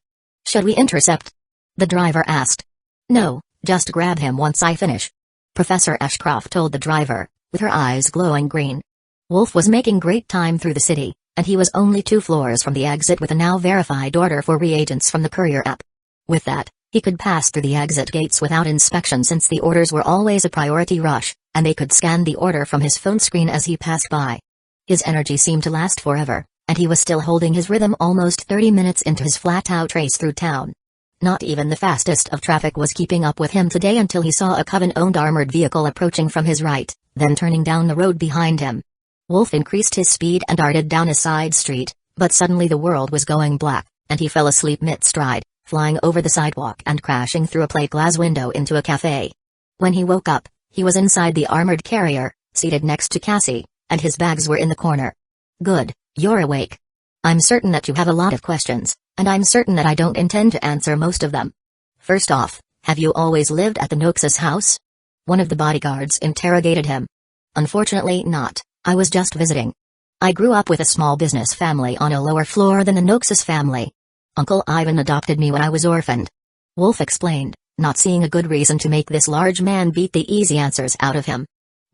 Speaker 1: Should we intercept? The driver asked. No, just grab him once I finish. Professor Ashcroft told the driver, with her eyes glowing green. Wolf was making great time through the city, and he was only 2 floors from the exit with a now verified order for reagents from the courier app. With that, he could pass through the exit gates without inspection since the orders were always a priority rush, and they could scan the order from his phone screen as he passed by. His energy seemed to last forever, and he was still holding his rhythm almost 30 minutes into his flat-out race through town. Not even the fastest of traffic was keeping up with him today until he saw a Coven-owned armored vehicle approaching from his right, then turning down the road behind him. Wolf increased his speed and darted down a side street, but suddenly the world was going black, and he fell asleep mid-stride, flying over the sidewalk and crashing through a plate glass window into a cafe. When he woke up, he was inside the armored carrier, seated next to Cassie, and his bags were in the corner. Good, you're awake. I'm certain that you have a lot of questions, and I'm certain that I don't intend to answer most of them. First off, have you always lived at the Noxus house? One of the bodyguards interrogated him. Unfortunately not, I was just visiting. I grew up with a small business family on a lower floor than the Noxus family. Uncle Ivan adopted me when I was orphaned. Wolf explained, not seeing a good reason to make this large man beat the easy answers out of him.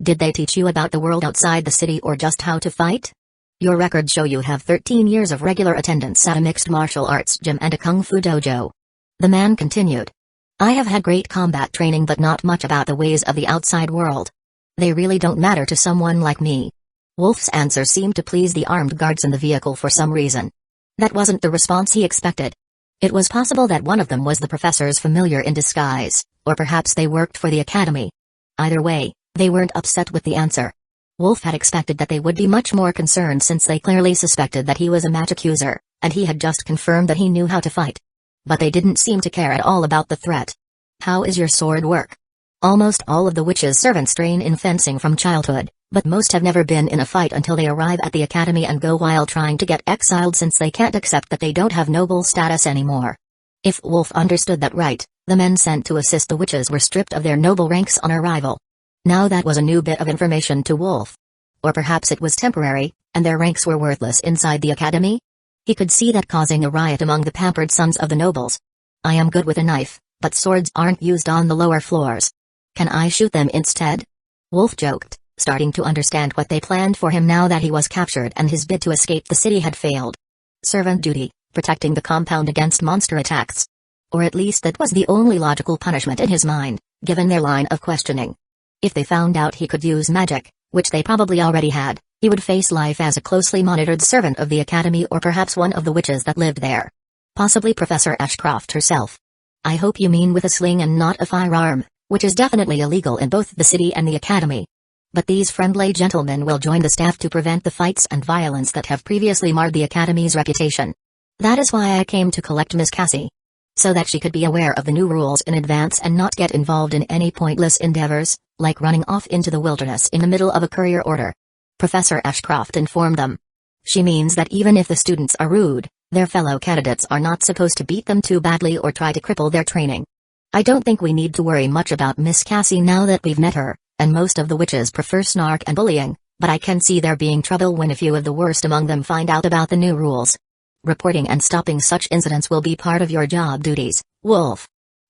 Speaker 1: Did they teach you about the world outside the city or just how to fight? Your records show you have 13 years of regular attendance at a mixed martial arts gym and a kung fu dojo. The man continued. I have had great combat training but not much about the ways of the outside world. They really don't matter to someone like me. Wolf's answer seemed to please the armed guards in the vehicle for some reason. That wasn't the response he expected. It was possible that one of them was the professor's familiar in disguise, or perhaps they worked for the academy. Either way, they weren't upset with the answer. Wolf had expected that they would be much more concerned since they clearly suspected that he was a magic user, and he had just confirmed that he knew how to fight. But they didn't seem to care at all about the threat. How is your sword work? Almost all of the witches' servants train in fencing from childhood, but most have never been in a fight until they arrive at the academy and go while trying to get exiled since they can't accept that they don't have noble status anymore. If Wolf understood that right, the men sent to assist the witches were stripped of their noble ranks on arrival. Now that was a new bit of information to Wolf. Or perhaps it was temporary, and their ranks were worthless inside the academy? He could see that causing a riot among the pampered sons of the nobles. I am good with a knife, but swords aren't used on the lower floors. Can I shoot them instead? Wolf joked, starting to understand what they planned for him now that he was captured and his bid to escape the city had failed. Servant duty, protecting the compound against monster attacks. Or at least that was the only logical punishment in his mind, given their line of questioning. If they found out he could use magic, which they probably already had, he would face life as a closely monitored servant of the academy or perhaps one of the witches that lived there. Possibly Professor Ashcroft herself. I hope you mean with a sling and not a firearm, which is definitely illegal in both the city and the academy. But these friendly gentlemen will join the staff to prevent the fights and violence that have previously marred the academy's reputation. That is why I came to collect Miss Cassie. So that she could be aware of the new rules in advance and not get involved in any pointless endeavors, like running off into the wilderness in the middle of a courier order. Professor Ashcroft informed them. She means that even if the students are rude, their fellow candidates are not supposed to beat them too badly or try to cripple their training. I don't think we need to worry much about Miss Cassie now that we've met her, and most of the witches prefer snark and bullying, but I can see there being trouble when a few of the worst among them find out about the new rules. Reporting and stopping such incidents will be part of your job duties, Wolf.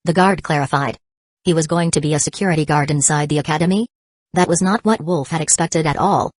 Speaker 1: The guard clarified. He was going to be a security guard inside the academy? That was not what Wolf had expected at all.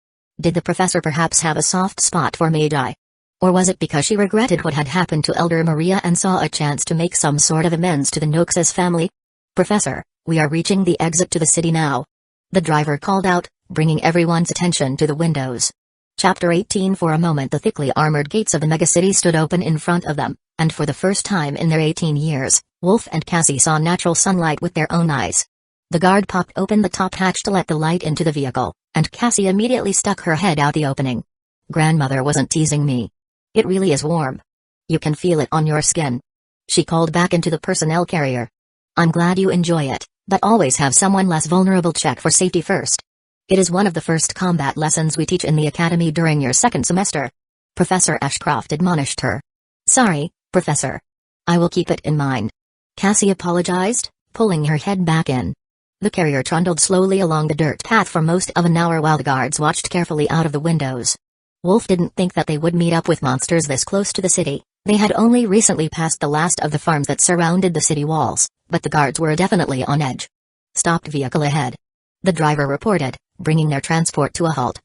Speaker 1: Did the professor perhaps have a soft spot for Magi? Or was it because she regretted what had happened to Elder Maria and saw a chance to make some sort of amends to the Noxus family? Professor, we are reaching the exit to the city now. The driver called out, bringing everyone's attention to the windows. Chapter 18. For a moment the thickly armored gates of the megacity stood open in front of them, and for the first time in their 18 years, Wolf and Cassie saw natural sunlight with their own eyes. The guard popped open the top hatch to let the light into the vehicle, and Cassie immediately stuck her head out the opening. Grandmother wasn't teasing me. It really is warm. You can feel it on your skin. She called back into the personnel carrier. I'm glad you enjoy it, but always have someone less vulnerable check for safety first. It is one of the first combat lessons we teach in the academy during your second semester. Professor Ashcroft admonished her. Sorry, Professor. I will keep it in mind. Cassie apologized, pulling her head back in. The carrier trundled slowly along the dirt path for most of an hour while the guards watched carefully out of the windows. Wolf didn't think that they would meet up with monsters this close to the city. They had only recently passed the last of the farms that surrounded the city walls, but the guards were definitely on edge. Stopped vehicle ahead. The driver reported, bringing their transport to a halt.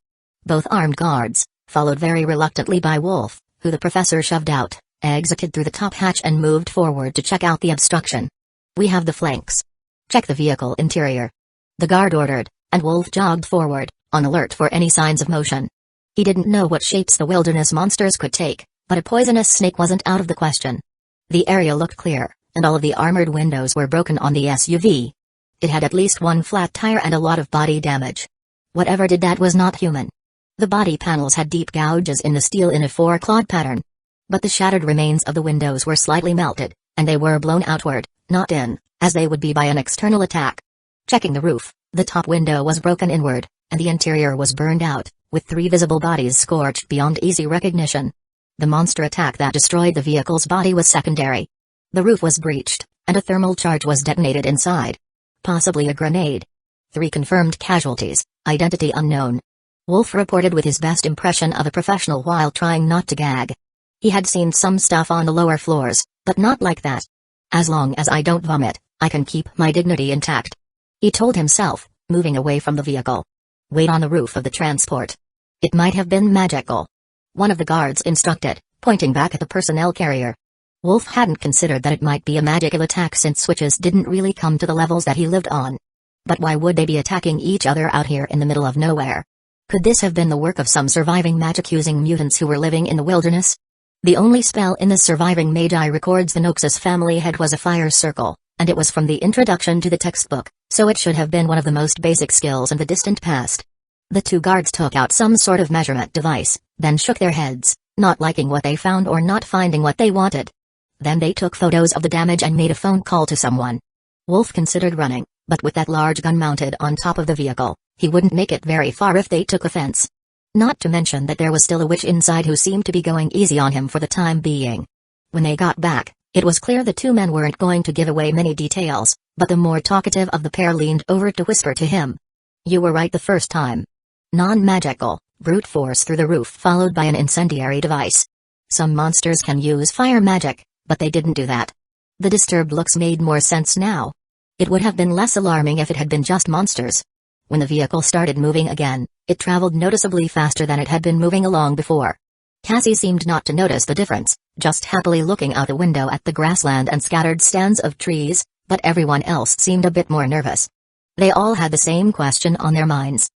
Speaker 1: Both armed guards, followed very reluctantly by Wolf, who the professor shoved out, exited through the top hatch and moved forward to check out the obstruction. We have the flanks. Check the vehicle interior. The guard ordered, and Wolf jogged forward, on alert for any signs of motion. He didn't know what shapes the wilderness monsters could take, but a poisonous snake wasn't out of the question. The area looked clear, and all of the armored windows were broken on the SUV. It had at least one flat tire and a lot of body damage. Whatever did that was not human. The body panels had deep gouges in the steel in a four-clawed pattern. But the shattered remains of the windows were slightly melted, and they were blown outward, not in, as they would be by an external attack. Checking the roof, the top window was broken inward, and the interior was burned out, with 3 visible bodies scorched beyond easy recognition. The monster attack that destroyed the vehicle's body was secondary. The roof was breached, and a thermal charge was detonated inside. Possibly a grenade. 3 confirmed casualties, identity unknown. Wolf reported with his best impression of a professional while trying not to gag. He had seen some stuff on the lower floors, but not like that. As long as I don't vomit, I can keep my dignity intact. He told himself, moving away from the vehicle. Wait on the roof of the transport. It might have been magical. One of the guards instructed, pointing back at the personnel carrier. Wolf hadn't considered that it might be a magical attack since switches didn't really come to the levels that he lived on. But why would they be attacking each other out here in the middle of nowhere? Could this have been the work of some surviving magic-using mutants who were living in the wilderness? The only spell in the surviving Magi records the Noxus family head was a fire circle, and it was from the introduction to the textbook, so it should have been one of the most basic skills in the distant past. The 2 guards took out some sort of measurement device, then shook their heads, not liking what they found or not finding what they wanted. Then they took photos of the damage and made a phone call to someone. Wolf considered running, but with that large gun mounted on top of the vehicle, he wouldn't make it very far if they took offense. Not to mention that there was still a witch inside who seemed to be going easy on him for the time being. When they got back, it was clear the 2 men weren't going to give away many details, but the more talkative of the pair leaned over to whisper to him. You were right the first time. Non-magical, brute force through the roof followed by an incendiary device. Some monsters can use fire magic, but they didn't do that. The disturbed looks made more sense now. It would have been less alarming if it had been just monsters. When the vehicle started moving again, it traveled noticeably faster than it had been moving along before. Cassie seemed not to notice the difference, just happily looking out the window at the grassland and scattered stands of trees, but everyone else seemed a bit more nervous. They all had the same question on their minds.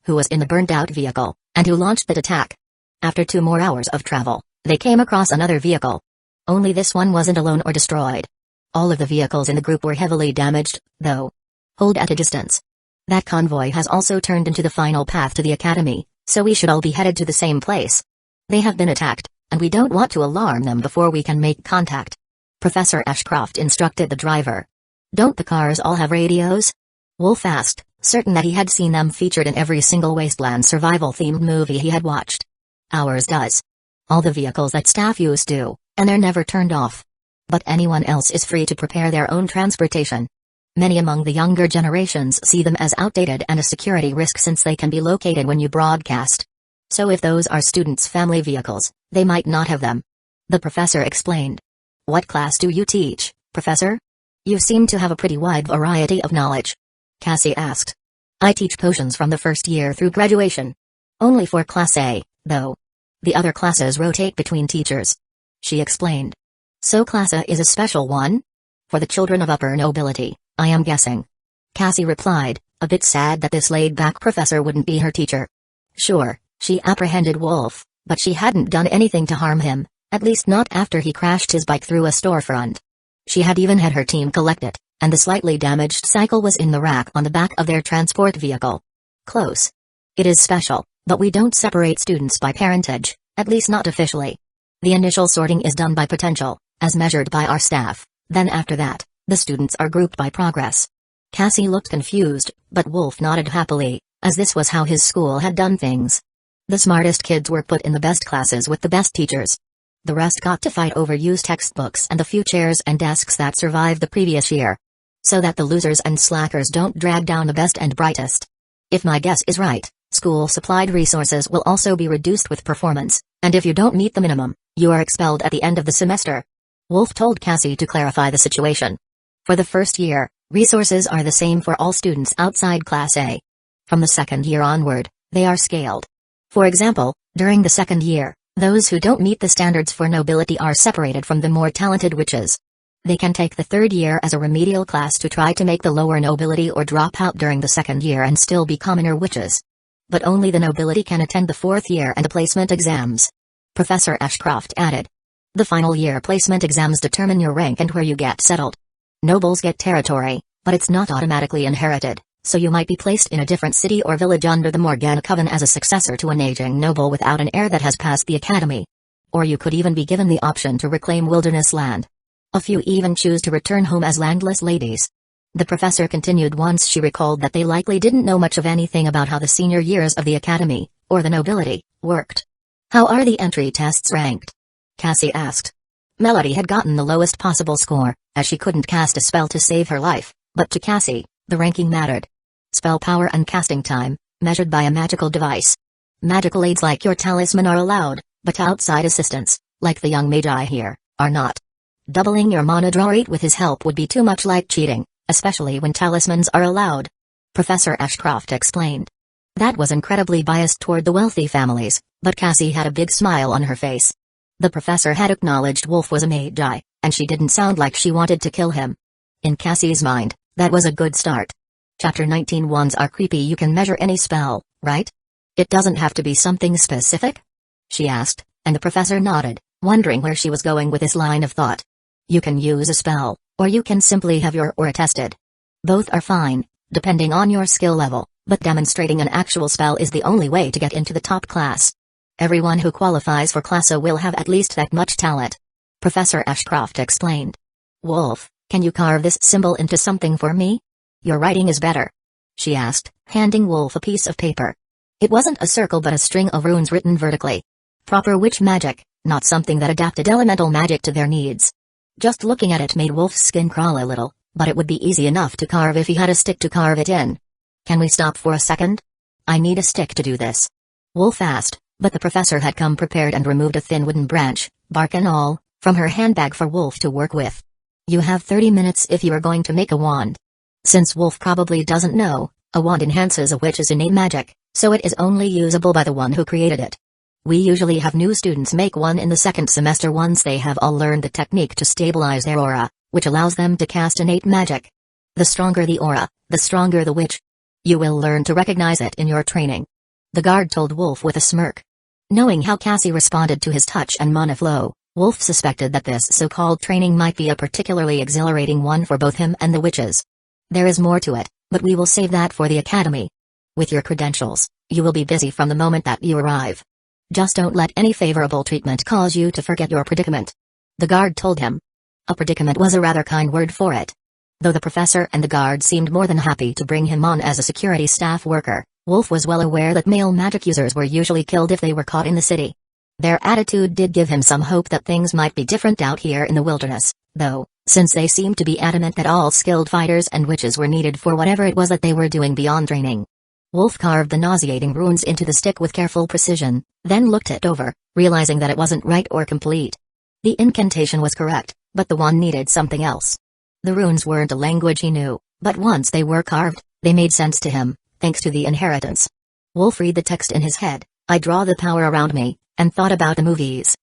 Speaker 1: Who was in the burnt-out vehicle, and who launched that attack? After 2 more hours of travel, they came across another vehicle. Only this one wasn't alone or destroyed. All of the vehicles in the group were heavily damaged, though. Hold at a distance. That convoy has also turned into the final path to the academy, so we should all be headed to the same place. They have been attacked, and we don't want to alarm them before we can make contact. Professor Ashcroft instructed the driver. Don't the cars all have radios? Wolf asked, certain that he had seen them featured in every single wasteland survival-themed movie he had watched. Ours does. All the vehicles that staff use do, and they're never turned off. But anyone else is free to prepare their own transportation. Many among the younger generations see them as outdated and a security risk since they can be located when you broadcast. So if those are students' family vehicles, they might not have them. The professor explained. What class do you teach, Professor? You seem to have a pretty wide variety of knowledge. Cassie asked. I teach potions from the first year through graduation. Only for Class A, though. The other classes rotate between teachers. She explained. So Class A is a special one? For the children of upper nobility, I am guessing. Cassie replied, a bit sad that this laid-back professor wouldn't be her teacher. Sure, she apprehended Wolf, but she hadn't done anything to harm him, at least not after he crashed his bike through a storefront. She had even had her team collect it, and the slightly damaged cycle was in the rack on the back of their transport vehicle. Close. It is special, but we don't separate students by parentage, at least not officially. The initial sorting is done by potential, as measured by our staff, then after that, the students are grouped by progress. Cassie looked confused, but Wolf nodded happily, as this was how his school had done things. The smartest kids were put in the best classes with the best teachers. The rest got to fight over used textbooks and the few chairs and desks that survived the previous year. So that the losers and slackers don't drag down the best and brightest. If my guess is right, school-supplied resources will also be reduced with performance, and if you don't meet the minimum, you are expelled at the end of the semester. Wolf told Cassie to clarify the situation. For the first year, resources are the same for all students outside Class A. From the second year onward, they are scaled. For example, during the second year, those who don't meet the standards for nobility are separated from the more talented witches. They can take the third year as a remedial class to try to make the lower nobility or drop out during the second year and still be commoner witches. But only the nobility can attend the fourth year and the placement exams. Professor Ashcroft added. The final year placement exams determine your rank and where you get settled. Nobles get territory, but it's not automatically inherited, so you might be placed in a different city or village under the Morgana Coven as a successor to an aging noble without an heir that has passed the academy. Or you could even be given the option to reclaim wilderness land. A few even choose to return home as landless ladies. The professor continued once she recalled that they likely didn't know much of anything about how the senior years of the academy, or the nobility, worked. How are the entry tests ranked? Cassie asked. Melody had gotten the lowest possible score, as she couldn't cast a spell to save her life, but to Cassie, the ranking mattered. Spell power and casting time, measured by a magical device. Magical aids like your talisman are allowed, but outside assistants, like the young Magi here, are not. Doubling your mana draw rate with his help would be too much like cheating, especially when talismans are allowed. Professor Ashcroft explained. That was incredibly biased toward the wealthy families, but Cassie had a big smile on her face. The professor had acknowledged Wolf was a Magi, and she didn't sound like she wanted to kill him. In Cassie's mind, that was a good start. Chapter 19 Wands are creepy. You can measure any spell, right? It doesn't have to be something specific? She asked, and the professor nodded, wondering where she was going with this line of thought. You can use a spell, or you can simply have your aura tested. Both are fine, depending on your skill level, but demonstrating an actual spell is the only way to get into the top class. Everyone who qualifies for Class A will have at least that much talent. Professor Ashcroft explained. Wolf, can you carve this symbol into something for me? Your writing is better. She asked, handing Wolf a piece of paper. It wasn't a circle but a string of runes written vertically. Proper witch magic, not something that adapted elemental magic to their needs. Just looking at it made Wolf's skin crawl a little, but it would be easy enough to carve if he had a stick to carve it in. Can we stop for a second? I need a stick to do this. Wolf asked, but the professor had come prepared and removed a thin wooden branch, bark and all, from her handbag for Wolf to work with. You have 30 minutes if you are going to make a wand. Since Wolf probably doesn't know, a wand enhances a witch's innate magic, so it is only usable by the one who created it. We usually have new students make one in the second semester once they have all learned the technique to stabilize their aura, which allows them to cast innate magic. The stronger the aura, the stronger the witch. You will learn to recognize it in your training. The guard told Wolf with a smirk. Knowing how Cassie responded to his touch and mana flow, Wolf suspected that this so-called training might be a particularly exhilarating one for both him and the witches. There is more to it, but we will save that for the academy. With your credentials, you will be busy from the moment that you arrive. Just don't let any favorable treatment cause you to forget your predicament. The guard told him. A predicament was a rather kind word for it. Though the professor and the guard seemed more than happy to bring him on as a security staff worker, Wolf was well aware that male magic users were usually killed if they were caught in the city. Their attitude did give him some hope that things might be different out here in the wilderness, though, since they seemed to be adamant that all skilled fighters and witches were needed for whatever it was that they were doing beyond training. Wolf carved the nauseating runes into the stick with careful precision, then looked it over, realizing that it wasn't right or complete. The incantation was correct, but the wand needed something else. The runes weren't a language he knew, but once they were carved, they made sense to him, thanks to the inheritance. Wolf read the text in his head, I draw the power around me, and thought about the movies.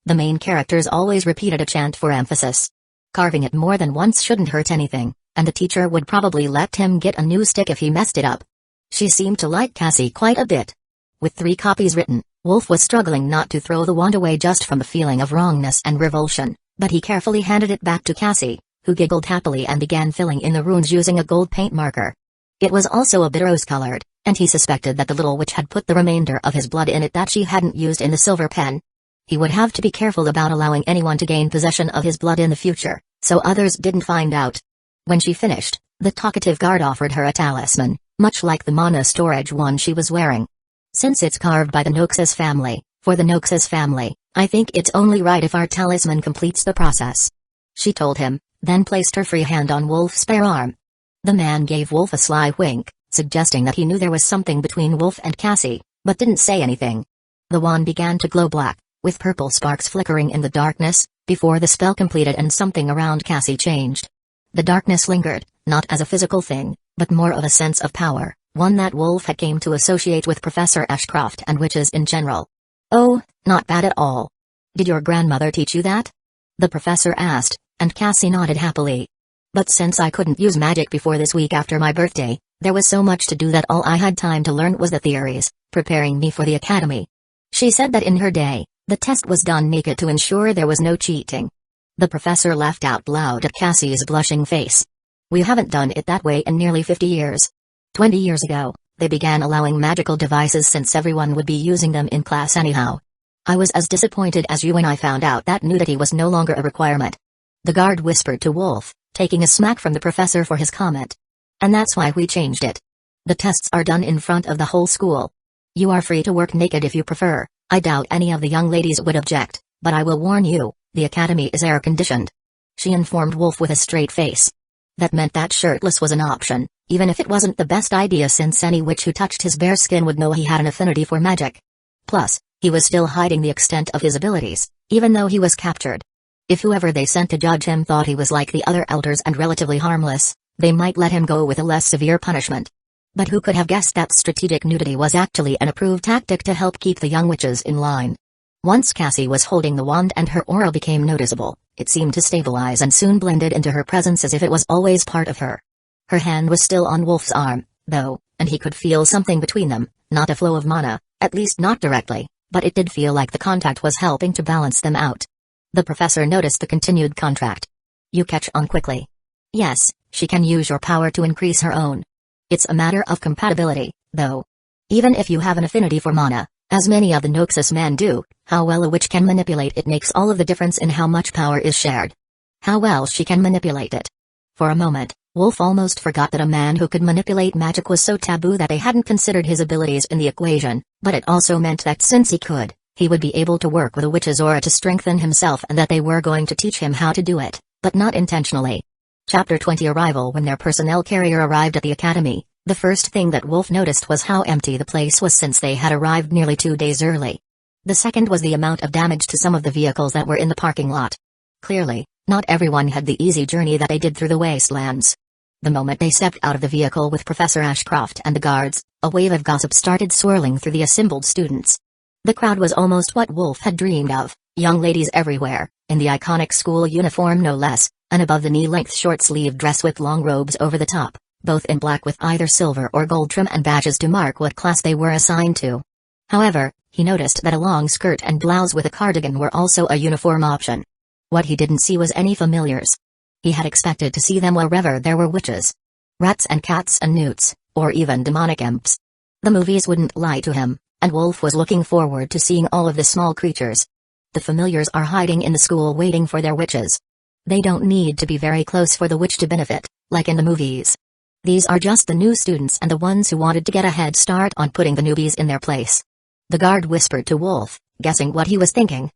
Speaker 1: The main characters always repeated a chant for emphasis. Carving it more than once shouldn't hurt anything, and the teacher would probably let him get a new stick if he messed it up. She seemed to like Cassie quite a bit. With 3 copies written, Wolf was struggling not to throw the wand away just from the feeling of wrongness and revulsion, but he carefully handed it back to Cassie, who giggled happily and began filling in the runes using a gold paint marker. It was also a bit rose-colored, and he suspected that the little witch had put the remainder of his blood in it that she hadn't used in the silver pen. He would have to be careful about allowing anyone to gain possession of his blood in the future, so others didn't find out. When she finished, the talkative guard offered her a talisman, much like the mana storage one she was wearing. Since it's carved by the Noxus family, for the Noxus family, I think it's only right if our talisman completes the process. She told him, then placed her free hand on Wolf's bare arm. The man gave Wolf a sly wink, suggesting that he knew there was something between Wolf and Cassie, but didn't say anything. The wand began to glow black, with purple sparks flickering in the darkness, before the spell completed and something around Cassie changed. The darkness lingered, not as a physical thing, but more of a sense of power, one that Wolf had came to associate with Professor Ashcroft and witches in general. Oh, not bad at all. Did your grandmother teach you that? The professor asked, and Cassie nodded happily. But since I couldn't use magic before this week after my birthday, there was so much to do that all I had time to learn was the theories, preparing me for the academy. She said that in her day, the test was done naked to ensure there was no cheating. The professor laughed out loud at Cassie's blushing face. We haven't done it that way in nearly 50 years. 20 years ago, they began allowing magical devices since everyone would be using them in class anyhow. I was as disappointed as you when I found out that nudity was no longer a requirement. The guard whispered to Wolf, taking a smack from the professor for his comment. And that's why we changed it. The tests are done in front of the whole school. You are free to work naked if you prefer. I doubt any of the young ladies would object, but I will warn you, the academy is air-conditioned. She informed Wolf with a straight face. That meant that shirtless was an option, even if it wasn't the best idea since any witch who touched his bare skin would know he had an affinity for magic. Plus, he was still hiding the extent of his abilities, even though he was captured. If whoever they sent to judge him thought he was like the other elders and relatively harmless, they might let him go with a less severe punishment. But who could have guessed that strategic nudity was actually an approved tactic to help keep the young witches in line? Once Cassie was holding the wand and her aura became noticeable, it seemed to stabilize and soon blended into her presence as if it was always part of her. Her hand was still on Wolf's arm, though, and he could feel something between them, not a flow of mana, at least not directly, but it did feel like the contact was helping to balance them out. The professor noticed the continued contract. You catch on quickly. Yes, she can use your power to increase her own. It's a matter of compatibility, though. Even if you have an affinity for mana, as many of the Noxus men do, how well a witch can manipulate it makes all of the difference in how much power is shared. How well she can manipulate it. For a moment, Wolf almost forgot that a man who could manipulate magic was so taboo that they hadn't considered his abilities in the equation, but it also meant that since he could, he would be able to work with a witch's aura to strengthen himself and that they were going to teach him how to do it, but not intentionally. Chapter 20 Arrival. When their personnel carrier arrived at the academy, the first thing that Wolf noticed was how empty the place was since they had arrived nearly 2 days early. The second was the amount of damage to some of the vehicles that were in the parking lot. Clearly, not everyone had the easy journey that they did through the wastelands. The moment they stepped out of the vehicle with Professor Ashcroft and the guards, a wave of gossip started swirling through the assembled students. The crowd was almost what Wolf had dreamed of, young ladies everywhere, in the iconic school uniform no less, an above-the-knee-length short-sleeved dress with long robes over the top, both in black with either silver or gold trim and badges to mark what class they were assigned to. However, he noticed that a long skirt and blouse with a cardigan were also a uniform option. What he didn't see was any familiars. He had expected to see them wherever there were witches. Rats and cats and newts, or even demonic imps. The movies wouldn't lie to him, and Wolf was looking forward to seeing all of the small creatures. The familiars are hiding in the school waiting for their witches. They don't need to be very close for the witch to benefit, like in the movies. These are just the new students and the ones who wanted to get a head start on putting the newbies in their place. The guard whispered to Wolf, guessing what he was thinking.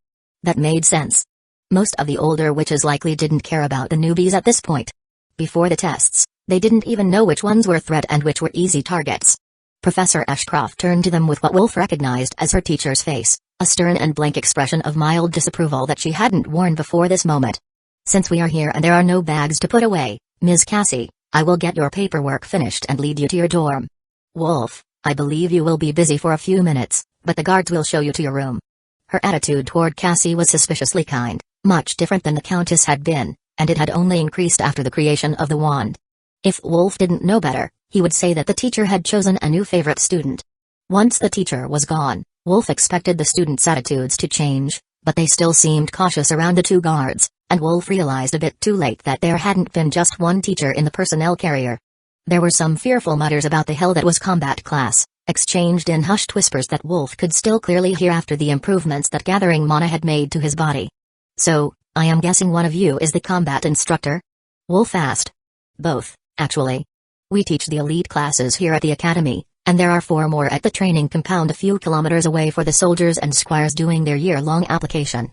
Speaker 1: That made sense. Most of the older witches likely didn't care about the newbies at this point. Before the tests, they didn't even know which ones were threat and which were easy targets. Professor Ashcroft turned to them with what Wolf recognized as her teacher's face, a stern and blank expression of mild disapproval that she hadn't worn before this moment. Since we are here and there are no bags to put away, Ms. Cassie, I will get your paperwork finished and lead you to your dorm. Wolf, I believe you will be busy for a few minutes, but the guards will show you to your room. Her attitude toward Cassie was suspiciously kind, much different than the Countess had been, and it had only increased after the creation of the wand. If Wolf didn't know better, he would say that the teacher had chosen a new favorite student. Once the teacher was gone, Wolf expected the students' attitudes to change, but they still seemed cautious around the two guards, and Wolf realized a bit too late that there hadn't been just one teacher in the personnel carrier. There were some fearful mutters about the hell that was combat class, exchanged in hushed whispers that Wolf could still clearly hear after the improvements that gathering mana had made to his body. So, I am guessing one of you is the combat instructor? Wolf asked. Both, actually. We teach the elite classes here at the academy, And there are 4 more at the training compound a few kilometers away for the soldiers and squires doing their year-long application.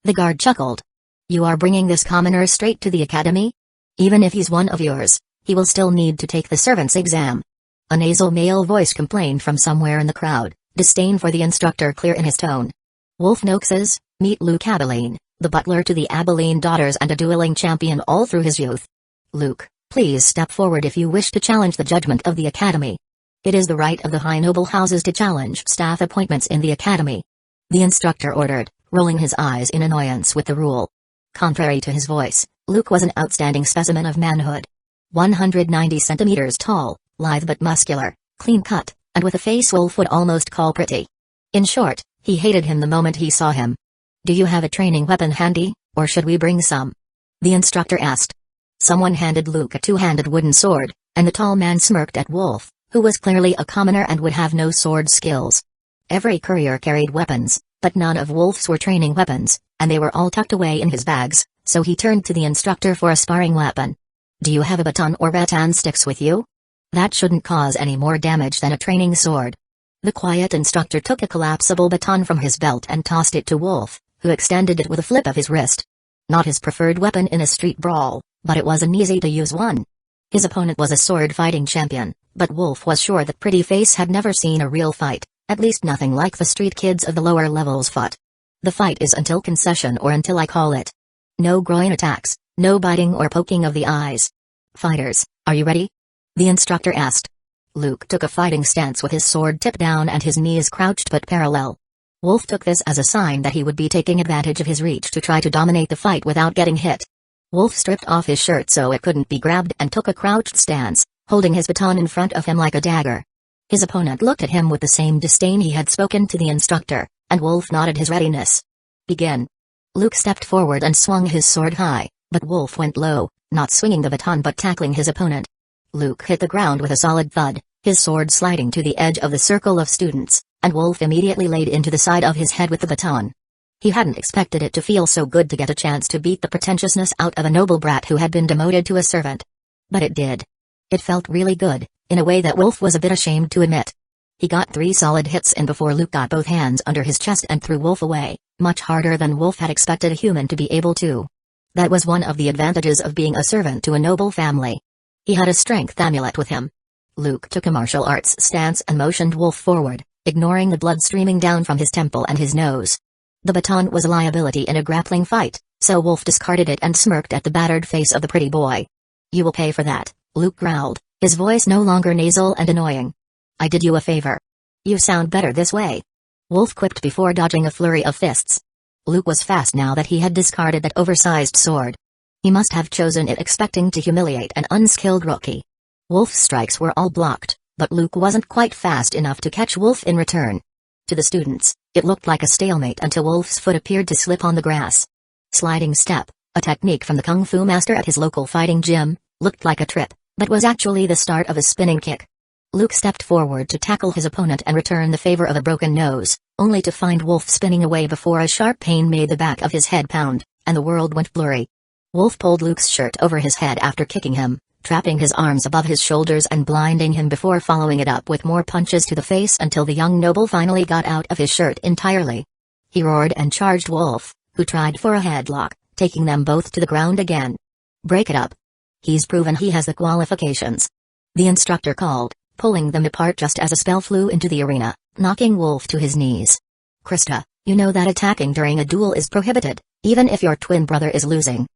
Speaker 1: The guard chuckled. You are bringing this commoner straight to the academy? Even if he's one of yours, he will still need to take the servant's exam. A nasal male voice complained from somewhere in the crowd, disdain for the instructor clear in his tone. Wolf Noxes, meet Luke Abilene, the butler to the Abilene daughters and a dueling champion all through his youth. Luke, please step forward if you wish to challenge the judgment of the academy. It is the right of the high noble houses to challenge staff appointments in the academy. The instructor ordered, rolling his eyes in annoyance with the rule. Contrary to his voice, Luke was an outstanding specimen of manhood. 190 centimeters tall, lithe but muscular, clean-cut, and with a face Wolf would almost call pretty. In short, he hated him the moment he saw him. Do you have a training weapon handy, or should we bring some? The instructor asked. Someone handed Luke a 2-handed wooden sword, and the tall man smirked at Wolf, who was clearly a commoner and would have no sword skills. Every courier carried weapons, but none of Wolf's were training weapons, and they were all tucked away in his bags, so he turned to the instructor for a sparring weapon. Do you have a baton or rattan sticks with you? That shouldn't cause any more damage than a training sword. The quiet instructor took a collapsible baton from his belt and tossed it to Wolf, who extended it with a flip of his wrist. Not his preferred weapon in a street brawl, but it was an easy-to-use one. His opponent was a sword-fighting champion, but Wolf was sure that Pretty Face had never seen a real fight, at least nothing like the street kids of the lower levels fought. The fight is until concession or until I call it. No groin attacks, no biting or poking of the eyes. Fighters, are you ready? The instructor asked. Luke took a fighting stance with his sword tipped down and his knees crouched but parallel. Wolf took this as a sign that he would be taking advantage of his reach to try to dominate the fight without getting hit. Wolf stripped off his shirt so it couldn't be grabbed and took a crouched stance, holding his baton in front of him like a dagger. His opponent looked at him with the same disdain he had spoken to the instructor, and Wolf nodded his readiness. Begin. Luke stepped forward and swung his sword high, but Wolf went low, not swinging the baton but tackling his opponent. Luke hit the ground with a solid thud, his sword sliding to the edge of the circle of students, and Wolf immediately laid into the side of his head with the baton. He hadn't expected it to feel so good to get a chance to beat the pretentiousness out of a noble brat who had been demoted to a servant. But it did. It felt really good, in a way that Wolf was a bit ashamed to admit. He got 3 solid hits in before Luke got both hands under his chest and threw Wolf away, much harder than Wolf had expected a human to be able to. That was one of the advantages of being a servant to a noble family. He had a strength amulet with him. Luke took a martial arts stance and motioned Wolf forward, ignoring the blood streaming down from his temple and his nose. The baton was a liability in a grappling fight, so Wolf discarded it and smirked at the battered face of the pretty boy. You will pay for that, Luke growled, his voice no longer nasal and annoying. I did you a favor. You sound better this way. Wolf quipped before dodging a flurry of fists. Luke was fast now that he had discarded that oversized sword. He must have chosen it expecting to humiliate an unskilled rookie. Wolf's strikes were all blocked, but Luke wasn't quite fast enough to catch Wolf in return. To the students, it looked like a stalemate until Wolf's foot appeared to slip on the grass. Sliding step, a technique from the kung fu master at his local fighting gym, looked like a trip, but was actually the start of a spinning kick. Luke stepped forward to tackle his opponent and return the favor of a broken nose, only to find Wolf spinning away before a sharp pain made the back of his head pound, and the world went blurry. Wolf pulled Luke's shirt over his head after kicking him, trapping his arms above his shoulders and blinding him before following it up with more punches to the face until the young noble finally got out of his shirt entirely. He roared and charged Wolf, who tried for a headlock, taking them both to the ground again. Break it up. He's proven he has the qualifications. The instructor called, pulling them apart just as a spell flew into the arena, knocking Wolf to his knees. Krista, you know that attacking during a duel is prohibited, even if your twin brother is losing.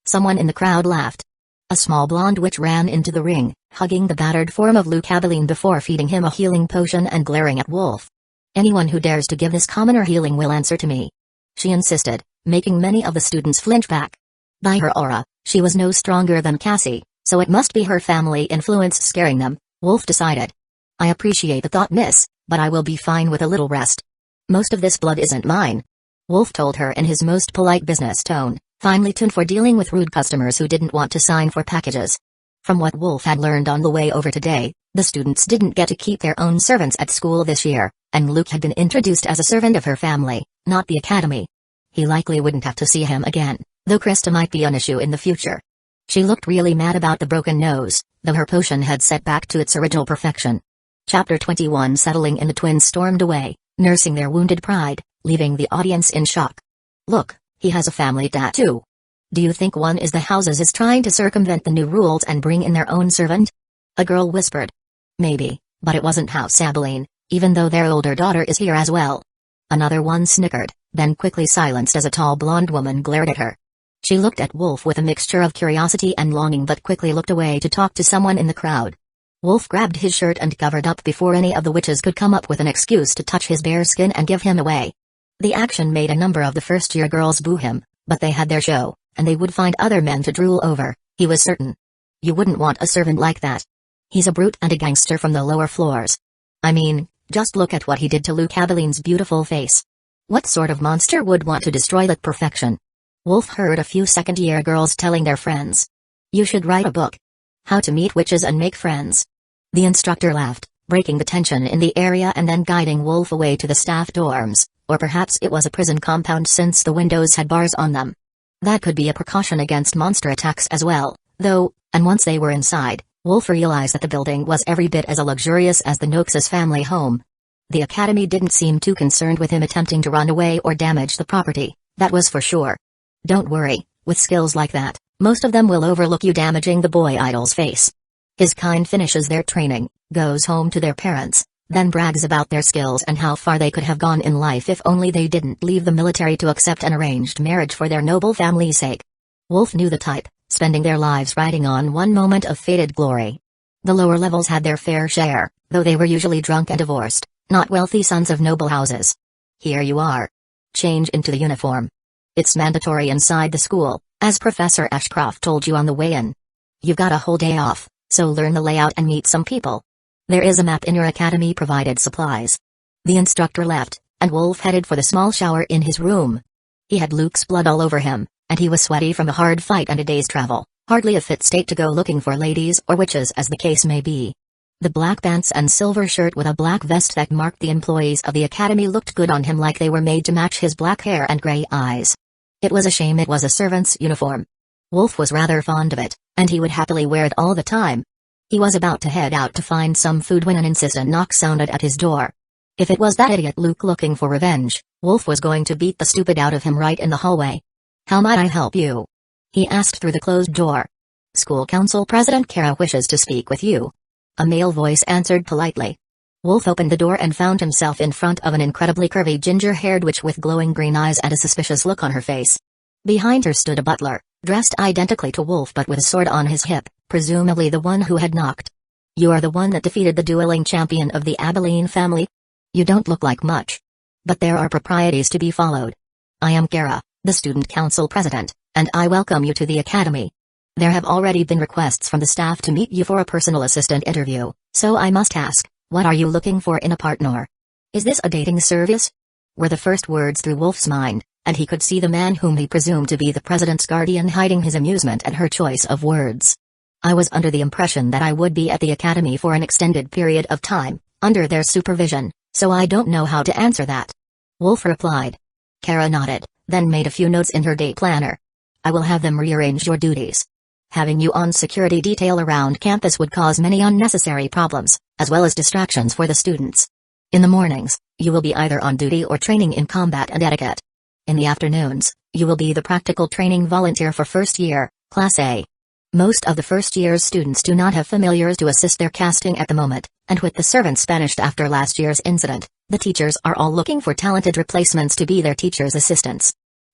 Speaker 1: Someone in the crowd laughed. A small blonde witch ran into the ring, hugging the battered form of Luke Abilene before feeding him a healing potion and glaring at Wolf. Anyone who dares to give this commoner healing will answer to me. She insisted, making many of the students flinch back. By her aura, she was no stronger than Cassie, so it must be her family influence scaring them, Wolf decided. I appreciate the thought, miss, but I will be fine with a little rest. Most of this blood isn't mine. Wolf told her in his most polite business tone, finely tuned for dealing with rude customers who didn't want to sign for packages. From what Wolf had learned on the way over today, the students didn't get to keep their own servants at school this year, and Luke had been introduced as a servant of her family, not the academy. He likely wouldn't have to see him again, though Krista might be an issue in the future. She looked really mad about the broken nose, though her potion had set back to its original perfection. Chapter 21. Settling in. The twins stormed away, nursing their wounded pride, leaving the audience in shock. Look, he has a family tattoo. Do you think one is the houses is trying to circumvent the new rules and bring in their own servant? A girl whispered. Maybe, but it wasn't House Abilene, even though their older daughter is here as well. Another one snickered, then quickly silenced as a tall blonde woman glared at her. She looked at Wolf with a mixture of curiosity and longing but quickly looked away to talk to someone in the crowd. Wolf grabbed his shirt and covered up before any of the witches could come up with an excuse to touch his bare skin and give him away. The action made a number of the first-year girls boo him, but they had their show, and they would find other men to drool over, he was certain. You wouldn't want a servant like that. He's a brute and a gangster from the lower floors. I mean, just look at what he did to Luke Abilene's beautiful face. What sort of monster would want to destroy that perfection? Wolf heard a few second-year girls telling their friends. You should write a book. How to meet witches and make friends. The instructor laughed, breaking the tension in the area and then guiding Wolf away to the staff dorms, or perhaps it was a prison compound since the windows had bars on them. That could be a precaution against monster attacks as well, though, and once they were inside, Wolf realized that the building was every bit as luxurious as the Noxus family home. The academy didn't seem too concerned with him attempting to run away or damage the property, that was for sure. Don't worry, with skills like that, most of them will overlook you damaging the boy idol's face. His kind finishes their training, goes home to their parents, then brags about their skills and how far they could have gone in life if only they didn't leave the military to accept an arranged marriage for their noble family's sake. Wolf knew the type, spending their lives riding on one moment of faded glory. The lower levels had their fair share, though they were usually drunk and divorced, not wealthy sons of noble houses. Here you are. Change into the uniform. It's mandatory inside the school, as Professor Ashcroft told you on the way in. You've got a whole day off, so learn the layout and meet some people. There is a map in your academy-provided supplies. The instructor left, and Wolf headed for the small shower in his room. He had Luke's blood all over him, and he was sweaty from a hard fight and a day's travel, hardly a fit state to go looking for ladies or witches as the case may be. The black pants and silver shirt with a black vest that marked the employees of the academy looked good on him like they were made to match his black hair and gray eyes. It was a shame it was a servant's uniform. Wolf was rather fond of it, and he would happily wear it all the time. He was about to head out to find some food when an insistent knock sounded at his door. If it was that idiot Luke looking for revenge, Wolf was going to beat the stupid out of him right in the hallway. How might I help you? He asked through the closed door. School Council President Kara wishes to speak with you. A male voice answered politely. Wolf opened the door and found himself in front of an incredibly curvy ginger-haired witch with glowing green eyes and a suspicious look on her face. Behind her stood a butler, dressed identically to Wolf but with a sword on his hip, presumably the one who had knocked. You are the one that defeated the dueling champion of the Abilene family? You don't look like much. But there are proprieties to be followed. I am Kara, the student council president, and I welcome you to the academy. There have already been requests from the staff to meet you for a personal assistant interview, so I must ask, what are you looking for in a partner? Is this a dating service? Were the first words through Wolf's mind, and he could see the man whom he presumed to be the president's guardian hiding his amusement at her choice of words. I was under the impression that I would be at the academy for an extended period of time, under their supervision, so I don't know how to answer that. Wolf replied. Kara nodded, then made a few notes in her day planner. I will have them rearrange your duties. Having you on security detail around campus would cause many unnecessary problems, as well as distractions for the students. In the mornings, you will be either on duty or training in combat and etiquette. In the afternoons, you will be the practical training volunteer for first year, Class A. Most of the first year's students do not have familiars to assist their casting at the moment, and with the servants banished after last year's incident, the teachers are all looking for talented replacements to be their teachers' assistants.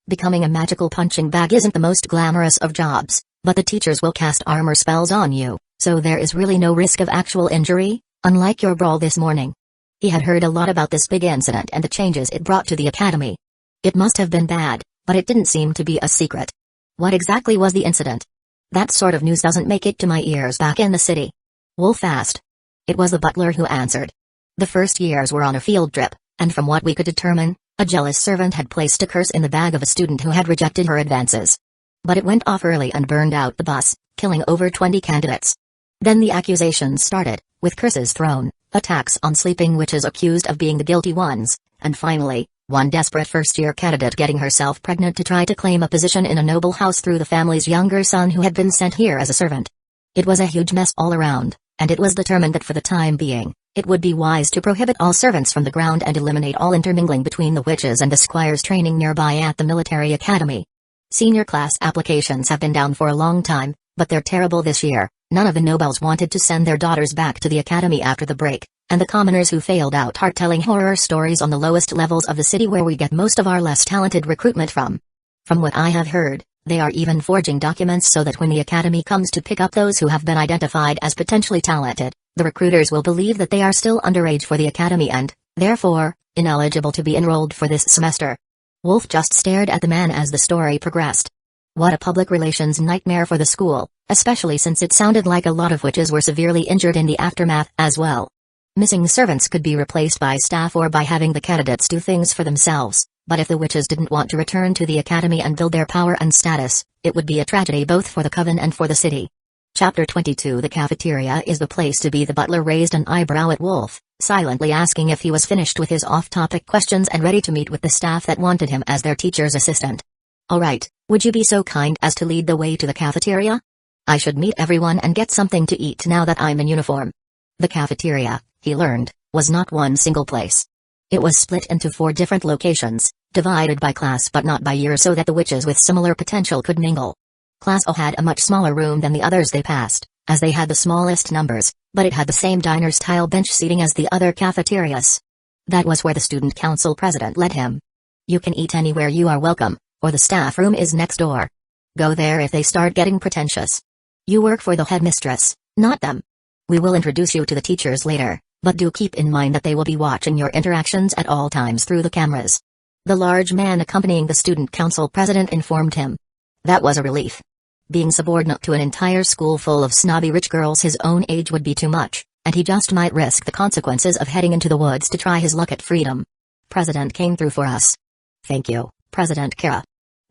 Speaker 1: Becoming a magical punching bag isn't the most glamorous of jobs, but the teachers will cast armor spells on you, so there is really no risk of actual injury, unlike your brawl this morning. He had heard a lot about this big incident and the changes it brought to the academy. It must have been bad, but it didn't seem to be a secret. What exactly was the incident? That sort of news doesn't make it to my ears back in the city. Wolf asked. It was the butler who answered. The first years were on a field trip, and from what we could determine, a jealous servant had placed a curse in the bag of a student who had rejected her advances. But it went off early and burned out the bus, killing over 20 candidates. Then the accusations started, with curses thrown, attacks on sleeping witches accused of being the guilty ones, and finally, one desperate first-year candidate getting herself pregnant to try to claim a position in a noble house through the family's younger son who had been sent here as a servant. It was a huge mess all around, and it was determined that for the time being, It would be wise to prohibit all servants from the ground and eliminate all intermingling between the witches and the squires training nearby at the military academy. Senior class applications have been down for a long time, but they're terrible this year. None of the nobles wanted to send their daughters back to the academy after the break, and the commoners who failed out are telling horror stories on the lowest levels of the city where we get most of our less talented recruitment from. From what I have heard, they are even forging documents so that when the academy comes to pick up those who have been identified as potentially talented, the recruiters will believe that they are still underage for the academy and, therefore, ineligible to be enrolled for this semester. Wolf just stared at the man as the story progressed. What a public relations nightmare for the school, especially since it sounded like a lot of witches were severely injured in the aftermath as well. Missing servants could be replaced by staff or by having the candidates do things for themselves, but if the witches didn't want to return to the academy and build their power and status, it would be a tragedy both for the coven and for the city. Chapter 22 The cafeteria is the place to be. The butler raised an eyebrow at Wolf, silently asking if he was finished with his off-topic questions and ready to meet with the staff that wanted him as their teacher's assistant. All right, would you be so kind as to lead the way to the cafeteria? I should meet everyone and get something to eat now that I'm in uniform. The cafeteria, he learned, was not one single place. It was split into 4 different locations, divided by class but not by year so that the witches with similar potential could mingle. Class O had a much smaller room than the others they passed, as they had the smallest numbers, but it had the same diner-style bench seating as the other cafeterias. That was where the student council president led him. You can eat anywhere you are welcome, or the staff room is next door. Go there if they start getting pretentious. You work for the headmistress, not them. We will introduce you to the teachers later, but do keep in mind that they will be watching your interactions at all times through the cameras. The large man accompanying the student council president informed him. That was a relief. Being subordinate to an entire school full of snobby rich girls his own age would be too much, and he just might risk the consequences of heading into the woods to try his luck at freedom. President came through for us. Thank you, President Kira.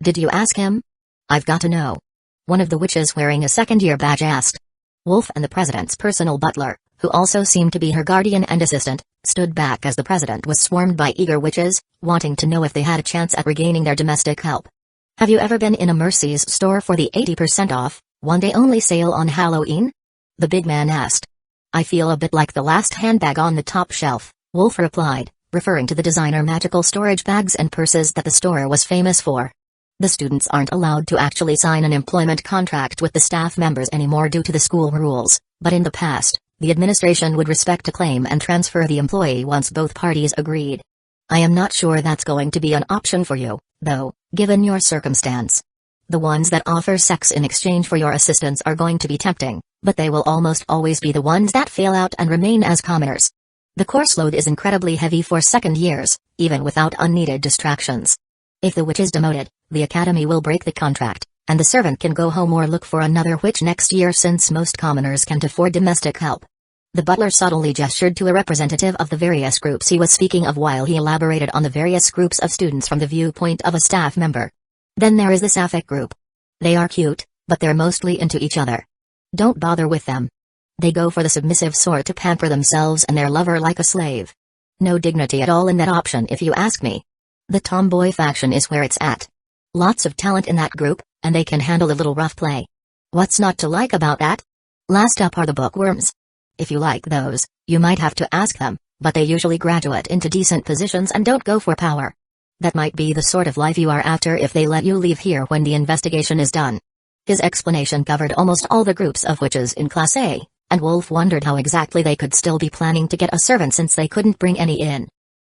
Speaker 1: Did you ask him? I've got to know. One of the witches wearing a second-year badge asked. Wolf and the president's personal butler, who also seemed to be her guardian and assistant, stood back as the president was swarmed by eager witches, wanting to know if they had a chance at regaining their domestic help. Have you ever been in a Mercy's store for the 80% off, one-day-only sale on Halloween? The big man asked. I feel a bit like the last handbag on the top shelf, Wolf replied, referring to the designer magical storage bags and purses that the store was famous for. The students aren't allowed to actually sign an employment contract with the staff members anymore due to the school rules, but in the past, the administration would respect a claim and transfer the employee once both parties agreed. I am not sure that's going to be an option for you, though, given your circumstance. The ones that offer sex in exchange for your assistance are going to be tempting, but they will almost always be the ones that fail out and remain as commoners. The course load is incredibly heavy for second years, even without unneeded distractions. If the witch is demoted, the academy will break the contract, and the servant can go home or look for another witch next year since most commoners can't afford domestic help. The butler subtly gestured to a representative of the various groups he was speaking of while he elaborated on the various groups of students from the viewpoint of a staff member. Then there is the sapphic group. They are cute, but they're mostly into each other. Don't bother with them. They go for the submissive sort to pamper themselves and their lover like a slave. No dignity at all in that option if you ask me. The tomboy faction is where it's at. Lots of talent in that group, and they can handle a little rough play. What's not to like about that? Last up are the bookworms. If you like those, you might have to ask them, but they usually graduate into decent positions and don't go for power. That might be the sort of life you are after if they let you leave here when the investigation is done. His explanation covered almost all the groups of witches in Class A, and Wolf wondered how exactly they could still be planning to get a servant since they couldn't bring any in.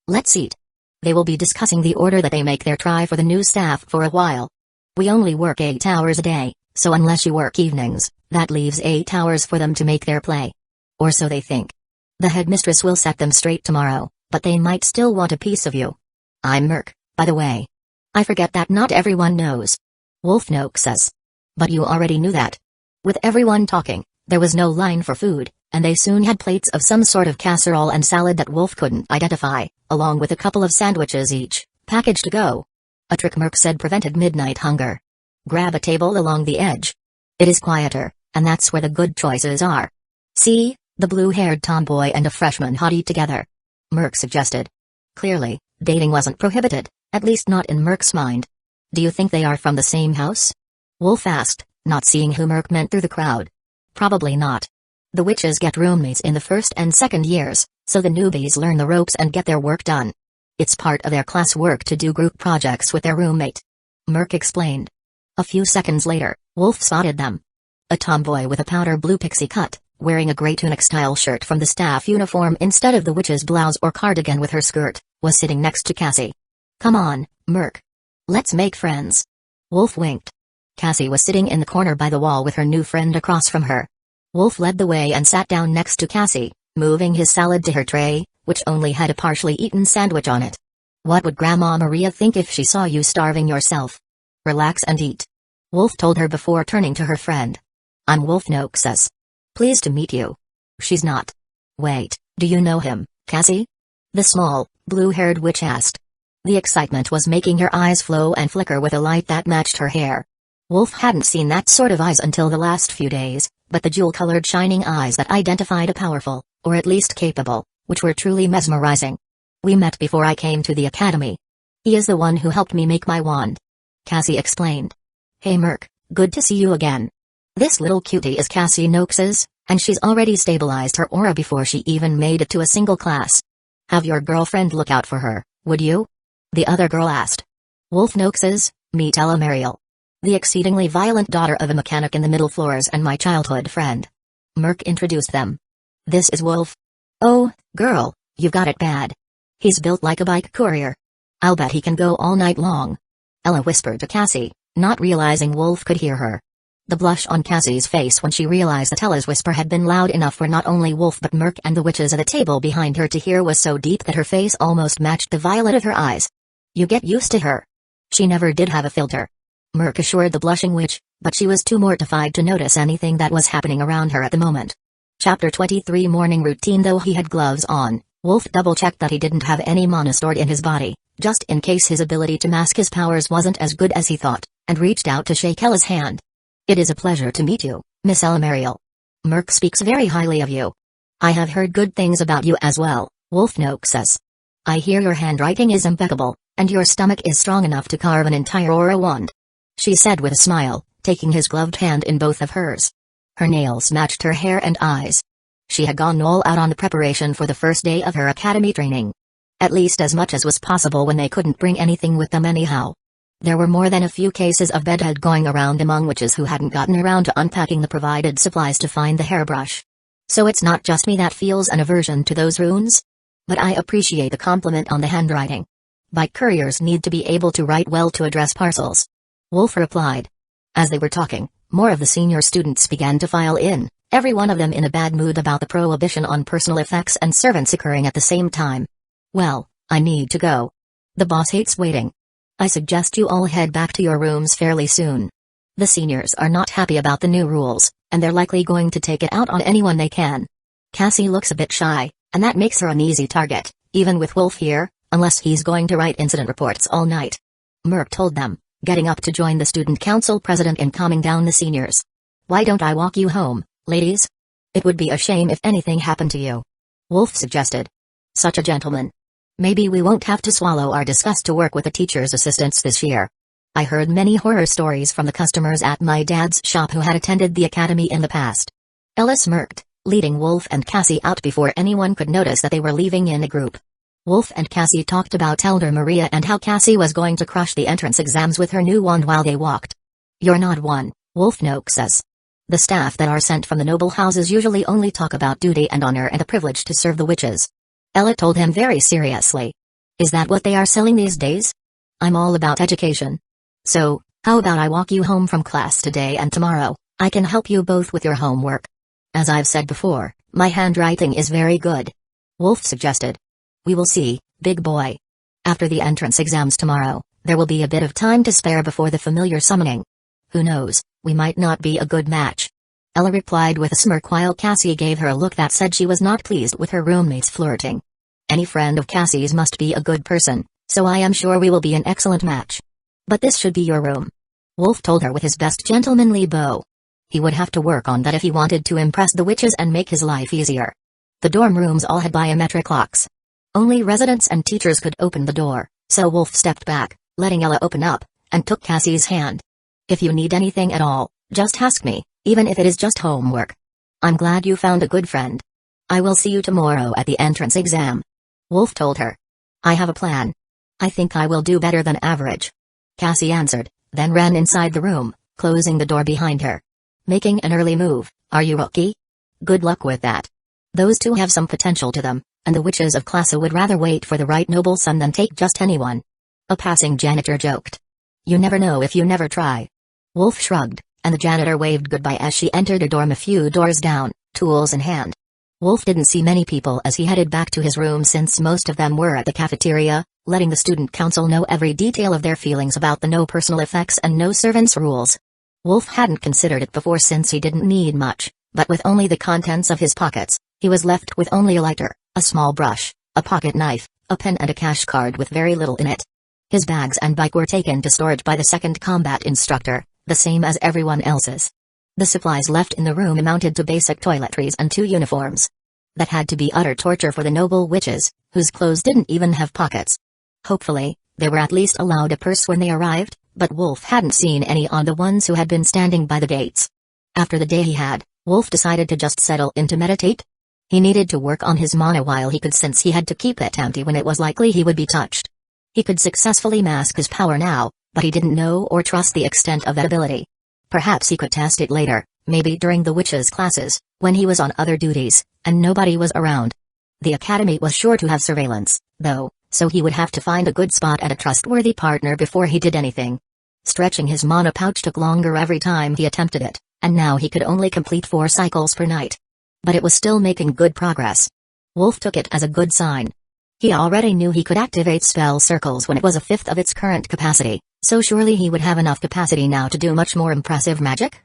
Speaker 1: Let's eat. They will be discussing the order that they make their try for the new staff for a while. We only work 8 hours a day, so unless you work evenings, that leaves 8 hours for them to make their play. Or so they think. The headmistress will set them straight tomorrow, but they might still want a piece of you. I'm Merc, by the way. I forget that not everyone knows. Wolf Noak says. But you already knew that. With everyone talking, there was no line for food, and they soon had plates of some sort of casserole and salad that Wolf couldn't identify, along with a couple of sandwiches each, packaged to go. A trick Merc said prevented midnight hunger. Grab a table along the edge. It is quieter, and that's where the good choices are. See, the blue-haired tomboy and a freshman hottie together. Merc suggested. Clearly, dating wasn't prohibited, at least not in Merc's mind. Do you think they are from the same house? Wolf asked, not seeing who Merc meant through the crowd. Probably not. The witches get roommates in the first and second years, so the newbies learn the ropes and get their work done. It's part of their class work to do group projects with their roommate. Merc explained. A few seconds later, Wolf spotted them. A tomboy with a powder blue pixie cut, wearing a gray tunic-style shirt from the staff uniform instead of the witch's blouse or cardigan with her skirt, was sitting next to Cassie. Come on, Merc. Let's make friends. Wolf winked. Cassie was sitting in the corner by the wall with her new friend across from her. Wolf led the way and sat down next to Cassie, moving his salad to her tray, which only had a partially eaten sandwich on it. What would Grandma Maria think if she saw you starving yourself? Relax and eat. Wolf told her before turning to her friend. I'm Wolf Noxus. Pleased to meet you. She's not. Wait, do you know him, Cassie? The small, blue-haired witch asked. The excitement was making her eyes flow and flicker with a light that matched her hair. Wolf hadn't seen that sort of eyes until the last few days, but the jewel-colored shining eyes that identified a powerful, or at least capable, which were truly mesmerizing. We met before I came to the academy. He is the one who helped me make my wand. Cassie explained. Hey Merc, good to see you again. This little cutie is Cassie Noxus, and she's already stabilized her aura before she even made it to a single class. Have your girlfriend look out for her, would you? The other girl asked. Wolf Noxus, meet Ella Mariel. The exceedingly violent daughter of a mechanic in the middle floors and my childhood friend. Merc introduced them. This is Wolf. Oh, girl, you've got it bad. He's built like a bike courier. I'll bet he can go all night long. Ella whispered to Cassie, not realizing Wolf could hear her. The blush on Cassie's face when she realized that Ella's whisper had been loud enough for not only Wolf but Merc and the witches at the table behind her to hear was so deep that her face almost matched the violet of her eyes. You get used to her. She never did have a filter. Merc assured the blushing witch, but she was too mortified to notice anything that was happening around her at the moment. Chapter 23 Morning Routine. Though he had gloves on, Wolf double-checked that he didn't have any mana stored in his body, just in case his ability to mask his powers wasn't as good as he thought, and reached out to shake Ella's hand. It is a pleasure to meet you, Miss Ella Mariel. Merc speaks very highly of you. I have heard good things about you as well, Wolf Noxus. I hear your handwriting is impeccable, and your stomach is strong enough to carve an entire aura wand. She said with a smile, taking his gloved hand in both of hers. Her nails matched her hair and eyes. She had gone all out on the preparation for the first day of her academy training. At least as much as was possible when they couldn't bring anything with them anyhow. There were more than a few cases of bedhead going around among witches who hadn't gotten around to unpacking the provided supplies to find the hairbrush. So it's not just me that feels an aversion to those runes? But I appreciate the compliment on the handwriting. Bike couriers need to be able to write well to address parcels. Wolf replied. As they were talking, more of the senior students began to file in, every one of them in a bad mood about the prohibition on personal effects and servants occurring at the same time. Well, I need to go. The boss hates waiting. I suggest you all head back to your rooms fairly soon. The seniors are not happy about the new rules, and they're likely going to take it out on anyone they can. Cassie looks a bit shy, and that makes her an easy target, even with Wolf here, unless he's going to write incident reports all night. Merc told them, getting up to join the student council president in calming down the seniors. Why don't I walk you home, ladies? It would be a shame if anything happened to you. Wolf suggested. Such a gentleman. Maybe we won't have to swallow our disgust to work with the teacher's assistants this year. I heard many horror stories from the customers at my dad's shop who had attended the academy in the past. Ella smirked, leading Wolf and Cassie out before anyone could notice that they were leaving in a group. Wolf and Cassie talked about Elder Maria and how Cassie was going to crush the entrance exams with her new wand while they walked. You're not one, Wolf Noxus. The staff that are sent from the noble houses usually only talk about duty and honor and the privilege to serve the witches. Ella told him very seriously. Is that what they are selling these days? I'm all about education. So, how about I walk you home from class today and tomorrow? I can help you both with your homework. As I've said before, my handwriting is very good. Wolf suggested. We will see, big boy. After the entrance exams tomorrow, there will be a bit of time to spare before the familiar summoning. Who knows, we might not be a good match. Ella replied with a smirk while Cassie gave her a look that said she was not pleased with her roommate's flirting. Any friend of Cassie's must be a good person, so I am sure we will be an excellent match. But this should be your room. Wolf told her with his best gentlemanly bow. He would have to work on that if he wanted to impress the witches and make his life easier. The dorm rooms all had biometric locks. Only residents and teachers could open the door, so Wolf stepped back, letting Ella open up, and took Cassie's hand. If you need anything at all, just ask me, even if it is just homework. I'm glad you found a good friend. I will see you tomorrow at the entrance exam. Wolf told her. I have a plan. I think I will do better than average. Cassie answered, then ran inside the room, closing the door behind her. Making an early move, are you rookie? Good luck with that. Those two have some potential to them, and the witches of Classa would rather wait for the right noble son than take just anyone. A passing janitor joked. You never know if you never try. Wolf shrugged, and the janitor waved goodbye as she entered a dorm a few doors down, tools in hand. Wolf didn't see many people as he headed back to his room since most of them were at the cafeteria, letting the student council know every detail of their feelings about the no personal effects and no servants rules. Wolf hadn't considered it before since he didn't need much, but with only the contents of his pockets, he was left with only a lighter, a small brush, a pocket knife, a pen and a cash card with very little in it. His bags and bike were taken to storage by the second combat instructor, the same as everyone else's. The supplies left in the room amounted to basic toiletries and 2 uniforms. That had to be utter torture for the noble witches, whose clothes didn't even have pockets. Hopefully, they were at least allowed a purse when they arrived, but Wolf hadn't seen any on the ones who had been standing by the gates. After the day he had, Wolf decided to just settle in to meditate. He needed to work on his mana while he could since he had to keep it empty when it was likely he would be touched. He could successfully mask his power now, but he didn't know or trust the extent of that ability. Perhaps he could test it later, maybe during the witches' classes, when he was on other duties, and nobody was around. The academy was sure to have surveillance, though, so he would have to find a good spot and a trustworthy partner before he did anything. Stretching his mana pouch took longer every time he attempted it, and now he could only complete 4 cycles per night. But it was still making good progress. Wolf took it as a good sign. He already knew he could activate spell circles when it was a fifth of its current capacity, so surely he would have enough capacity now to do much more impressive magic?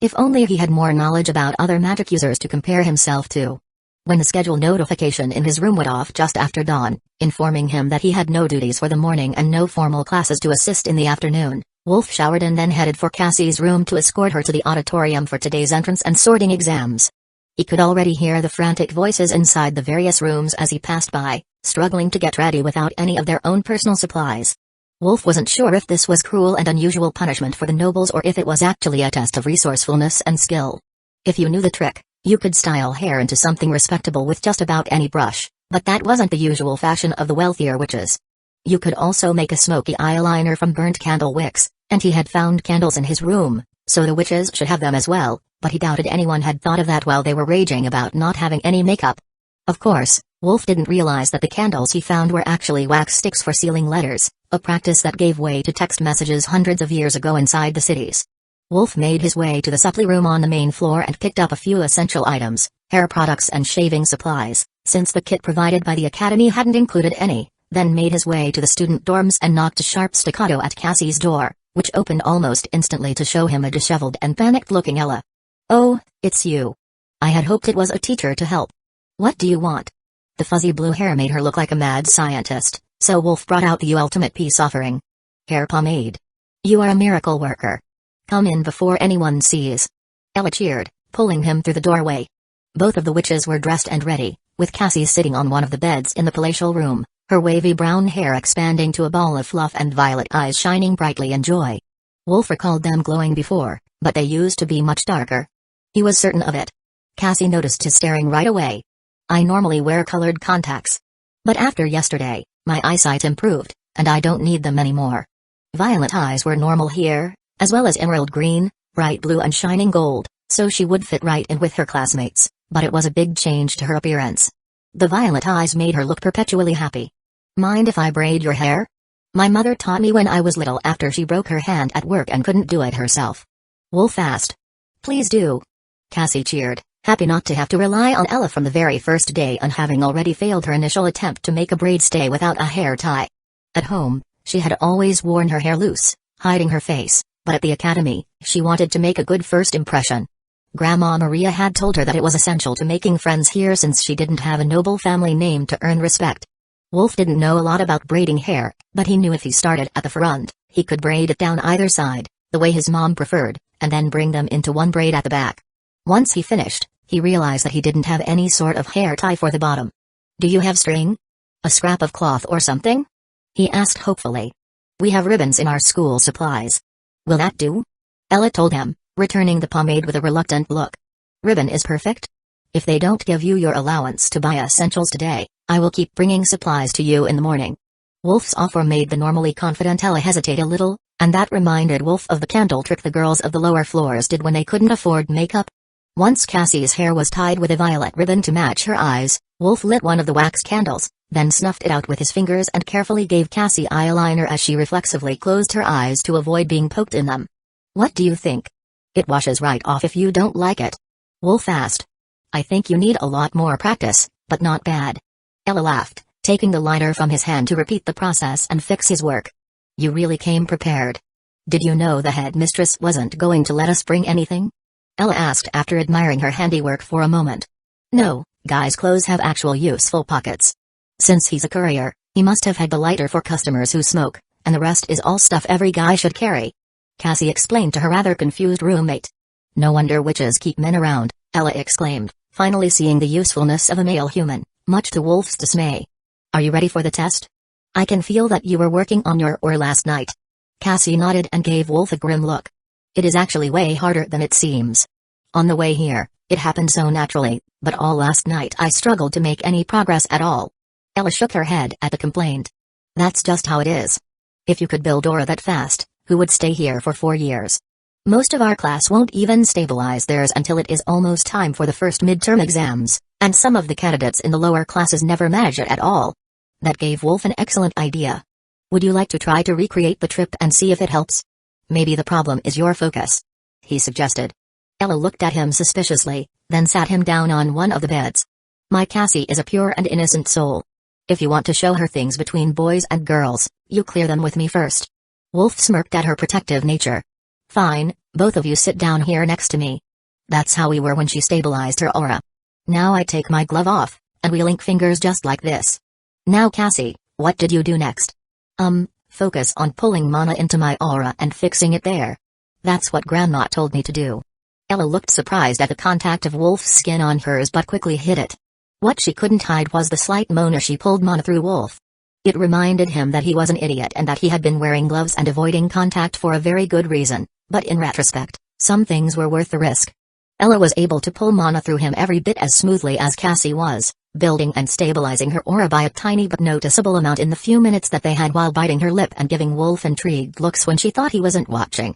Speaker 1: If only he had more knowledge about other magic users to compare himself to. When the schedule notification in his room went off just after dawn, informing him that he had no duties for the morning and no formal classes to assist in the afternoon, Wolf showered and then headed for Cassie's room to escort her to the auditorium for today's entrance and sorting exams. He could already hear the frantic voices inside the various rooms as he passed by, struggling to get ready without any of their own personal supplies. Wolf wasn't sure if this was cruel and unusual punishment for the nobles or if it was actually a test of resourcefulness and skill. If you knew the trick, you could style hair into something respectable with just about any brush, but that wasn't the usual fashion of the wealthier witches. You could also make a smoky eyeliner from burnt candle wicks, and he had found candles in his room, so the witches should have them as well, but he doubted anyone had thought of that while they were raging about not having any makeup. Of course, Wolf didn't realize that the candles he found were actually wax sticks for sealing letters, a practice that gave way to text messages hundreds of years ago inside the cities. Wolf made his way to the supply room on the main floor and picked up a few essential items, hair products and shaving supplies, since the kit provided by the academy hadn't included any, then made his way to the student dorms and knocked a sharp staccato at Cassie's door, which opened almost instantly to show him a disheveled and panicked-looking Ella. Oh, it's you. I had hoped it was a teacher to help. What do you want? The fuzzy blue hair made her look like a mad scientist, so Wolf brought out the ultimate peace offering. Hair pomade. You are a miracle worker. Come in before anyone sees. Ella cheered, pulling him through the doorway. Both of the witches were dressed and ready, with Cassie sitting on one of the beds in the palatial room, her wavy brown hair expanding to a ball of fluff and violet eyes shining brightly in joy. Wolf recalled them glowing before, but they used to be much darker. He was certain of it. Cassie noticed his staring right away. I normally wear colored contacts. But after yesterday, my eyesight improved, and I don't need them anymore. Violet eyes were normal here, as well as emerald green, bright blue and shining gold, so she would fit right in with her classmates, but it was a big change to her appearance. The violet eyes made her look perpetually happy. Mind if I braid your hair? My mother taught me when I was little after she broke her hand at work and couldn't do it herself. Wolf asked. Please do. Cassie cheered, happy not to have to rely on Ella from the very first day and having already failed her initial attempt to make a braid stay without a hair tie. At home, she had always worn her hair loose, hiding her face, but at the academy, she wanted to make a good first impression. Grandma Maria had told her that it was essential to making friends here since she didn't have a noble family name to earn respect. Wolf didn't know a lot about braiding hair, but he knew if he started at the front, he could braid it down either side, the way his mom preferred, and then bring them into one braid at the back. Once he finished, he realized that he didn't have any sort of hair tie for the bottom. Do you have string? A scrap of cloth or something? He asked hopefully. We have ribbons in our school supplies. Will that do? Ella told him, returning the pomade with a reluctant look. Ribbon is perfect. If they don't give you your allowance to buy essentials today, I will keep bringing supplies to you in the morning. Wolf's offer made the normally confident Ella hesitate a little, and that reminded Wolf of the candle trick the girls of the lower floors did when they couldn't afford makeup. Once Cassie's hair was tied with a violet ribbon to match her eyes, Wolf lit one of the wax candles, then snuffed it out with his fingers and carefully gave Cassie eyeliner as she reflexively closed her eyes to avoid being poked in them. "What do you think?" "It washes right off if you don't like it," Wolf asked. "I think you need a lot more practice, but not bad." Ella laughed, taking the liner from his hand to repeat the process and fix his work. "You really came prepared. Did you know the headmistress wasn't going to let us bring anything?" Ella asked after admiring her handiwork for a moment. "No, guys' clothes have actual useful pockets. Since he's a courier, he must have had the lighter for customers who smoke, and the rest is all stuff every guy should carry," Cassie explained to her rather confused roommate. "No wonder witches keep men around," Ella exclaimed, finally seeing the usefulness of a male human, much to Wolf's dismay. "Are you ready for the test? I can feel that you were working on your oar last night." Cassie nodded and gave Wolf a grim look. "It is actually way harder than it seems. On the way here, it happened so naturally, but all last night I struggled to make any progress at all." Ella shook her head at the complaint. "That's just how it is. If you could build aura that fast, who would stay here for 4 years? Most of our class won't even stabilize theirs until it is almost time for the first midterm exams, and some of the candidates in the lower classes never manage it at all." That gave Wolf an excellent idea. "Would you like to try to recreate the trip and see if it helps? Maybe the problem is your focus," he suggested. Ella looked at him suspiciously, then sat him down on one of the beds. "My Cassie is a pure and innocent soul. If you want to show her things between boys and girls, you clear them with me first." Wolf smirked at her protective nature. "Fine, both of you sit down here next to me." That's how we were when she stabilized her aura. "Now I take my glove off, and we link fingers just like this. Now Cassie, what did you do next?" Focus on pulling mana into my aura and fixing it there. That's what Grandma told me to do." Ella looked surprised at the contact of Wolf's skin on hers but quickly hid it. What she couldn't hide was the slight moan as she pulled mana through Wolf. It reminded him that he was an idiot and that he had been wearing gloves and avoiding contact for a very good reason, but in retrospect, some things were worth the risk. Ella was able to pull mana through him every bit as smoothly as Cassie was, building and stabilizing her aura by a tiny but noticeable amount in the few minutes that they had while biting her lip and giving Wolf intrigued looks when she thought he wasn't watching.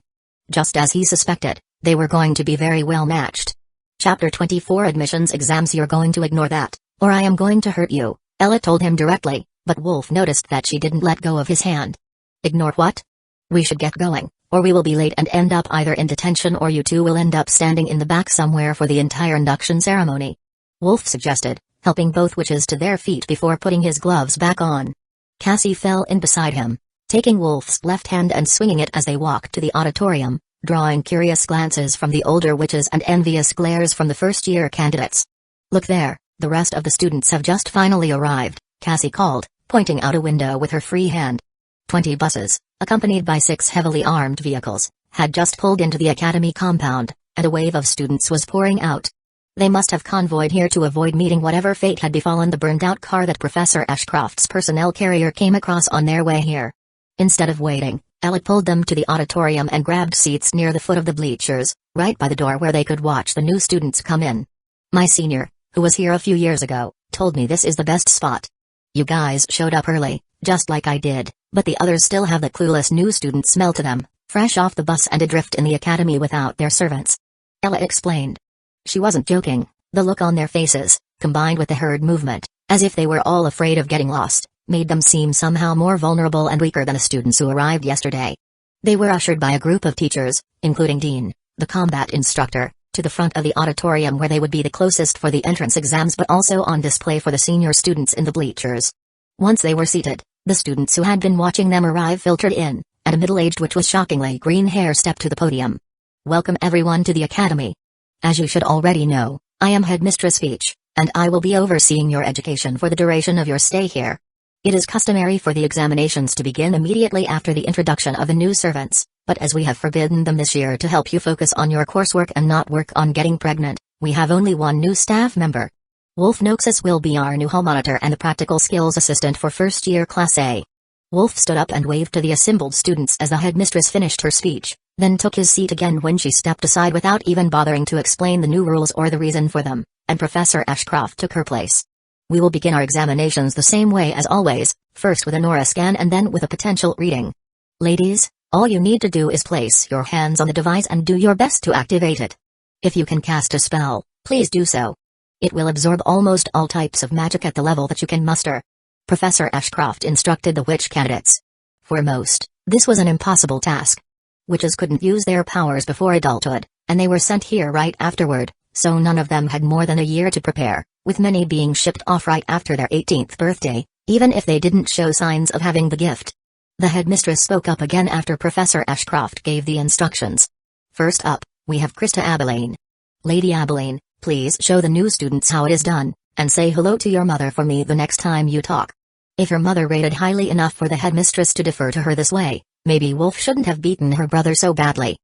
Speaker 1: Just as he suspected, they were going to be very well matched. Chapter 24 Admissions Exams. "You're going to ignore that, or I am going to hurt you," Ella told him directly, but Wolf noticed that she didn't let go of his hand. "Ignore what? We should get going, or we will be late and end up either in detention or you two will end up standing in the back somewhere for the entire induction ceremony," Wolf suggested, helping both witches to their feet before putting his gloves back on. Cassie fell in beside him, taking Wolf's left hand and swinging it as they walked to the auditorium, drawing curious glances from the older witches and envious glares from the first-year candidates. "Look there, the rest of the students have just finally arrived," Cassie called, pointing out a window with her free hand. 20 buses, accompanied by 6 heavily armed vehicles, had just pulled into the academy compound, and a wave of students was pouring out. They must have convoyed here to avoid meeting whatever fate had befallen the burned-out car that Professor Ashcroft's personnel carrier came across on their way here. Instead of waiting, Ella pulled them to the auditorium and grabbed seats near the foot of the bleachers, right by the door where they could watch the new students come in. "My senior, who was here a few years ago, told me this is the best spot. You guys showed up early, just like I did, but the others still have the clueless new student smell to them, fresh off the bus and adrift in the academy without their servants," Ella explained. She wasn't joking. The look on their faces, combined with the herd movement, as if they were all afraid of getting lost, made them seem somehow more vulnerable and weaker than the students who arrived yesterday. They were ushered by a group of teachers, including Dean, the combat instructor, to the front of the auditorium where they would be the closest for the entrance exams but also on display for the senior students in the bleachers. Once they were seated, the students who had been watching them arrive filtered in, and a middle-aged witch with shockingly green hair stepped to the podium. "Welcome everyone to the academy. As you should already know, I am Headmistress Peach, and I will be overseeing your education for the duration of your stay here. It is customary for the examinations to begin immediately after the introduction of the new servants, but as we have forbidden them this year to help you focus on your coursework and not work on getting pregnant, we have only one new staff member. Wolf Noxus will be our new hall monitor and the practical skills assistant for first-year Class A." Wolf stood up and waved to the assembled students as the headmistress finished her speech, then took his seat again when she stepped aside without even bothering to explain the new rules or the reason for them, and Professor Ashcroft took her place. We will begin our examinations the same way as always, first with an aura scan and then with a potential reading. Ladies, all you need to do is place your hands on the device and do your best to activate it. If you can cast a spell, please do so. It will absorb almost all types of magic at the level that you can muster. Professor Ashcroft instructed the witch candidates. For most, this was an impossible task. Witches couldn't use their powers before adulthood, and they were sent here right afterward, so none of them had more than a year to prepare, with many being shipped off right after their 18th birthday, even if they didn't show signs of having the gift. The headmistress spoke up again after Professor Ashcroft gave the instructions. First up, we have Krista Abilene. Lady Abilene, please show the new students how it is done, and say hello to your mother for me the next time you talk. If her mother rated highly enough for the headmistress to defer to her this way, maybe Wolf shouldn't have beaten her brother so badly.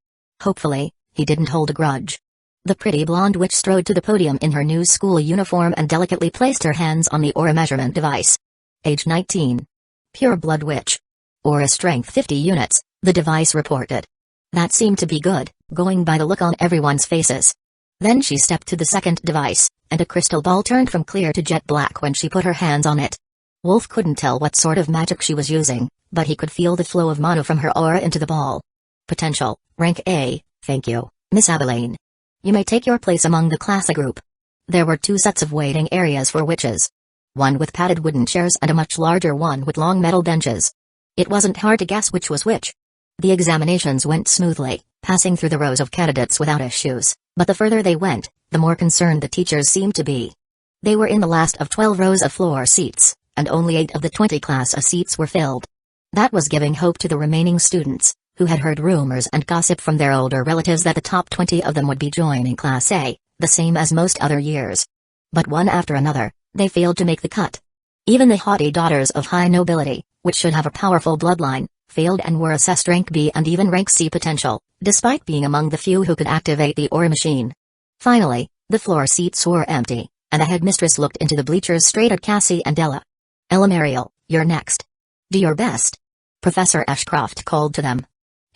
Speaker 1: Hopefully, he didn't hold a grudge. The pretty blonde witch strode to the podium in her new school uniform and delicately placed her hands on the aura measurement device. Age 19. Pure blood witch. Aura strength 50 units, the device reported. That seemed to be good, going by the look on everyone's faces. Then she stepped to the second device, and a crystal ball turned from clear to jet black when she put her hands on it. Wolf couldn't tell what sort of magic she was using, but he could feel the flow of mana from her aura into the ball. Potential, rank A, thank you, Miss Abilene. You may take your place among the class group. There were 2 sets of waiting areas for witches. One with padded wooden chairs and a much larger one with long metal benches. It wasn't hard to guess which was which. The examinations went smoothly, passing through the rows of candidates without issues, but the further they went, the more concerned the teachers seemed to be. They were in the last of 12 rows of floor seats, and only 8 of the 20 class A seats were filled. That was giving hope to the remaining students, who had heard rumors and gossip from their older relatives that the top 20 of them would be joining Class A, the same as most other years. But one after another, they failed to make the cut. Even the haughty daughters of high nobility, which should have a powerful bloodline, failed and were assessed rank B and even rank C potential, despite being among the few who could activate the aura machine. Finally, the floor seats were empty, and the headmistress looked into the bleachers straight at Cassie and Ella. Ella Mariel, you're next. Do your best. Professor Ashcroft called to them.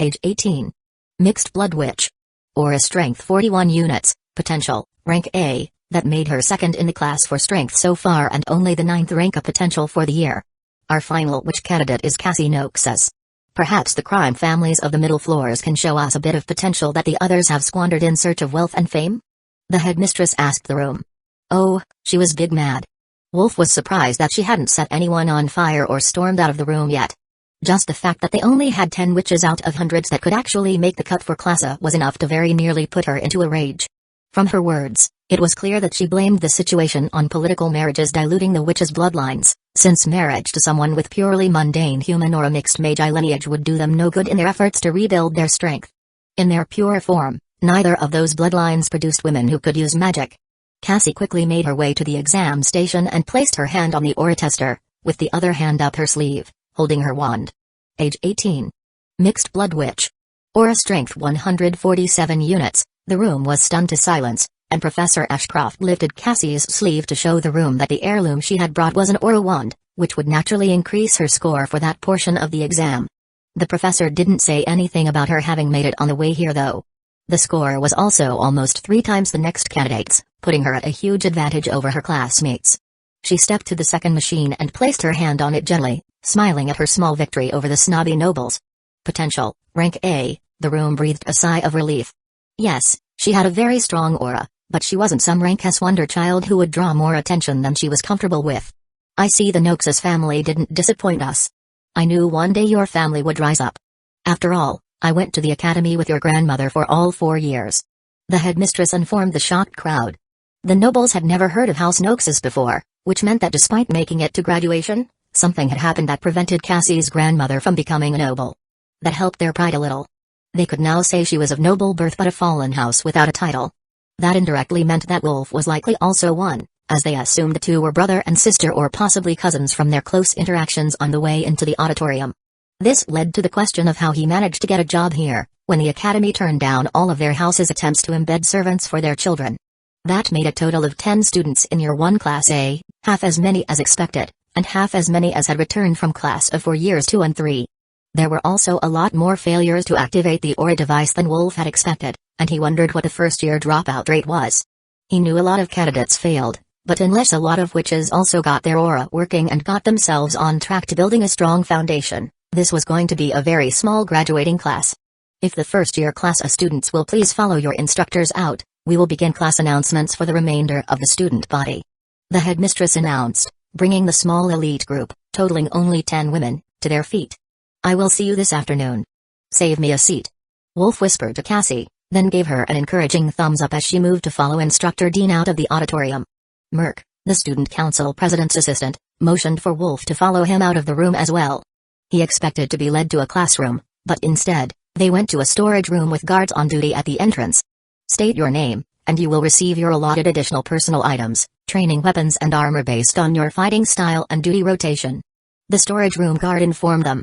Speaker 1: Age 18. Mixed blood witch. Aura strength 41 units, potential, rank A, that made her second in the class for strength so far and only the 9th rank of potential for the year. Our final witch candidate is Cassie Noxus. Perhaps the crime families of the middle floors can show us a bit of potential that the others have squandered in search of wealth and fame? The headmistress asked the room. Oh, she was big mad. Wolf was surprised that she hadn't set anyone on fire or stormed out of the room yet. Just the fact that they only had 10 witches out of hundreds that could actually make the cut for Class A was enough to very nearly put her into a rage. From her words, it was clear that she blamed the situation on political marriages diluting the witches' bloodlines, since marriage to someone with purely mundane human or a mixed Magi lineage would do them no good in their efforts to rebuild their strength. In their pure form, neither of those bloodlines produced women who could use magic. Cassie quickly made her way to the exam station and placed her hand on the aura tester, with the other hand up her sleeve, holding her wand. Age 18. Mixed blood witch. Aura strength 147 units. The room was stunned to silence, and Professor Ashcroft lifted Cassie's sleeve to show the room that the heirloom she had brought was an aura wand, which would naturally increase her score for that portion of the exam. The professor didn't say anything about her having made it on the way here though. The score was also almost 3 times the next candidate's, putting her at a huge advantage over her classmates. She stepped to the second machine and placed her hand on it gently, smiling at her small victory over the snobby nobles. Potential, rank A, the room breathed a sigh of relief. Yes, she had a very strong aura, but she wasn't some rank S wonder child who would draw more attention than she was comfortable with. I see the Noxus family didn't disappoint us. I knew one day your family would rise up. After all, I went to the academy with your grandmother for all 4 years. The headmistress informed the shocked crowd. The nobles had never heard of House Noxus before, which meant that despite making it to graduation, something had happened that prevented Cassie's grandmother from becoming a noble. That helped their pride a little. They could now say she was of noble birth but a fallen house without a title. That indirectly meant that Wolf was likely also one, as they assumed the two were brother and sister or possibly cousins from their close interactions on the way into the auditorium. This led to the question of how he managed to get a job here, when the academy turned down all of their house's attempts to embed servants for their children. That made a total of 10 students in Year 1 Class A, half as many as expected, and half as many as had returned from Class A for Years 2 and 3. There were also a lot more failures to activate the aura device than Wolf had expected, and he wondered what the first-year dropout rate was. He knew a lot of candidates failed, but unless a lot of witches also got their aura working and got themselves on track to building a strong foundation, this was going to be a very small graduating class. If the first-year class of students will please follow your instructors out, we will begin class announcements for the remainder of the student body. The headmistress announced, bringing the small elite group, totaling only 10 women, to their feet. I will see you this afternoon. Save me a seat. Wolf whispered to Cassie, then gave her an encouraging thumbs up as she moved to follow Instructor Dean out of the auditorium. Merc, the student council president's assistant, motioned for Wolf to follow him out of the room as well. He expected to be led to a classroom, but instead, they went to a storage room with guards on duty at the entrance. State your name, and you will receive your allotted additional personal items, training weapons and armor based on your fighting style and duty rotation. The storage room guard informed them.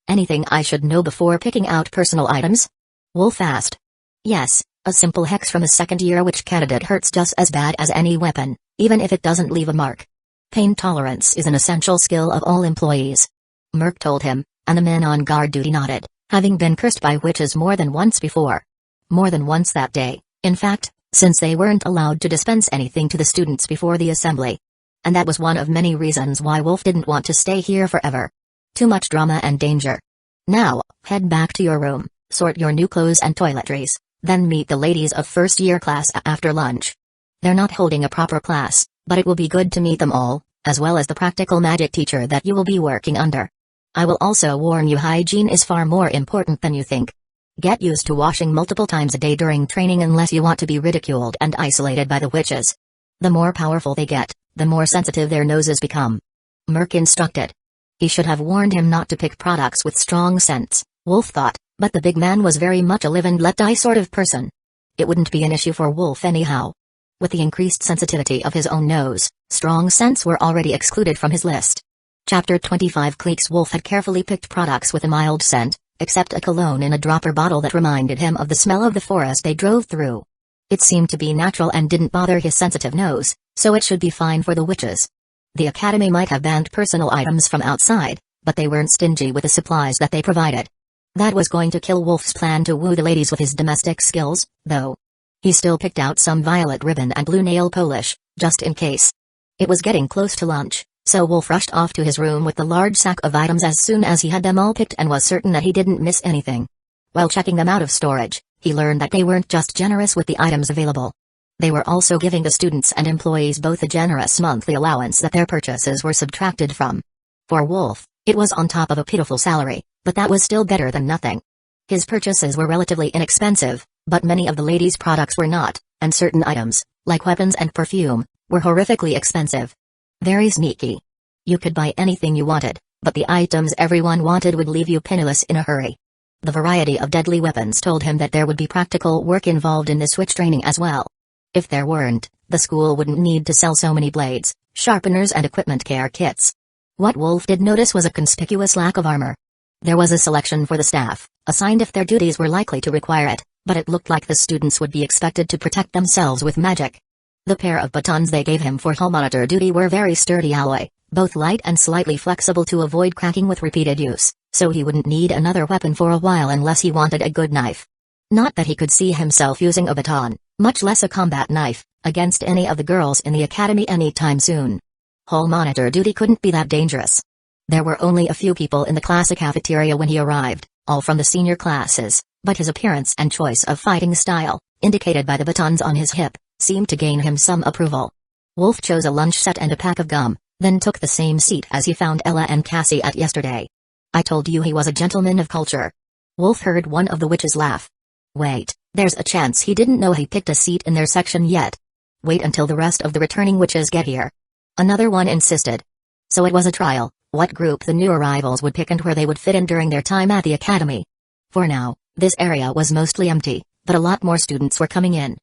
Speaker 1: Anything I should know before picking out personal items? Wolf asked. Yes, a simple hex from a second-year witch candidate hurts just as bad as any weapon, even if it doesn't leave a mark. Pain tolerance is an essential skill of all employees. Merc told him, and the men on guard duty nodded, having been cursed by witches more than once before. More than once that day, in fact, since they weren't allowed to dispense anything to the students before the assembly. And that was one of many reasons why Wolf didn't want to stay here forever. Too much drama and danger. Now, head back to your room, sort your new clothes and toiletries, then meet the ladies of first-year class after lunch. They're not holding a proper class, but it will be good to meet them all, as well as the practical magic teacher that you will be working under. I will also warn you, hygiene is far more important than you think. Get used to washing multiple times a day during training unless you want to be ridiculed and isolated by the witches. The more powerful they get, the more sensitive their noses become. Merc instructed. He should have warned him not to pick products with strong scents, Wolf thought, but the big man was very much a live-and-let-die sort of person. It wouldn't be an issue for Wolf anyhow. With the increased sensitivity of his own nose, strong scents were already excluded from his list. Chapter 25 Cliques. Wolf had carefully picked products with a mild scent, except a cologne in a dropper bottle that reminded him of the smell of the forest they drove through. It seemed to be natural and didn't bother his sensitive nose, so it should be fine for the witches. The academy might have banned personal items from outside, but they weren't stingy with the supplies that they provided. That was going to kill Wolf's plan to woo the ladies with his domestic skills, though. He still picked out some violet ribbon and blue nail polish, just in case. It was getting close to lunch, so Wolf rushed off to his room with the large sack of items as soon as he had them all picked and was certain that he didn't miss anything. While checking them out of storage, he learned that they weren't just generous with the items available. They were also giving the students and employees both a generous monthly allowance that their purchases were subtracted from. For Wolf, it was on top of a pitiful salary, but that was still better than nothing. His purchases were relatively inexpensive, but many of the ladies' products were not, and certain items, like weapons and perfume, were horrifically expensive. Very sneaky. You could buy anything you wanted, but the items everyone wanted would leave you penniless in a hurry. The variety of deadly weapons told him that there would be practical work involved in the switch training as well. If there weren't, the school wouldn't need to sell so many blades, sharpeners and equipment care kits. What Wolf did notice was a conspicuous lack of armor. There was a selection for the staff, assigned if their duties were likely to require it, but it looked like the students would be expected to protect themselves with magic. The pair of batons they gave him for hall monitor duty were very sturdy alloy, both light and slightly flexible to avoid cracking with repeated use, so he wouldn't need another weapon for a while unless he wanted a good knife. Not that he could see himself using a baton, much less a combat knife, against any of the girls in the academy anytime soon. Hall monitor duty couldn't be that dangerous. There were only a few people in the class cafeteria when he arrived, all from the senior classes, but his appearance and choice of fighting style, indicated by the batons on his hip, seemed to gain him some approval. Wolf chose a lunch set and a pack of gum, then took the same seat as he found Ella and Cassie at yesterday. I told you he was a gentleman of culture. Wolf heard one of the witches laugh. Wait, there's a chance he didn't know he picked a seat in their section yet. Wait until the rest of the returning witches get here. Another one insisted. So it was a trial, what group the new arrivals would pick and where they would fit in during their time at the academy. For now, this area was mostly empty, but a lot more students were coming in.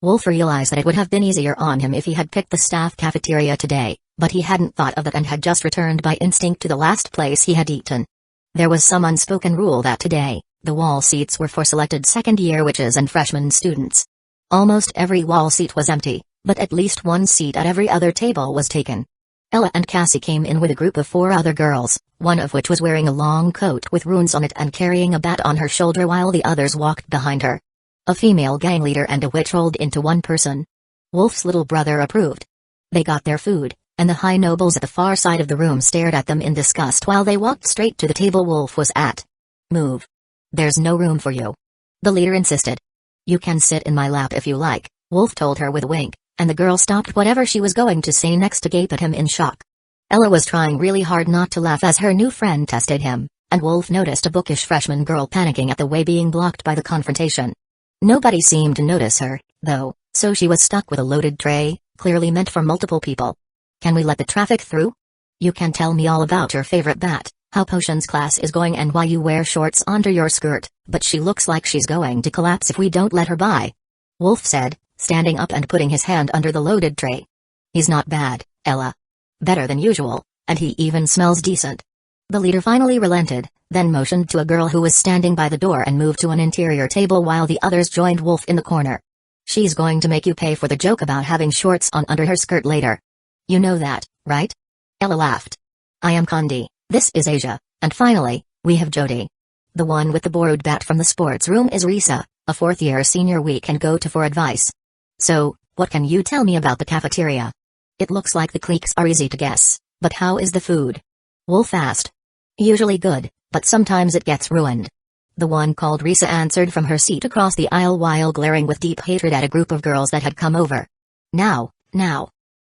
Speaker 1: Wolf realized that it would have been easier on him if he had picked the staff cafeteria today, but he hadn't thought of it and had just returned by instinct to the last place he had eaten. There was some unspoken rule that today, the wall seats were for selected second-year witches and freshman students. Almost every wall seat was empty, but at least one seat at every other table was taken. Ella and Cassie came in with a group of 4 other girls, one of which was wearing a long coat with runes on it and carrying a bat on her shoulder while the others walked behind her. A female gang leader and a witch rolled into one person. Wolf's little brother approved. They got their food, and the high nobles at the far side of the room stared at them in disgust while they walked straight to the table Wolf was at. Move. There's no room for you. The leader insisted. You can sit in my lap if you like, Wolf told her with a wink, and the girl stopped whatever she was going to say next to gape at him in shock. Ella was trying really hard not to laugh as her new friend tested him, and Wolf noticed a bookish freshman girl panicking at the way being blocked by the confrontation. Nobody seemed to notice her, though, so she was stuck with a loaded tray, clearly meant for multiple people. Can we let the traffic through? You can tell me all about your favorite bat, how potions class is going and why you wear shorts under your skirt, but she looks like she's going to collapse if we don't let her by. Wolf said, standing up and putting his hand under the loaded tray. He's not bad, Ella. Better than usual, and he even smells decent. The leader finally relented, then motioned to a girl who was standing by the door and moved to an interior table while the others joined Wolf in the corner. She's going to make you pay for the joke about having shorts on under her skirt later. You know that, right? Ella laughed. I am Condi, this is Asia, and finally, we have Jody. The one with the borrowed bat from the sports room is Risa, a fourth-year senior we can go to for advice. So, what can you tell me about the cafeteria? It looks like the cliques are easy to guess, but how is the food? Wolf asked. Usually good, but sometimes it gets ruined. The one called Risa answered from her seat across the aisle while glaring with deep hatred at a group of girls that had come over. Now.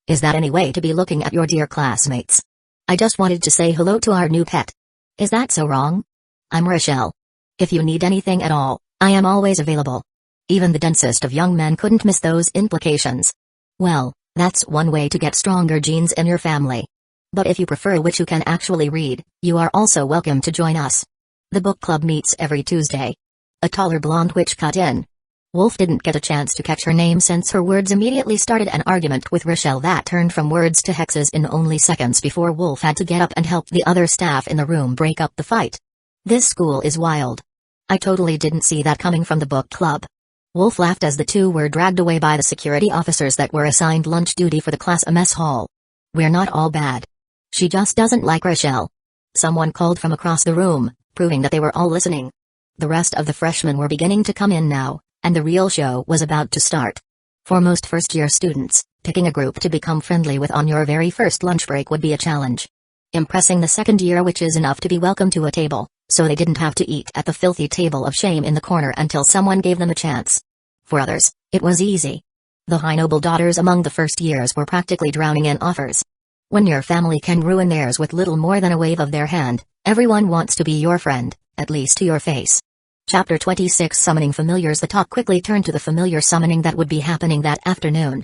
Speaker 1: Is that any way to be looking at your dear classmates? I just wanted to say hello to our new pet. Is that so wrong? I'm Rochelle. If you need anything at all, I am always available. Even the densest of young men couldn't miss those implications. Well, that's one way to get stronger genes in your family. But if you prefer which you can actually read, you are also welcome to join us. The book club meets every Tuesday. A taller blonde witch cut in. Wolf didn't get a chance to catch her name since her words immediately started an argument with Rochelle that turned from words to hexes in only seconds before Wolf had to get up and help the other staff in the room break up the fight. This school is wild. I totally didn't see that coming from the book club. Wolf laughed as the two were dragged away by the security officers that were assigned lunch duty for the class mess hall. We're not all bad. She just doesn't like Rochelle. Someone called from across the room, proving that they were all listening. The rest of the freshmen were beginning to come in now, and the real show was about to start. For most first-year students, picking a group to become friendly with on your very first lunch break would be a challenge. Impressing the second-year witches enough to be welcome to a table, so they didn't have to eat at the filthy table of shame in the corner until someone gave them a chance. For others, it was easy. The high noble daughters among the first years were practically drowning in offers. When your family can ruin theirs with little more than a wave of their hand, everyone wants to be your friend, at least to your face. Chapter 26 Summoning Familiars. The talk quickly turned to the familiar summoning that would be happening that afternoon.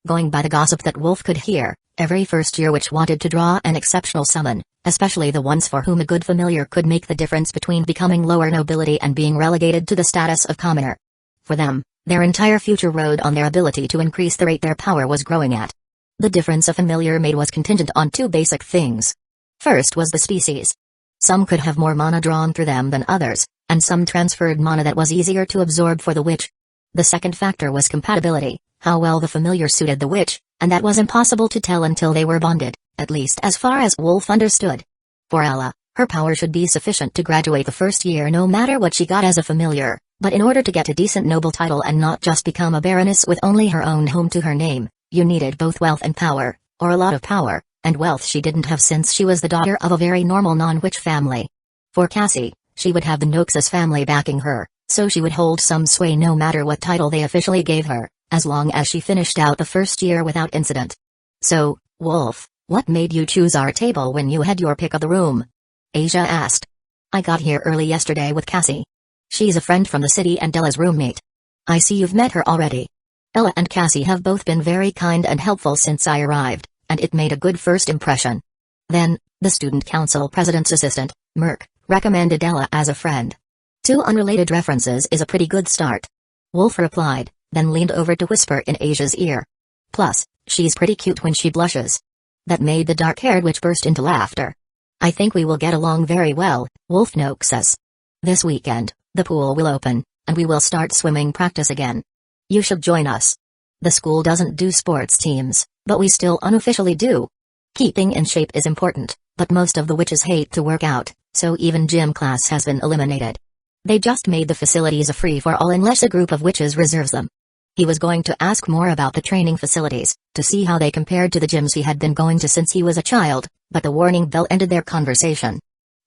Speaker 1: Going by the gossip that Wolf could hear, every first-year witch wanted to draw an exceptional summon, especially the ones for whom a good familiar could make the difference between becoming lower nobility and being relegated to the status of commoner. For them, their entire future rode on their ability to increase the rate their power was growing at. The difference a familiar made was contingent on two basic things. First was the species. Some could have more mana drawn through them than others, and some transferred mana that was easier to absorb for the witch. The second factor was compatibility, how well the familiar suited the witch, and that was impossible to tell until they were bonded, at least as far as Wolf understood. For Ella, her power should be sufficient to graduate the first year no matter what she got as a familiar, but in order to get a decent noble title and not just become a baroness with only her own home to her name, you needed both wealth and power, or a lot of power, and wealth she didn't have since she was the daughter of a very normal non-witch family. For Cassie, she would have the Noxus family backing her, so she would hold some sway no matter what title they officially gave her, as long as she finished out the first year without incident. So, Wolf, what made you choose our table when you had your pick of the room? Asia asked. I got here early yesterday with Cassie. She's a friend from the city and Ella's roommate. I see you've met her already. Ella and Cassie have both been very kind and helpful since I arrived, and it made a good first impression. Then, the student council president's assistant, Merc, recommended Ella as a friend. Two unrelated references is a pretty good start. Wolf replied, then leaned over to whisper in Asia's ear. Plus, she's pretty cute when she blushes. That made the dark-haired witch burst into laughter. I think we will get along very well, Wolf Noxus. This weekend, the pool will open, and we will start swimming practice again. You should join us. The school doesn't do sports teams, but we still unofficially do. Keeping in shape is important, but most of the witches hate to work out, so even gym class has been eliminated. They just made the facilities a free-for-all unless a group of witches reserves them. He was going to ask more about the training facilities, to see how they compared to the gyms he had been going to since he was a child, but the warning bell ended their conversation.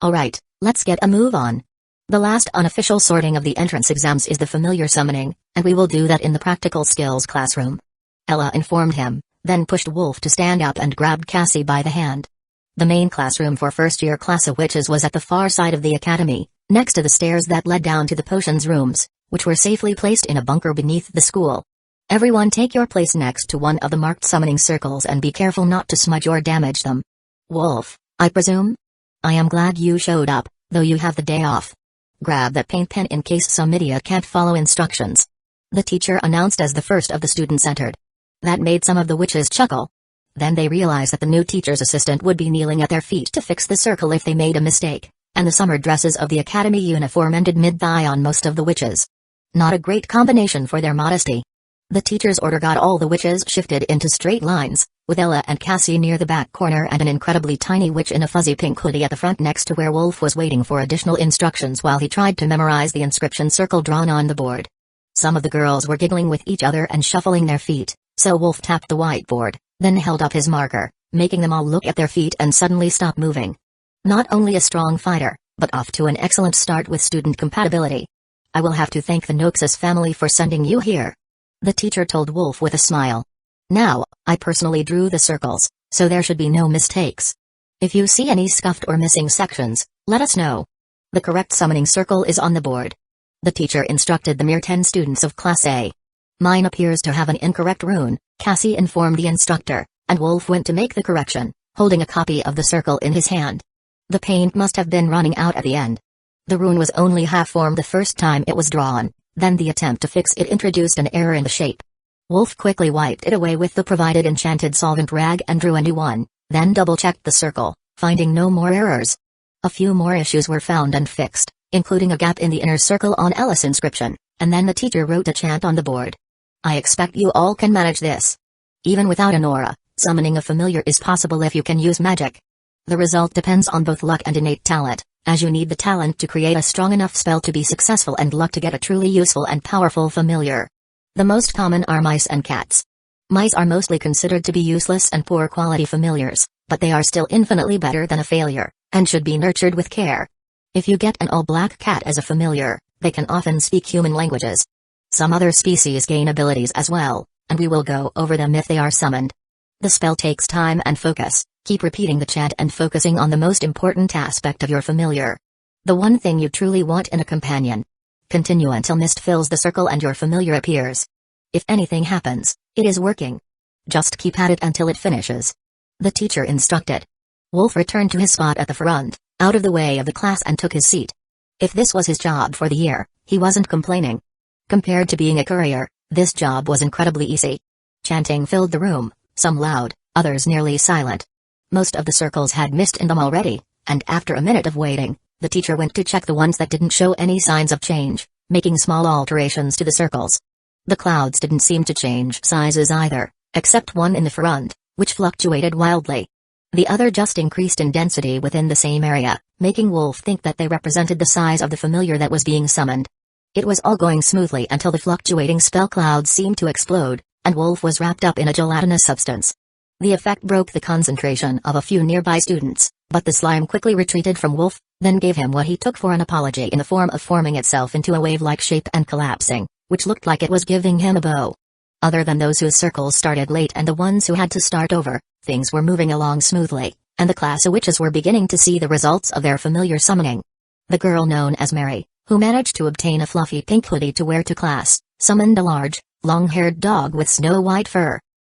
Speaker 1: Alright, let's get a move on. The last unofficial sorting of the entrance exams is the familiar summoning, and we will do that in the practical skills classroom. Ella informed him, then pushed Wolf to stand up and grabbed Cassie by the hand. The main classroom for first-year class of witches was at the far side of the academy, next to the stairs that led down to the potions rooms, which were safely placed in a bunker beneath the school. Everyone take your place next to one of the marked summoning circles and be careful not to smudge or damage them. Wolf, I presume? I am glad you showed up, though you have the day off. Grab that paint pen in case some idiot can't follow instructions. The teacher announced as the first of the students entered. That made some of the witches chuckle. Then they realized that the new teacher's assistant would be kneeling at their feet to fix the circle if they made a mistake, and the summer dresses of the academy uniform ended mid-thigh on most of the witches. Not a great combination for their modesty. The teacher's order got all the witches shifted into straight lines, with Ella and Cassie near the back corner and an incredibly tiny witch in a fuzzy pink hoodie at the front next to where Wolf was waiting for additional instructions while he tried to memorize the inscription circle drawn on the board. Some of the girls were giggling with each other and shuffling their feet, so Wolf tapped the whiteboard, then held up his marker, making them all look at their feet and suddenly stop moving. Not only a strong fighter, but off to an excellent start with student compatibility. I will have to thank the Noxus family for sending you here. The teacher told Wolf with a smile. Now, I personally drew the circles, so there should be no mistakes. If you see any scuffed or missing sections, let us know. The correct summoning circle is on the board. The teacher instructed the mere 10 students of Class A. Mine appears to have an incorrect rune, Cassie informed the instructor, and Wolf went to make the correction, holding a copy of the circle in his hand. The paint must have been running out at the end. The rune was only half-formed the first time it was drawn, then the attempt to fix it introduced an error in the shape. Wolf quickly wiped it away with the provided enchanted solvent rag and drew a new one, then double-checked the circle, finding no more errors. A few more issues were found and fixed, including a gap in the inner circle on Ella's inscription, and then the teacher wrote a chant on the board. I expect you all can manage this. Even without an aura, summoning a familiar is possible if you can use magic. The result depends on both luck and innate talent, as you need the talent to create a strong enough spell to be successful and luck to get a truly useful and powerful familiar. The most common are mice and cats. Mice are mostly considered to be useless and poor quality familiars, but they are still infinitely better than a failure, and should be nurtured with care. If you get an all-black cat as a familiar, they can often speak human languages. Some other species gain abilities as well, and we will go over them if they are summoned. The spell takes time and focus. Keep repeating the chant and focusing on the most important aspect of your familiar. The one thing you truly want in a companion. Continue until mist fills the circle and your familiar appears. If anything happens, it is working. Just keep at it until it finishes. The teacher instructed. Wolf returned to his spot at the front, out of the way of the class, and took his seat. If this was his job for the year, he wasn't complaining. Compared to being a courier, this job was incredibly easy. Chanting filled the room, some loud, others nearly silent. Most of the circles had mist in them already, and after a minute of waiting, the teacher went to check the ones that didn't show any signs of change, making small alterations to the circles. The clouds didn't seem to change sizes either, except one in the front, which fluctuated wildly. The other just increased in density within the same area, making Wolf think that they represented the size of the familiar that was being summoned. It was all going smoothly until the fluctuating spell clouds seemed to explode, and Wolf was wrapped up in a gelatinous substance. The effect broke the concentration of a few nearby students, but the slime quickly retreated from Wolf, then gave him what he took for an apology in the form of forming itself into a wave-like shape and collapsing, which looked like it was giving him a bow. Other than those whose circles started late and the ones who had to start over, things were moving along smoothly, and the class of witches were beginning to see the results of their familiar summoning. The girl known as Mary, who managed to obtain a fluffy pink hoodie to wear to class, summoned a large, long-haired dog with snow-white fur.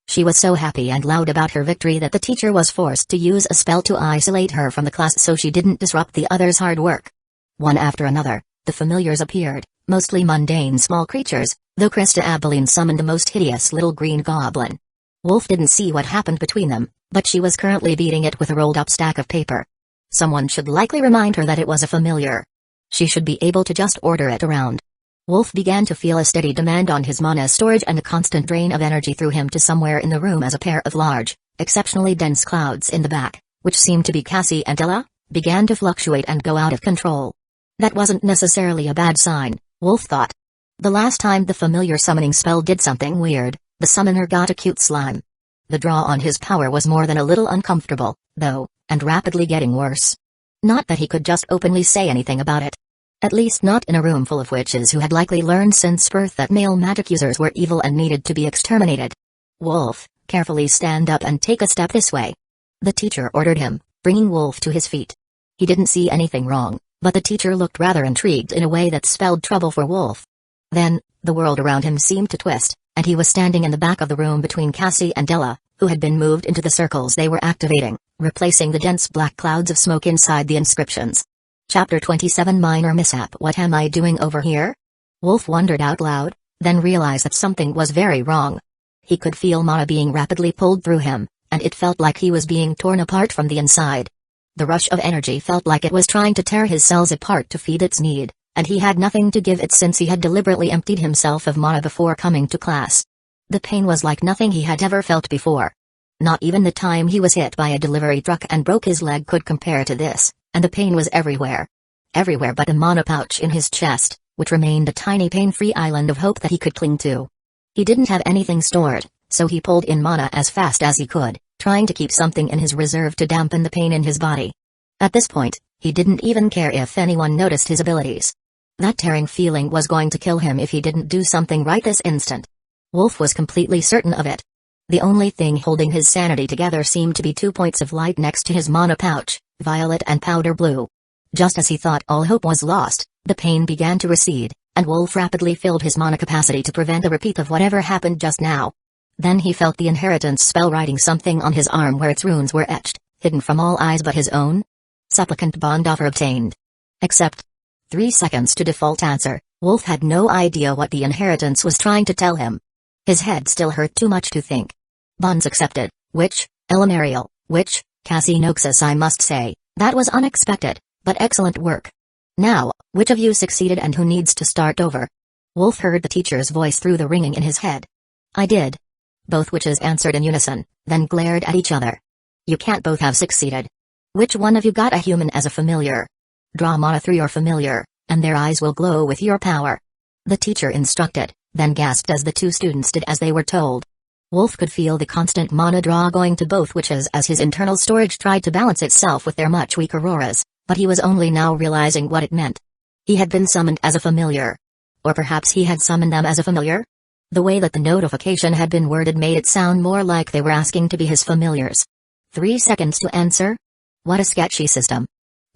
Speaker 1: She was so happy and loud about her victory that the teacher was forced to use a spell to isolate her from the class so she didn't disrupt the others' hard work. One after another, the familiars appeared, mostly mundane small creatures, though Krista Abilene summoned the most hideous little green goblin. Wolf didn't see what happened between them, but she was currently beating it with a rolled-up stack of paper. Someone should likely remind her that it was a familiar. She should be able to just order it around. Wolf began to feel a steady demand on his mana storage, and a constant drain of energy threw him to somewhere in the room as a pair of large, exceptionally dense clouds in the back, which seemed to be Cassie and Ella, began to fluctuate and go out of control. That wasn't necessarily a bad sign, Wolf thought. The last time the familiar summoning spell did something weird, the summoner got a cute slime. The draw on his power was more than a little uncomfortable, though, and rapidly getting worse. Not that he could just openly say anything about it. At least not in a room full of witches who had likely learned since birth that male magic users were evil and needed to be exterminated. Wolf, carefully stand up and take a step this way. The teacher ordered him, bringing Wolf to his feet. He didn't see anything wrong, but the teacher looked rather intrigued in a way that spelled trouble for Wolf. Then, the world around him seemed to twist, and he was standing in the back of the room between Cassie and Della, who had been moved into the circles they were activating, replacing the dense black clouds of smoke inside the inscriptions. Chapter 27 Minor Mishap. What am I doing over here? Wolf wondered out loud, then realized that something was very wrong. He could feel mana being rapidly pulled through him, and it felt like he was being torn apart from the inside. The rush of energy felt like it was trying to tear his cells apart to feed its need, and he had nothing to give it since he had deliberately emptied himself of mana before coming to class. The pain was like nothing he had ever felt before. Not even the time he was hit by a delivery truck and broke his leg could compare to this, and the pain was everywhere. Everywhere but the mana pouch in his chest, which remained a tiny pain-free island of hope that he could cling to. He didn't have anything stored, so he pulled in mana as fast as he could, trying to keep something in his reserve to dampen the pain in his body. At this point, he didn't even care if anyone noticed his abilities. That tearing feeling was going to kill him if he didn't do something right this instant. Wolf was completely certain of it. The only thing holding his sanity together seemed to be 2 points of light next to his mana pouch, violet and powder blue. Just as he thought all hope was lost, the pain began to recede, and Wolf rapidly filled his mana capacity to prevent a repeat of whatever happened just now. Then he felt the inheritance spell writing something on his arm where its runes were etched, hidden from all eyes but his own. Supplicant bond offer obtained. Accept. 3 seconds to default answer. Wolf had no idea what the inheritance was trying to tell him. His head still hurt too much to think. Bonds accepted. Which? Elamariel. Which? Cassie Noxus. I must say, that was unexpected, but excellent work. Now, which of you succeeded and who needs to start over? Wolf heard the teacher's voice through the ringing in his head. I did. Both witches answered in unison, then glared at each other. You can't both have succeeded. Which one of you got a human as a familiar? Draw mana through your familiar, and their eyes will glow with your power. The teacher instructed, then gasped as the two students did as they were told. Wolf could feel the constant mana draw going to both witches as his internal storage tried to balance itself with their much weaker auras, but he was only now realizing what it meant. He had been summoned as a familiar. Or perhaps he had summoned them as a familiar? The way that the notification had been worded made it sound more like they were asking to be his familiars. 3 seconds to answer? What a sketchy system.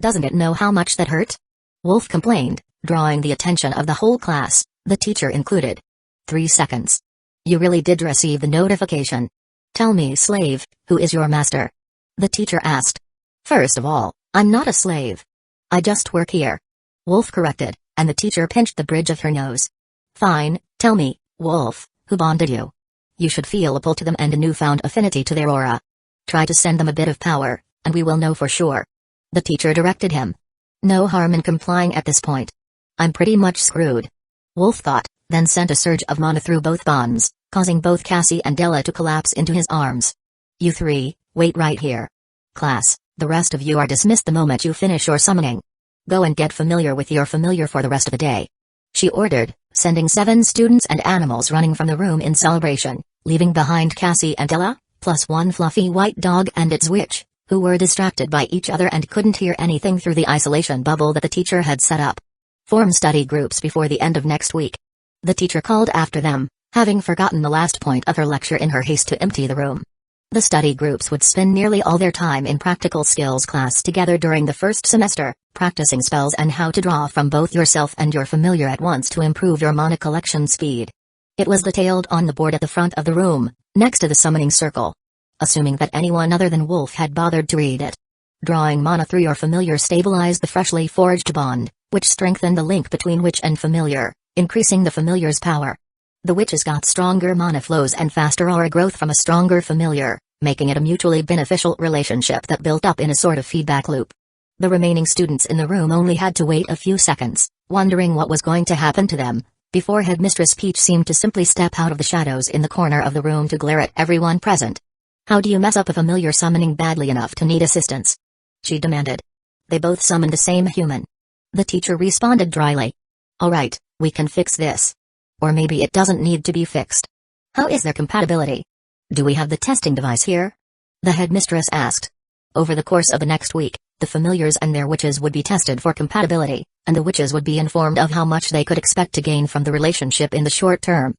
Speaker 1: Doesn't it know how much that hurt? Wolf complained, drawing the attention of the whole class, the teacher included. 3 seconds. You really did receive the notification. Tell me, slave, who is your master? The teacher asked. First of all, I'm not a slave. I just work here. Wolf corrected, and the teacher pinched the bridge of her nose. Fine, tell me, Wolf, who bonded you? You should feel a pull to them and a newfound affinity to their aura. Try to send them a bit of power, and we will know for sure. The teacher directed him. No harm in complying at this point. I'm pretty much screwed. Wolf thought, then sent a surge of mana through both bonds, causing both Cassie and Della to collapse into his arms. You three, wait right here. Class, the rest of you are dismissed the moment you finish your summoning. Go and get familiar with your familiar for the rest of the day. She ordered, sending 7 students and animals running from the room in celebration, leaving behind Cassie and Della, plus 1 fluffy white dog and its witch, who were distracted by each other and couldn't hear anything through the isolation bubble that the teacher had set up. Form study groups before the end of next week. The teacher called after them, having forgotten the last point of her lecture in her haste to empty the room. The study groups would spend nearly all their time in practical skills class together during the first semester, practicing spells and how to draw from both yourself and your familiar at once to improve your mana collection speed. It was detailed on the board at the front of the room, next to the summoning circle. Assuming that anyone other than Wolf had bothered to read it. Drawing mana through your familiar stabilized the freshly forged bond, which strengthened the link between witch and familiar, increasing the familiar's power. The witches got stronger mana flows and faster aura growth from a stronger familiar, making it a mutually beneficial relationship that built up in a sort of feedback loop. The remaining students in the room only had to wait a few seconds, wondering what was going to happen to them, before Headmistress Peach seemed to simply step out of the shadows in the corner of the room to glare at everyone present. How do you mess up a familiar summoning badly enough to need assistance? She demanded. They both summoned the same human. The teacher responded dryly. All right, we can fix this. Or maybe it doesn't need to be fixed. How is their compatibility? Do we have the testing device here? The headmistress asked. Over the course of the next week, the familiars and their witches would be tested for compatibility, and the witches would be informed of how much they could expect to gain from the relationship in the short term.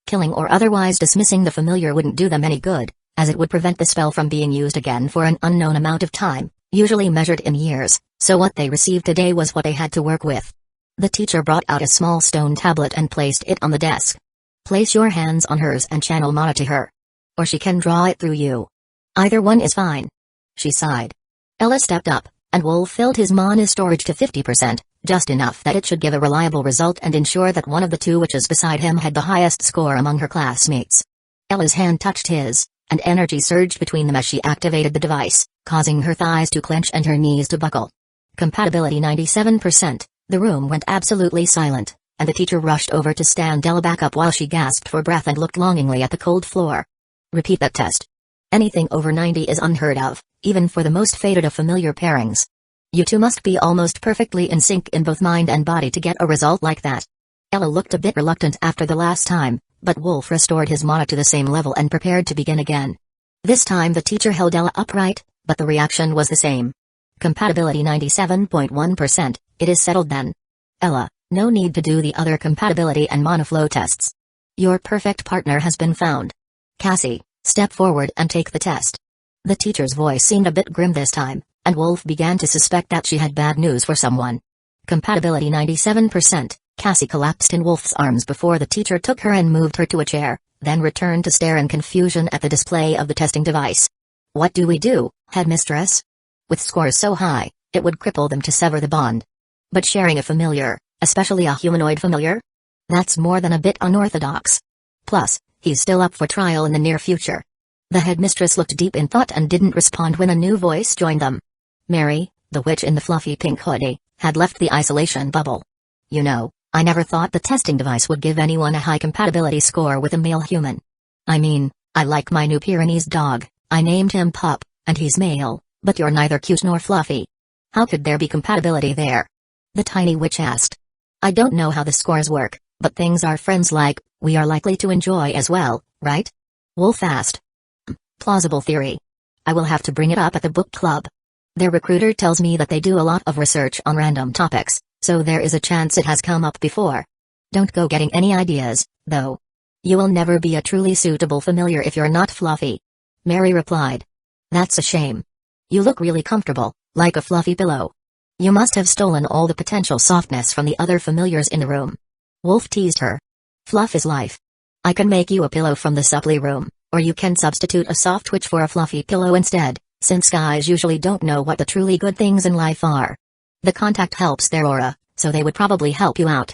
Speaker 1: Killing or otherwise dismissing the familiar wouldn't do them any good, as it would prevent the spell from being used again for an unknown amount of time, usually measured in years, so what they received today was what they had to work with. The teacher brought out a small stone tablet and placed it on the desk. Place your hands on hers and channel mana to her. Or she can draw it through you. Either one is fine. She sighed. Ella stepped up, and Wolf filled his mana storage to 50%, just enough that it should give a reliable result and ensure that one of the two witches beside him had the highest score among her classmates. Ella's hand touched his, and energy surged between them as she activated the device, causing her thighs to clench and her knees to buckle. Compatibility 97%. The room went absolutely silent, and the teacher rushed over to stand Ella back up while she gasped for breath and looked longingly at the cold floor. Repeat that test. Anything over 90 is unheard of, even for the most fated of familiar pairings. You two must be almost perfectly in sync in both mind and body to get a result like that. Ella looked a bit reluctant after the last time, but Wolf restored his mana to the same level and prepared to begin again. This time the teacher held Ella upright, but the reaction was the same. Compatibility 97.1%, it is settled then. Ella, no need to do the other compatibility and mana flow tests. Your perfect partner has been found. Cassie, step forward and take the test. The teacher's voice seemed a bit grim this time, and Wolf began to suspect that she had bad news for someone. Compatibility 97%, Cassie collapsed in Wolf's arms before the teacher took her and moved her to a chair, then returned to stare in confusion at the display of the testing device. What do we do, headmistress? With scores so high, it would cripple them to sever the bond. But sharing a familiar, especially a humanoid familiar? That's more than a bit unorthodox. Plus, he's still up for trial in the near future. The headmistress looked deep in thought and didn't respond when a new voice joined them. Mary, the witch in the fluffy pink hoodie, had left the isolation bubble. You know, I never thought the testing device would give anyone a high compatibility score with a male human. I mean, I like my new Pyrenees dog, I named him Pup, and he's male, but you're neither cute nor fluffy. How could there be compatibility there? The tiny witch asked. I don't know how the scores work, but things our friends like, we are likely to enjoy as well, right? Wolf asked. Plausible theory. I will have to bring it up at the book club. Their recruiter tells me that they do a lot of research on random topics, so there is a chance it has come up before. Don't go getting any ideas, though. You will never be a truly suitable familiar if you're not fluffy. Mary replied. That's a shame. You look really comfortable, like a fluffy pillow. You must have stolen all the potential softness from the other familiars in the room. Wolf teased her. Fluff is life. I can make you a pillow from the supply room, or you can substitute a soft witch for a fluffy pillow instead, since guys usually don't know what the truly good things in life are. The contact helps their aura, so they would probably help you out.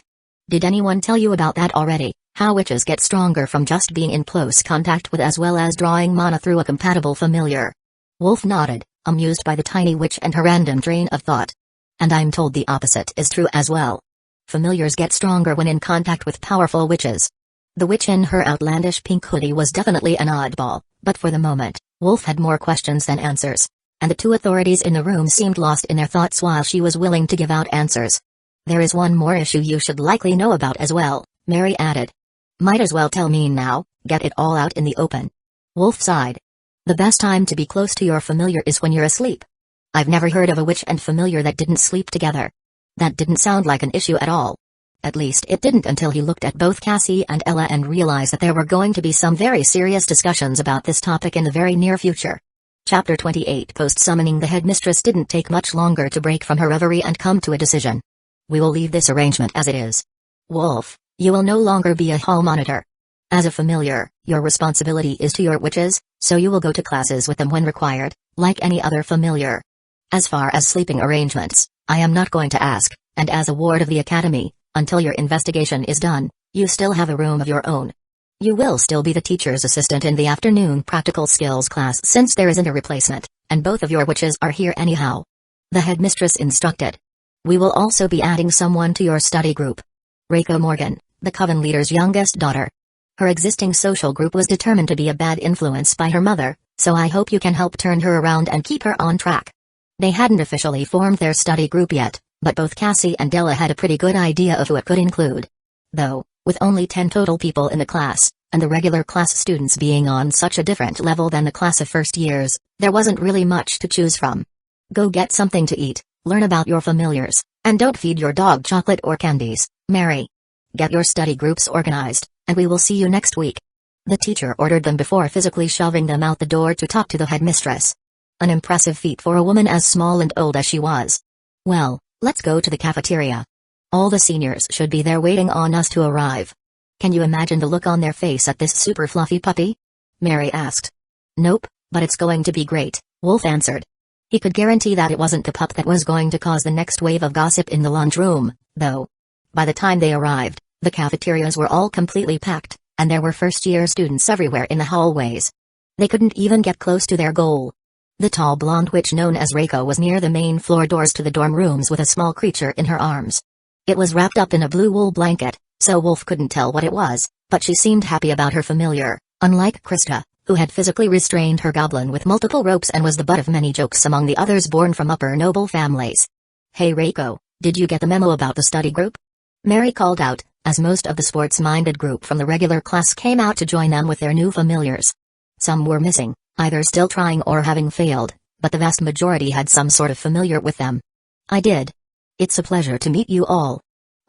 Speaker 1: Did anyone tell you about that already, how witches get stronger from just being in close contact with as well as drawing mana through a compatible familiar? Wolf nodded, amused by the tiny witch and her random train of thought. And I'm told the opposite is true as well. Familiars get stronger when in contact with powerful witches. The witch in her outlandish pink hoodie was definitely an oddball, but for the moment, Wolf had more questions than answers. And the two authorities in the room seemed lost in their thoughts while she was willing to give out answers. There is one more issue you should likely know about as well, Mary added. Might as well tell me now, get it all out in the open. Wolf sighed. The best time to be close to your familiar is when you're asleep. I've never heard of a witch and familiar that didn't sleep together. That didn't sound like an issue at all. At least it didn't until he looked at both Cassie and Ella and realized that there were going to be some very serious discussions about this topic in the very near future. Chapter 28. Post-summoning. The headmistress didn't take much longer to break from her reverie and come to a decision. We will leave this arrangement as it is. Wolf, you will no longer be a hall monitor. As a familiar, your responsibility is to your witches, so you will go to classes with them when required, like any other familiar. As far as sleeping arrangements, I am not going to ask, and as a ward of the academy, until your investigation is done, you still have a room of your own. You will still be the teacher's assistant in the afternoon practical skills class since there isn't a replacement, and both of your witches are here anyhow. The headmistress instructed. We will also be adding someone to your study group. Reiko Morgan, the coven leader's youngest daughter. Her existing social group was determined to be a bad influence by her mother, so I hope you can help turn her around and keep her on track. They hadn't officially formed their study group yet, but both Cassie and Ella had a pretty good idea of who it could include. Though, With only 10 total people in the class, and the regular class students being on such a different level than the class of first years, there wasn't really much to choose from. Go get something to eat, learn about your familiars, and don't feed your dog chocolate or candies, Mary. Get your study groups organized, and we will see you next week. The teacher ordered them before physically shoving them out the door to talk to the headmistress. An impressive feat for a woman as small and old as she was. Well, let's go to the cafeteria. All the seniors should be there waiting on us to arrive. Can you imagine the look on their face at this super fluffy puppy? Mary asked. Nope, but it's going to be great, Wolf answered. He could guarantee that it wasn't the pup that was going to cause the next wave of gossip in the lunchroom, though. By the time they arrived, the cafeterias were all completely packed, and there were first-year students everywhere in the hallways. They couldn't even get close to their goal. The tall blonde witch known as Reiko was near the main floor doors to the dorm rooms with a small creature in her arms. It was wrapped up in a blue wool blanket, so Wolf couldn't tell what it was, but she seemed happy about her familiar, unlike Krista, who had physically restrained her goblin with multiple ropes and was the butt of many jokes among the others born from upper noble families. Hey Reiko, did you get the memo about the study group? Mary called out, as most of the sports-minded group from the regular class came out to join them with their new familiars. Some were missing, either still trying or having failed, but the vast majority had some sort of familiar with them. I did. It's a pleasure to meet you all.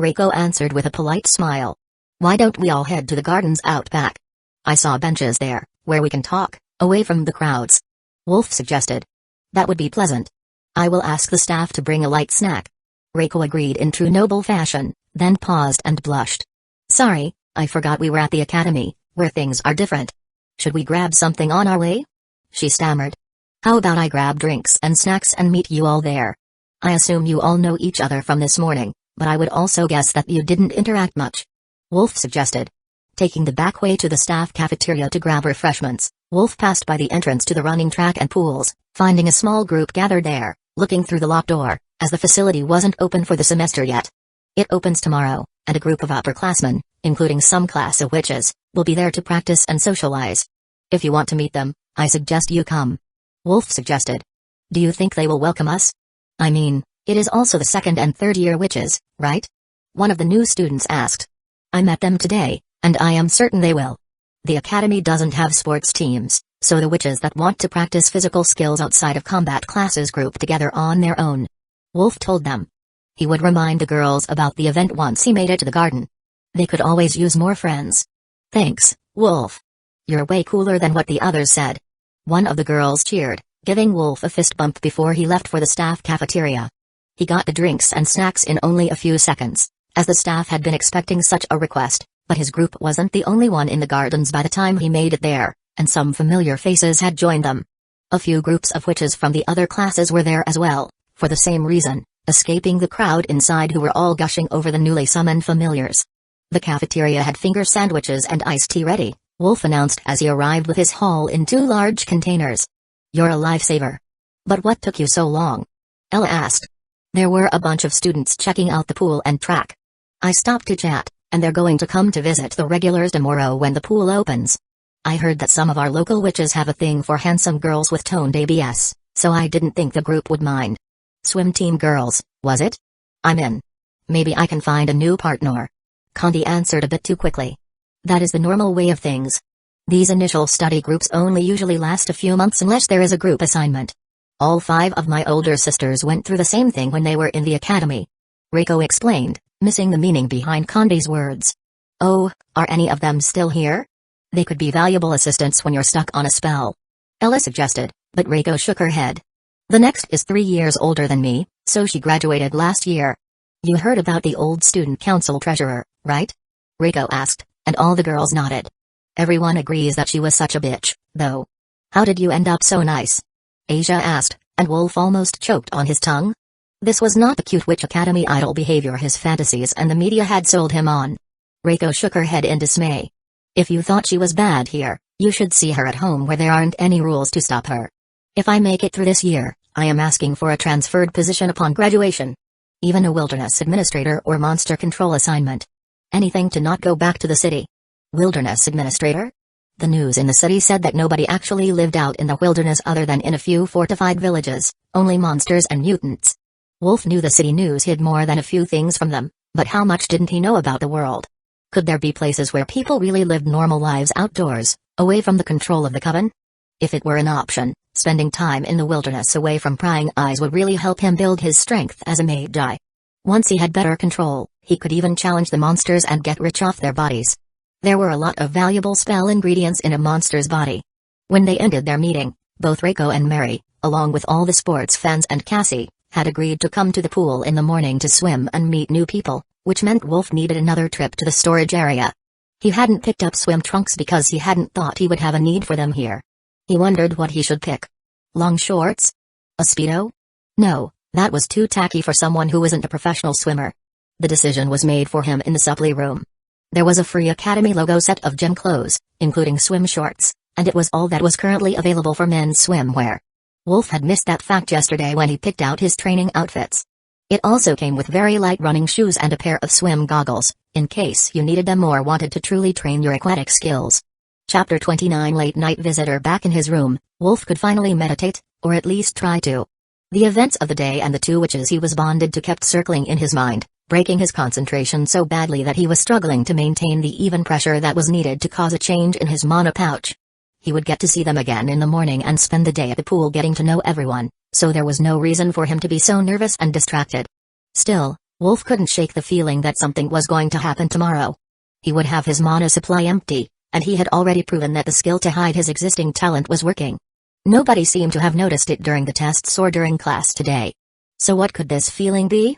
Speaker 1: Reiko answered with a polite smile. Why don't we all head to the gardens out back? I saw benches there, where we can talk, away from the crowds. Wolf suggested. That would be pleasant. I will ask the staff to bring a light snack. Reiko agreed in true noble fashion, then paused and blushed. Sorry, I forgot we were at the academy, where things are different. Should we grab something on our way? She stammered. How about I grab drinks and snacks and meet you all there? I assume you all know each other from this morning, but I would also guess that you didn't interact much. Wolf suggested. Taking the back way to the staff cafeteria to grab refreshments, Wolf passed by the entrance to the running track and pools, finding a small group gathered there, looking through the locked door, as the facility wasn't open for the semester yet. It opens tomorrow, and a group of upperclassmen, including some class of witches, will be there to practice and socialize. If you want to meet them, I suggest you come. Wolf suggested. Do you think they will welcome us? I mean, it is also the second and third year witches, right? One of the new students asked. I met them today, and I am certain they will. The academy doesn't have sports teams, so the witches that want to practice physical skills outside of combat classes group together on their own. Wolf told them. He would remind the girls about the event once he made it to the garden. They could always use more friends. Thanks, Wolf. You're way cooler than what the others said. One of the girls cheered, giving Wolf a fist bump before he left for the staff cafeteria. He got the drinks and snacks in only a few seconds, as the staff had been expecting such a request, but his group wasn't the only one in the gardens by the time he made it there, and some familiar faces had joined them. A few groups of witches from the other classes were there as well, for the same reason, escaping the crowd inside who were all gushing over the newly summoned familiars. The cafeteria had finger sandwiches and iced tea ready, Wolf announced as he arrived with his haul in 2 large containers. You're a lifesaver. But what took you so long? Ella asked. There were a bunch of students checking out the pool and track. I stopped to chat, and they're going to come to visit the regulars tomorrow when the pool opens. I heard that some of our local witches have a thing for handsome girls with toned ABS, so I didn't think the group would mind. Swim team girls, was it? I'm in. Maybe I can find a new partner. Condi answered a bit too quickly. That is the normal way of things. These initial study groups only usually last a few months unless there is a group assignment. All 5 of my older sisters went through the same thing when they were in the academy. Reiko explained, missing the meaning behind Condi's words. Oh, are any of them still here? They could be valuable assistants when you're stuck on a spell. Ella suggested, but Reiko shook her head. The next is 3 years older than me, so she graduated last year. You heard about the old student council treasurer, right? Reiko asked, and all the girls nodded. Everyone agrees that she was such a bitch, though. How did you end up so nice? Asia asked, and Wolf almost choked on his tongue. This was not the cute witch academy idol behavior his fantasies and the media had sold him on. Reiko shook her head in dismay. If you thought she was bad here, you should see her at home where there aren't any rules to stop her. If I make it through this year, I am asking for a transferred position upon graduation. Even a wilderness administrator or monster control assignment. Anything to not go back to the city. Wilderness administrator? The news in the city said that nobody actually lived out in the wilderness other than in a few fortified villages, only monsters and mutants. Wolf knew the city news hid more than a few things from them, but how much didn't he know about the world? Could there be places where people really lived normal lives outdoors, away from the control of the coven? If it were an option, spending time in the wilderness away from prying eyes would really help him build his strength as a Magi. Once he had better control, he could even challenge the monsters and get rich off their bodies. There were a lot of valuable spell ingredients in a monster's body. When they ended their meeting, both Hueco and Mary, along with all the sports fans and Cassie, had agreed to come to the pool in the morning to swim and meet new people, which meant Wolf needed another trip to the storage area. He hadn't picked up swim trunks because he hadn't thought he would have a need for them here. He wondered what he should pick. Long shorts? A Speedo? No, that was too tacky for someone who isn't a professional swimmer. The decision was made for him in the supply room. There was a free Academy logo set of gym clothes, including swim shorts, and it was all that was currently available for men's swimwear. Wolf had missed that fact yesterday when he picked out his training outfits. It also came with very light running shoes and a pair of swim goggles, in case you needed them or wanted to truly train your aquatic skills. Chapter 29 Late Night Visitor. Back in his room, Wolf could finally meditate, or at least try to. The events of the day and the two witches he was bonded to kept circling in his mind, breaking his concentration so badly that he was struggling to maintain the even pressure that was needed to cause a change in his mana pouch. He would get to see them again in the morning and spend the day at the pool getting to know everyone, so there was no reason for him to be so nervous and distracted. Still, Wolf couldn't shake the feeling that something was going to happen tomorrow. He would have his mana supply empty, and he had already proven that the skill to hide his existing talent was working. Nobody seemed to have noticed it during the tests or during class today. So what could this feeling be?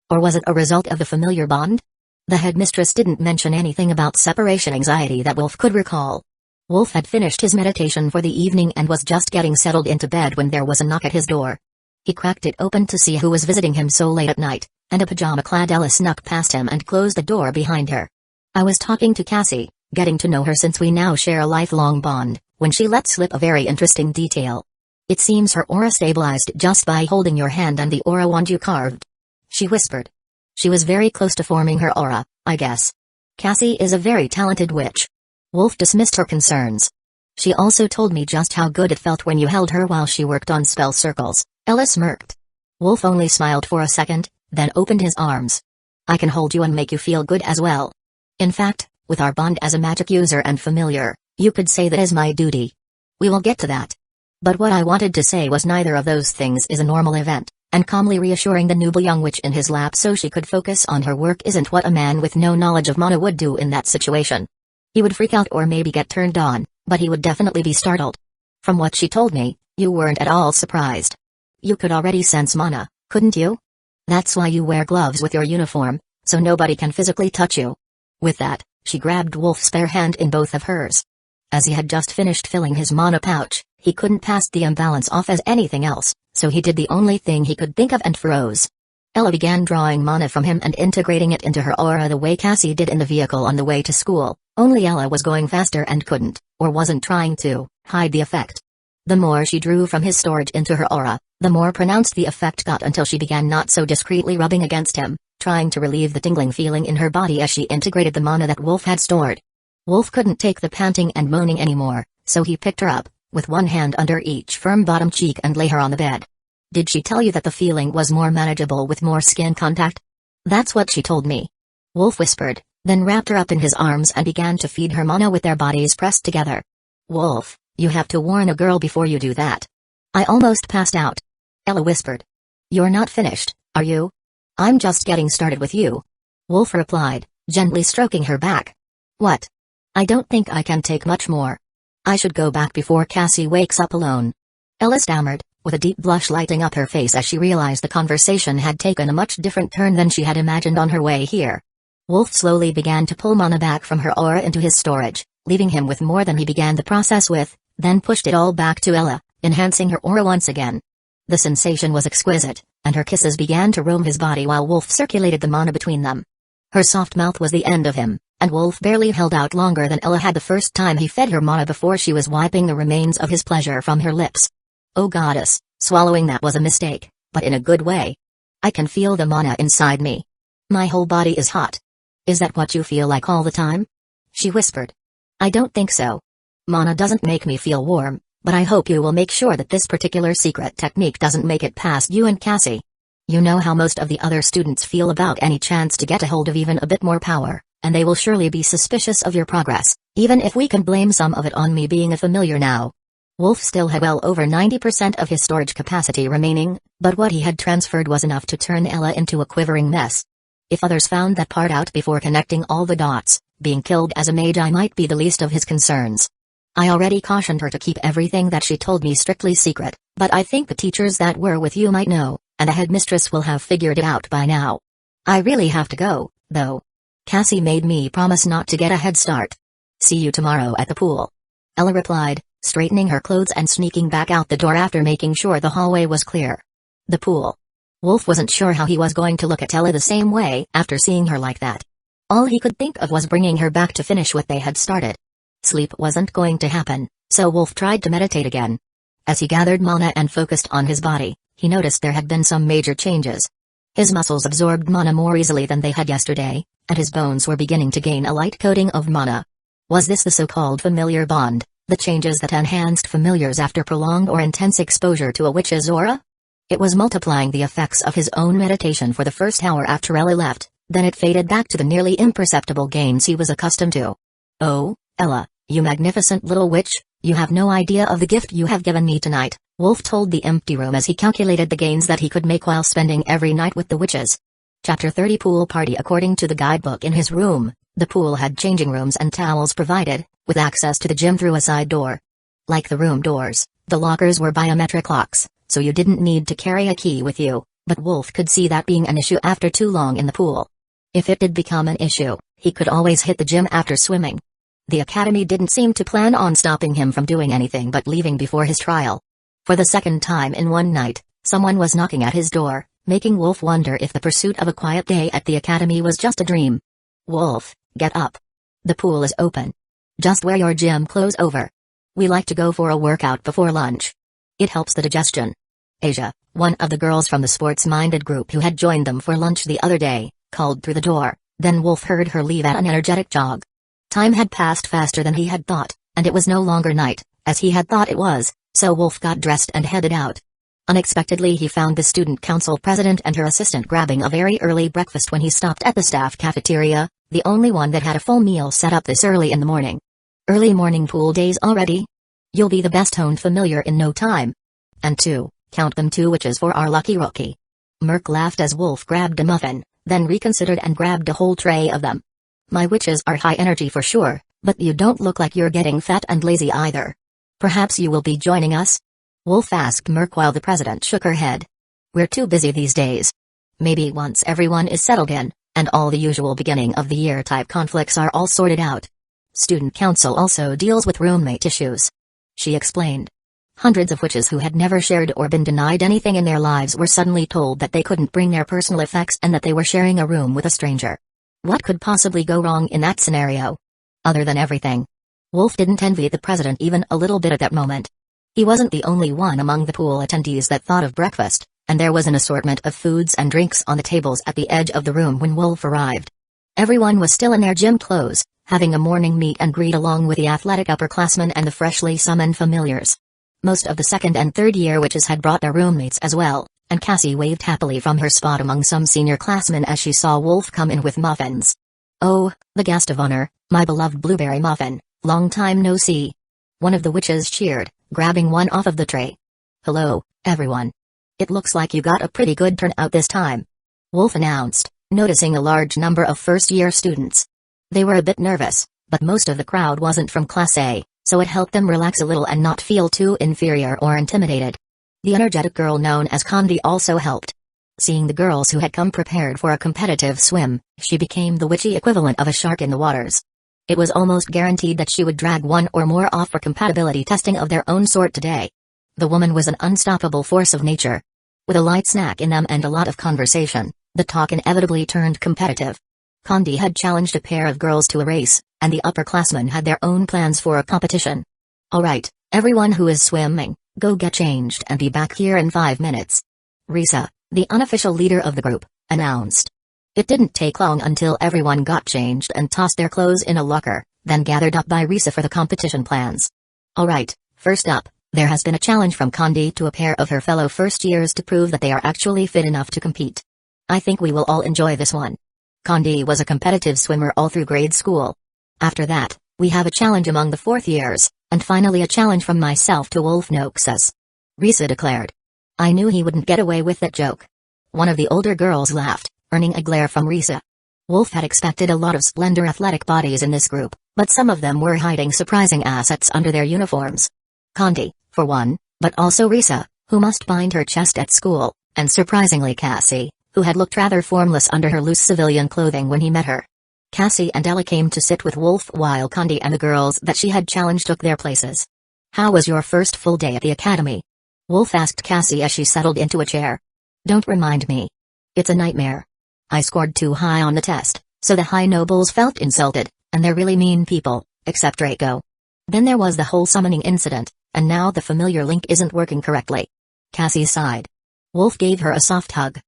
Speaker 1: Or was it a result of the familiar bond? The headmistress didn't mention anything about separation anxiety that Wolf could recall. Wolf had finished his meditation for the evening and was just getting settled into bed when there was a knock at his door. He cracked it open to see who was visiting him so late at night, and a pajama-clad Ella snuck past him and closed the door behind her. I was talking to Cassie, getting to know her since we now share a lifelong bond, when she let slip a very interesting detail. It seems her aura stabilized just by holding your hand and the aura wand you carved. She whispered. She was very close to forming her aura, I guess. Cassie is a very talented witch. Wolf dismissed her concerns. She also told me just how good it felt when you held her while she worked on spell circles. Ella smirked. Wolf only smiled for a second, then opened his arms. I can hold you and make you feel good as well. In fact, with our bond as a magic user and familiar, you could say that is my duty. We will get to that. But what I wanted to say was neither of those things is a normal event, and calmly reassuring the newly young witch in his lap so she could focus on her work isn't what a man with no knowledge of mana would do in that situation. He would freak out or maybe get turned on, but he would definitely be startled. From what she told me, you weren't at all surprised. You could already sense mana, couldn't you? That's why you wear gloves with your uniform, so nobody can physically touch you. With that, she grabbed Wolf's bare hand in both of hers. As he had just finished filling his mana pouch, he couldn't pass the imbalance off as anything else, so he did the only thing he could think of and froze. Ella began drawing mana from him and integrating it into her aura the way Cassie did in the vehicle on the way to school, only Ella was going faster and couldn't, or wasn't trying to, hide the effect. The more she drew from his storage into her aura, the more pronounced the effect got until she began not so discreetly rubbing against him, trying to relieve the tingling feeling in her body as she integrated the mana that Wolf had stored. Wolf couldn't take the panting and moaning anymore, so he picked her up, with one hand under each firm bottom cheek and lay her on the bed. Did she tell you that the feeling was more manageable with more skin contact? That's what she told me. Wolf whispered, then wrapped her up in his arms and began to feed her mana with their bodies pressed together. Wolf, you have to warn a girl before you do that. I almost passed out. Ella whispered. You're not finished, are you? I'm just getting started with you. Wolf replied, gently stroking her back. What? I don't think I can take much more. I should go back before Cassie wakes up alone. Ella stammered, with a deep blush lighting up her face as she realized the conversation had taken a much different turn than she had imagined on her way here. Wolf slowly began to pull mana back from her aura into his storage, leaving him with more than he began the process with, then pushed it all back to Ella, enhancing her aura once again. The sensation was exquisite, and her kisses began to roam his body while Wolf circulated the mana between them. Her soft mouth was the end of him, and Wolf barely held out longer than Ella had the first time he fed her mana before she was wiping the remains of his pleasure from her lips. Oh goddess, swallowing that was a mistake, but in a good way. I can feel the mana inside me. My whole body is hot. Is that what you feel like all the time? She whispered. I don't think so. Mana doesn't make me feel warm, but I hope you will make sure that this particular secret technique doesn't make it past you and Cassie. You know how most of the other students feel about any chance to get a hold of even a bit more power, and they will surely be suspicious of your progress, even if we can blame some of it on me being a familiar now. Wolf still had well over 90% of his storage capacity remaining, but what he had transferred was enough to turn Ella into a quivering mess. If others found that part out before connecting all the dots, being killed as a Magi might be the least of his concerns. I already cautioned her to keep everything that she told me strictly secret, but I think the teachers that were with you might know, and the headmistress will have figured it out by now. I really have to go, though. Cassie made me promise not to get a head start. See you tomorrow at the pool. Ella replied, straightening her clothes and sneaking back out the door after making sure the hallway was clear. The pool. Wolf wasn't sure how he was going to look at Ella the same way after seeing her like that. All he could think of was bringing her back to finish what they had started. Sleep wasn't going to happen, so Wolf tried to meditate again. As he gathered mana and focused on his body, he noticed there had been some major changes. His muscles absorbed mana more easily than they had yesterday, and his bones were beginning to gain a light coating of mana. Was this the so-called familiar bond, the changes that enhanced familiars after prolonged or intense exposure to a witch's aura? It was multiplying the effects of his own meditation for the first hour after Ella left, then it faded back to the nearly imperceptible gains he was accustomed to. Oh, Ella, you magnificent little witch, you have no idea of the gift you have given me tonight, Wolf told the empty room as he calculated the gains that he could make while spending every night with the witches. Chapter 30 Pool Party. According to the guidebook in his room, the pool had changing rooms and towels provided, with access to the gym through a side door. Like the room doors, the lockers were biometric locks, so you didn't need to carry a key with you, but Wolf could see that being an issue after too long in the pool. If it did become an issue, he could always hit the gym after swimming. The academy didn't seem to plan on stopping him from doing anything but leaving before his trial. For the second time in one night, someone was knocking at his door, making Wolf wonder if the pursuit of a quiet day at the academy was just a dream. Wolf, get up. The pool is open. Just wear your gym clothes over. We like to go for a workout before lunch. It helps the digestion. Asia, one of the girls from the sports-minded group who had joined them for lunch the other day, called through the door, then Wolf heard her leave at an energetic jog. Time had passed faster than he had thought, and it was no longer night, as he had thought it was, so Wolf got dressed and headed out. Unexpectedly he found the student council president and her assistant grabbing a very early breakfast when he stopped at the staff cafeteria, the only one that had a full meal set up this early in the morning. Early morning pool days already? You'll be the best honed familiar in no time. And count them 2 witches for our lucky rookie. Merc laughed as Wolf grabbed a muffin, then reconsidered and grabbed a whole tray of them. My witches are high energy for sure, but you don't look like you're getting fat and lazy either. Perhaps you will be joining us? Wolf asked Merc while the president shook her head. We're too busy these days. Maybe once everyone is settled in, and all the usual beginning of the year type conflicts are all sorted out. Student council also deals with roommate issues. She explained. Hundreds of witches who had never shared or been denied anything in their lives were suddenly told that they couldn't bring their personal effects and that they were sharing a room with a stranger. What could possibly go wrong in that scenario? Other than everything. Wolf didn't envy the president even a little bit at that moment. He wasn't the only one among the pool attendees that thought of breakfast, and there was an assortment of foods and drinks on the tables at the edge of the room when Wolf arrived. Everyone was still in their gym clothes, having a morning meet and greet along with the athletic upperclassmen and the freshly summoned familiars. Most of the second and third year witches had brought their roommates as well, and Cassie waved happily from her spot among some senior classmen as she saw Wolf come in with muffins. Oh, the guest of honor, my beloved blueberry muffin, long time no see. One of the witches cheered, grabbing one off of the tray. Hello, everyone. It looks like you got a pretty good turnout this time, Wolf announced, noticing a large number of first-year students. They were a bit nervous, but most of the crowd wasn't from Class A, so it helped them relax a little and not feel too inferior or intimidated. The energetic girl known as Condi also helped. Seeing the girls who had come prepared for a competitive swim, she became the witchy equivalent of a shark in the waters. It was almost guaranteed that she would drag one or more off for compatibility testing of their own sort today. The woman was an unstoppable force of nature. With a light snack in them and a lot of conversation, the talk inevitably turned competitive. Condi had challenged a pair of girls to a race, and the upperclassmen had their own plans for a competition. Alright, everyone who is swimming, go get changed and be back here in 5 minutes. Risa, the unofficial leader of the group, announced. It didn't take long until everyone got changed and tossed their clothes in a locker, then gathered up by Risa for the competition plans. Alright, first up, there has been a challenge from Condi to a pair of her fellow first years to prove that they are actually fit enough to compete. I think we will all enjoy this one. Kandi was a competitive swimmer all through grade school. After that, we have a challenge among the fourth years, and finally a challenge from myself to Wolf Noxus. Risa declared. I knew he wouldn't get away with that joke. One of the older girls laughed, earning a glare from Risa. Wolf had expected a lot of slender athletic bodies in this group, but some of them were hiding surprising assets under their uniforms. Kandi, for one, but also Risa, who must bind her chest at school, and surprisingly Cassie, who had looked rather formless under her loose civilian clothing when he met her. Cassie and Ella came to sit with Wolf while Kandi and the girls that she had challenged took their places. How was your first full day at the academy? Wolf asked Cassie as she settled into a chair. Don't remind me. It's a nightmare. I scored too high on the test, so the high nobles felt insulted, and they're really mean people, except Draco. Then there was the whole summoning incident, and now the familiar link isn't working correctly. Cassie sighed. Wolf gave her a soft hug.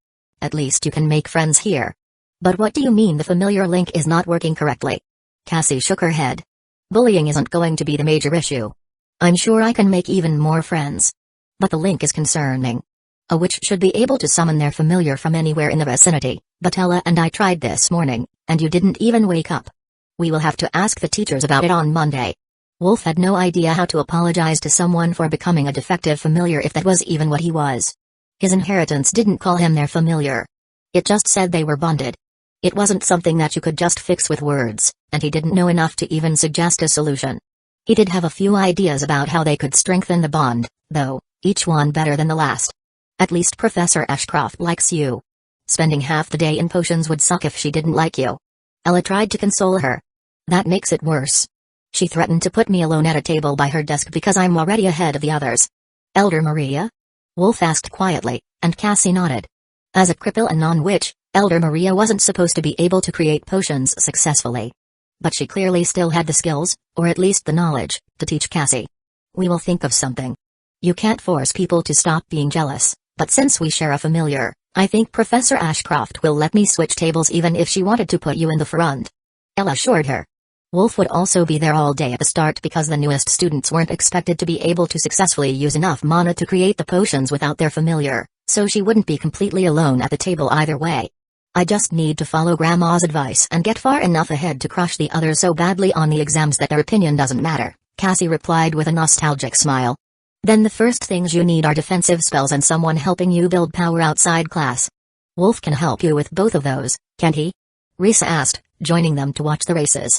Speaker 1: At least you can make friends here. But what do you mean the familiar link is not working correctly? Cassie shook her head. Bullying isn't going to be the major issue. I'm sure I can make even more friends. But the link is concerning. A witch should be able to summon their familiar from anywhere in the vicinity, but Ella and I tried this morning, and you didn't even wake up. We will have to ask the teachers about it on Monday. Wolf had no idea how to apologize to someone for becoming a defective familiar if that was even what he was. His inheritance didn't call him their familiar. It just said they were bonded. It wasn't something that you could just fix with words, and he didn't know enough to even suggest a solution. He did have a few ideas about how they could strengthen the bond, though, each one better than the last. At least Professor Ashcroft likes you. Spending half the day in potions would suck if she didn't like you. Ella tried to console her. That makes it worse. She threatened to put me alone at a table by her desk because I'm already ahead of the others. Elder Maria? Wolf asked quietly, and Cassie nodded. As a cripple and non-witch, Elder Maria wasn't supposed to be able to create potions successfully. But she clearly still had the skills, or at least the knowledge, to teach Cassie. We will think of something. You can't force people to stop being jealous, but since we share a familiar, I think Professor Ashcroft will let me switch tables even if she wanted to put you in the front. Ella assured her. Wolf would also be there all day at the start because the newest students weren't expected to be able to successfully use enough mana to create the potions without their familiar, so she wouldn't be completely alone at the table either way. I just need to follow Grandma's advice and get far enough ahead to crush the others so badly on the exams that their opinion doesn't matter, Cassie replied with a nostalgic smile. Then the first things you need are defensive spells and someone helping you build power outside class. Wolf can help you with both of those, can't he? Risa asked, joining them to watch the races.